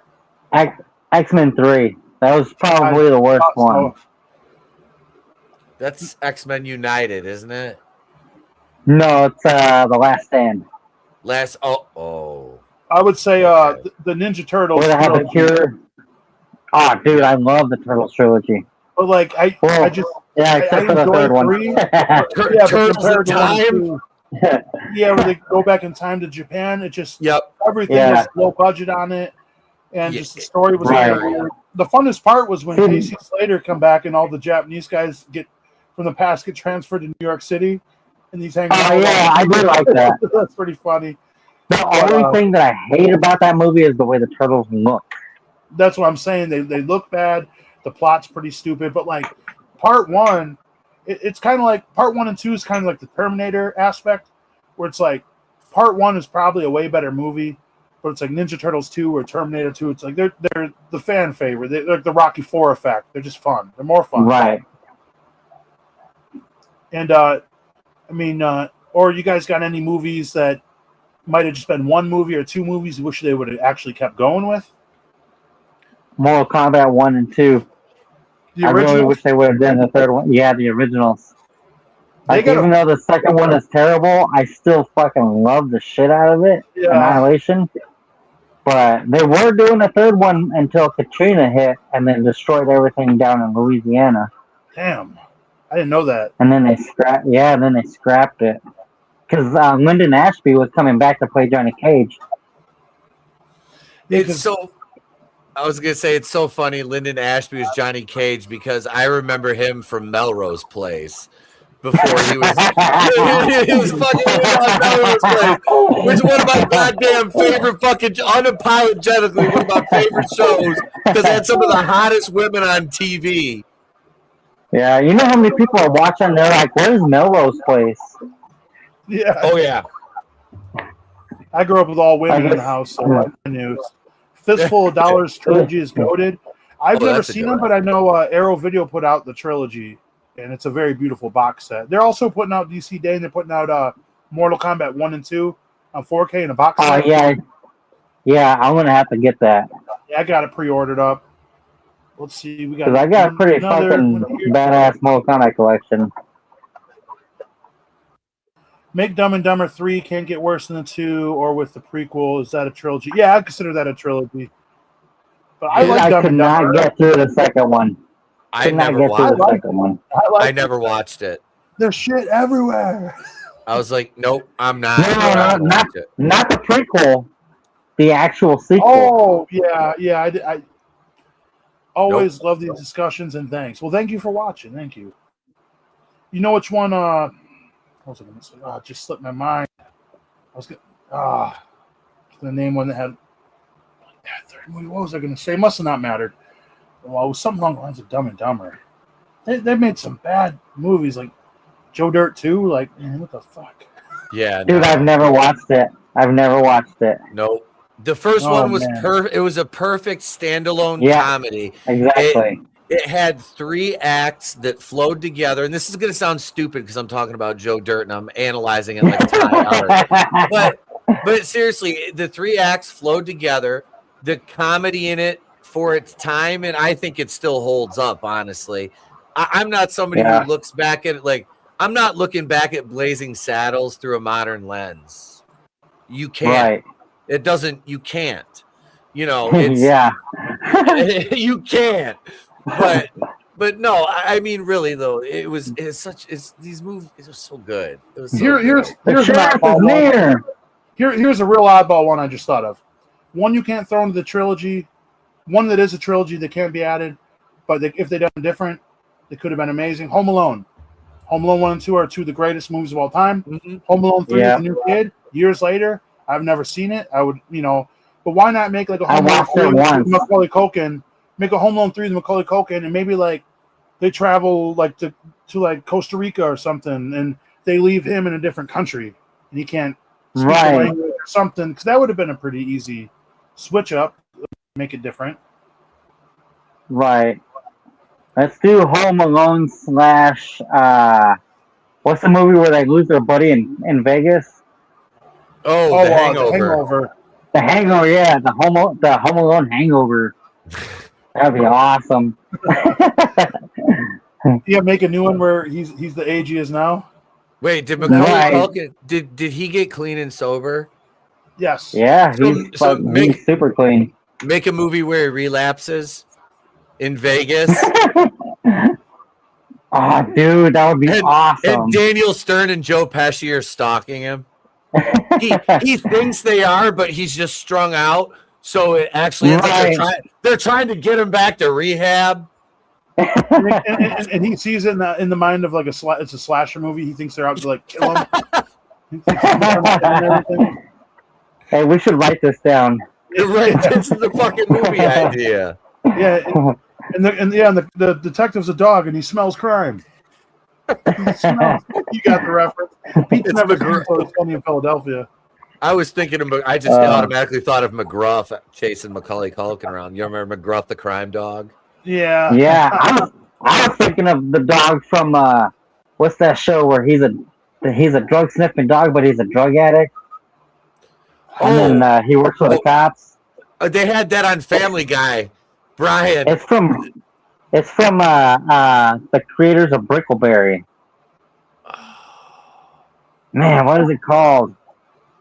X-Men 3. That was probably the worst one. That's X-Men United, isn't it? No, it's The Last Stand. I would say the Ninja Turtles. Where they have the cure. Oh, dude, I love the Turtles trilogy. But like I just except for the third one. Turtles in Time. Yeah, where they go back in time to Japan. It just everything was low budget on it, and just the story was weird. The funnest part was when Casey Slater come back and all the Japanese guys get from the past get transferred to New York City, and he's hanging out. I did like that. That's pretty funny. The only thing that I hate about that movie is the way the turtles look. That's what I'm saying. They look bad. The plot's pretty stupid. But like part one, it's kind of like part 1 and 2 is kind of like the Terminator aspect, where it's like part 1 is probably a way better movie, but it's like Ninja Turtles 2 or Terminator 2. It's like they're the fan favorite. They're like the Rocky 4 effect. They're just fun. They're more fun. Right. And or you guys got any movies that might have just been one movie or two movies you wish they would have actually kept going with? Mortal Kombat 1 and 2. I really wish they would have done the third one. Yeah, the originals. Like, even though the second one is terrible, I still fucking love the shit out of it. Yeah. Annihilation. But they were doing the third one until Katrina hit and then destroyed everything down in Louisiana. Damn. I didn't know that. And then they scrapped it. Because Lyndon Ashby was coming back to play Johnny Cage. I was going to say, it's so funny. Lyndon Ashby was Johnny Cage because I remember him from Melrose Place before he was, he was fucking on Melrose Place, which is one of my goddamn favorite fucking, unapologetically, one of my favorite shows because it had some of the hottest women on TV. Yeah, you know how many people are watching? They're like, where's Melrose Place? Yeah. Oh, yeah. I grew up with all women in the house, so I knew. Fistful of Dollars trilogy is goated. I've never seen them, but I know Arrow Video put out the trilogy, and it's a very beautiful box set. They're also putting out DC Day, and they're putting out Mortal Kombat 1 and 2 on 4K in a box set. Yeah, I'm going to have to get that. Yeah, I got it pre-ordered up. Let's see. Because I got a pretty fucking badass Mortal Kombat collection. Make Dumb and Dumber 3 can't get worse than the 2, or with the prequel. Is that a trilogy? Yeah, I consider that a trilogy. But I like Dumb and Dumber. I could not get through the second one. I never watched it. There's shit everywhere. I was like, nope, I'm not. Not the prequel. The actual sequel. Oh, yeah. I always love these discussions, and thanks. Well, thank you for watching. Thank you. You know which one... what was I going to say? Oh, it just slipped my mind. I was going to name one that had that third movie. What was I going to say? It must have not mattered. Well, it was something along the lines of Dumb and Dumber. They made some bad movies, like Joe Dirt 2. Like, man, what the fuck? Yeah, dude, I've never watched it. Nope. The first one was perfect. It was a perfect standalone comedy. Exactly. It had 3 acts that flowed together, and this is going to sound stupid because I'm talking about Joe Dirt and I'm analyzing it like Ty Art. But seriously, the 3 acts flowed together. The comedy in it for its time, and I think it still holds up. Honestly, I'm not somebody who looks back at it like I'm not looking back at Blazing Saddles through a modern lens. You can't. Right. It doesn't. You can't. You know. It's, you can't. But no, I mean really though, these movies are so good. It was here's an oddball one. Here's a real oddball one I just thought of. One you can't throw into the trilogy. One that is a trilogy that can't be added, but if they done different, it could have been amazing. Home Alone. Home Alone 1 and 2 are 2 of the greatest movies of all time. Mm-hmm. Home Alone 3 is a new kid. Years later, I've never seen it. I would, But why not make like a I Home Alone watched 3 it with once. Macaulay Culkin? Make a Home Alone 3 with Macaulay Culkin, and maybe like they travel like to like Costa Rica or something, and they leave him in a different country, and he can't speak the Right. language or something. Because that would have been a pretty easy switch up, make it different. Right. Let's do Home Alone slash what's the movie where they lose their buddy in Vegas? Oh, The Hangover. The Hangover. The Hangover, yeah, the Home Alone Hangover. That'd be awesome. Yeah, make a new one where he's the age he is now. Wait, did Macaulay Right. Culkin did he get clean and sober? Yes. Yeah, So he's super clean. Make a movie where he relapses in Vegas. Oh, dude, that would be awesome. And Daniel Stern and Joe Pesci are stalking him. He thinks they are, but he's just strung out. So it actually ends up they're trying to get him back to rehab. and he sees it in the mind of like it's a slasher movie. He thinks they're out to like kill him. He thinks he's and everything. Hey, we should write this down. You're right. This is the fucking movie idea. Yeah, the detective's a dog and he smells crime. You got the reference. Pete's never seen It's Funny in Philadelphia. I was thinking of. I just automatically thought of McGruff chasing Macaulay Culkin around. You remember McGruff, the crime dog? Yeah. Yeah, I was thinking of the dog from what's that show where he's a drug sniffing dog, but he's a drug addict, and then he works for the cops. They had that on Family Guy. Brian. It's from the creators of Brickleberry. Man, what is it called?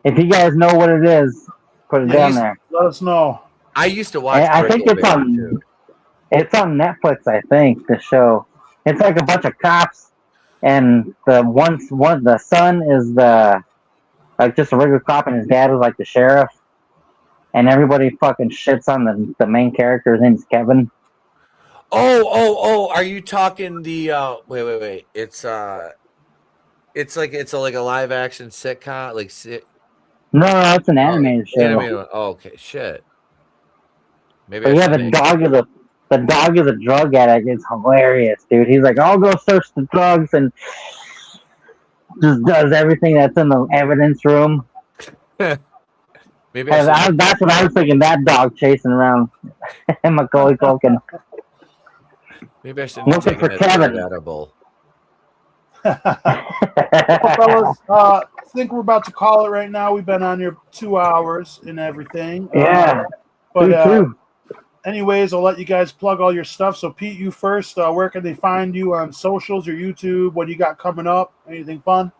If you guys know what it is, put it down there. Let us know. I used to watch. I think it's on. Too. It's on Netflix, I think. The show. It's like a bunch of cops, and the son is just a regular cop, and his dad is like the sheriff, and everybody fucking shits on the main character. His name's Kevin. Oh! Are you talking the? Wait! It's like a live action sitcom, like. No, it's an animated show. Okay, shit. Maybe. But yeah, the dog is a drug addict. It's hilarious, dude. He's like, I'll go search the drugs and just does everything that's in the evidence room. Maybe that's what I was thinking. That dog chasing around Macaulay Culkin. Maybe I should looking for Kevin. Edible. Well, fellas, I think we're about to call it right now. We've been on here 2 hours and everything. Yeah. But anyways, I'll let you guys plug all your stuff. So Pete, you first. Where can they find you on socials or YouTube? What do you got coming up? Anything fun?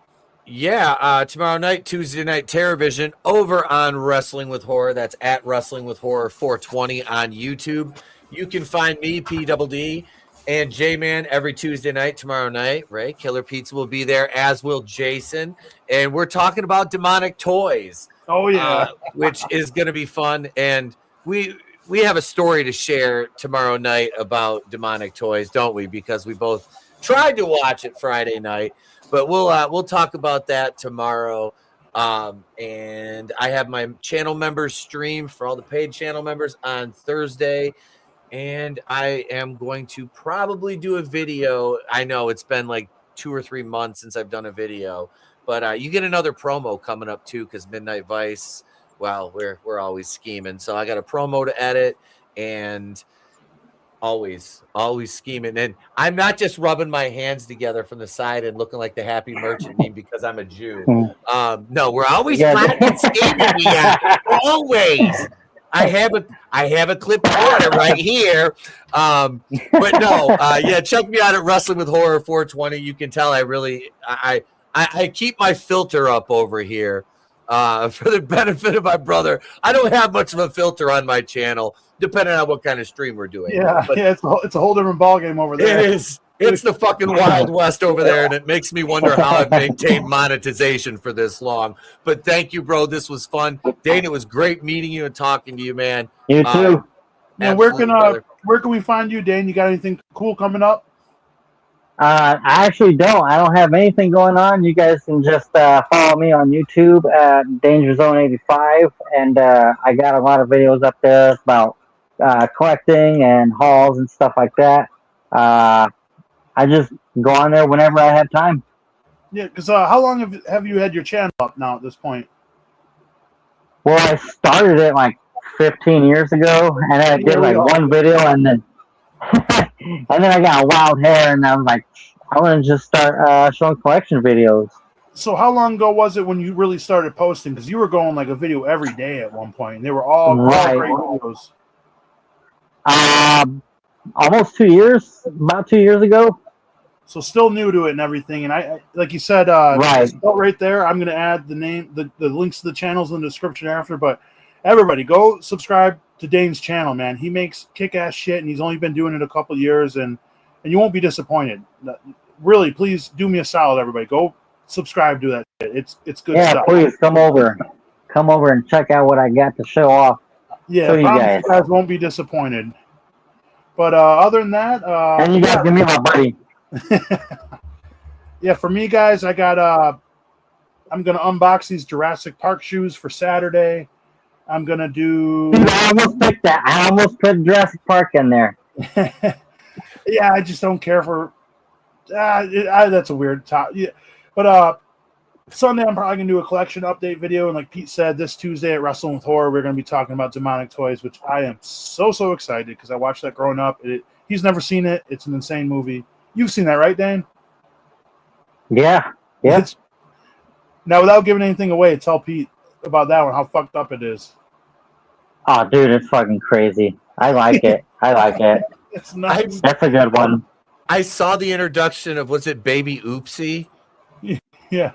Yeah, tomorrow night, Tuesday night, TerrorVision over on Wrestling with Horror. That's at Wrestling with Horror 420 on YouTube. You can find me, PDD, and J-Man every Tuesday night, tomorrow night, right? Killer Pizza will be there, as will Jason. And we're talking about demonic toys. Oh, yeah. Which is going to be fun. And we have a story to share tomorrow night about demonic toys, don't we? Because we both tried to watch it Friday night. But we'll talk about that tomorrow. And I have my channel members stream for all the paid channel members on Thursday. And I am going to probably do a video. I know it's been like 2 or 3 months since I've done a video, but you get another promo coming up too, because Midnight Vice, well, we're always scheming. So I got a promo to edit and always scheming. And I'm not just rubbing my hands together from the side and looking like the happy merchant meme because I'm a Jew. No, we're always plotting and scheming. Always. I have a clipboard right here. But no, check me out at Wrestling with Horror 420. You can tell I keep my filter up over here for the benefit of my brother. I don't have much of a filter on my channel, depending on what kind of stream we're doing. Yeah, but it's a whole different ballgame over there. It is. It's the fucking Wild West over there, and it makes me wonder how I've maintained monetization for this long. But thank you, bro. This was fun. Dane, it was great meeting you and talking to you, man. You too. Now, where can we find you, Dane? You got anything cool coming up? I actually don't. I don't have anything going on. You guys can just follow me on YouTube at Danger Zone 85, and I got a lot of videos up there about collecting and hauls and stuff like that. I just go on there whenever I have time. Yeah, because how long have you had your channel up now at this point? Well, I started it like 15 years ago, and then I did like one video, and then and then I got wild hair, and I was like, I want to just start showing collection videos. So how long ago was it when you really started posting? Because you were going like a video every day at one point. And they were all Right. great videos. Almost 2 years, about 2 years ago. So still new to it and everything. And I like you said, Right. it's right there. I'm going to add the links to the channels in the description after. But everybody, go subscribe to Dane's channel, man. He makes kick-ass shit, and he's only been doing it a couple years, and you won't be disappointed. Really, please do me a solid, everybody. Go subscribe to that shit. It's good stuff. Yeah, please come over and check out what I got to show off. Yeah, show you you guys won't be disappointed. But other than that, and you guys can meet my buddy. Yeah, for me, guys, I got I'm gonna unbox these Jurassic Park shoes for Saturday. I'm gonna do. I almost picked that. I almost put Jurassic Park in there. Yeah, I just don't care for. That's a weird top. Yeah, but Sunday I'm probably gonna do a collection update video, and like Pete said, this Tuesday at Wrestling with Horror, we're gonna be talking about demonic toys, which I am so excited because I watched that growing up. He's never seen it. It's an insane movie. You've seen that, right, Dan? Yeah. Now, without giving anything away, tell Pete about that one, how fucked up it is. Oh, dude, it's fucking crazy. I like it. It's nice. That's a good one. I saw the introduction of, was it Baby Oopsie? Yeah.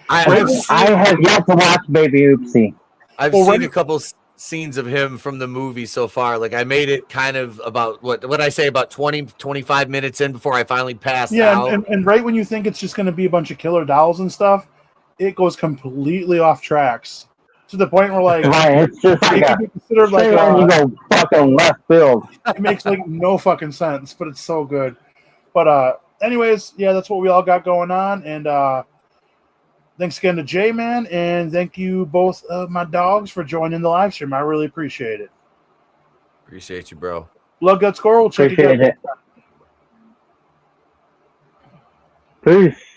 I have yet to watch Baby Oopsie. I've seen a couple scenes of him from the movie so far. Like, I made it kind of about what I say, about 20-25 minutes in before I finally passed out. And right when you think it's just going to be a bunch of killer dolls and stuff, it goes completely off tracks to the point where like it's just like it can be considered like you go fucking left field. It makes like no fucking sense, but it's so good. But anyways, yeah, that's what we all got going on. And thanks again to Jay, man, and thank you both of my dogs for joining the live stream. I really appreciate it. Appreciate you, bro. Blood Guts Score. We'll check Appreciate again. it. Peace.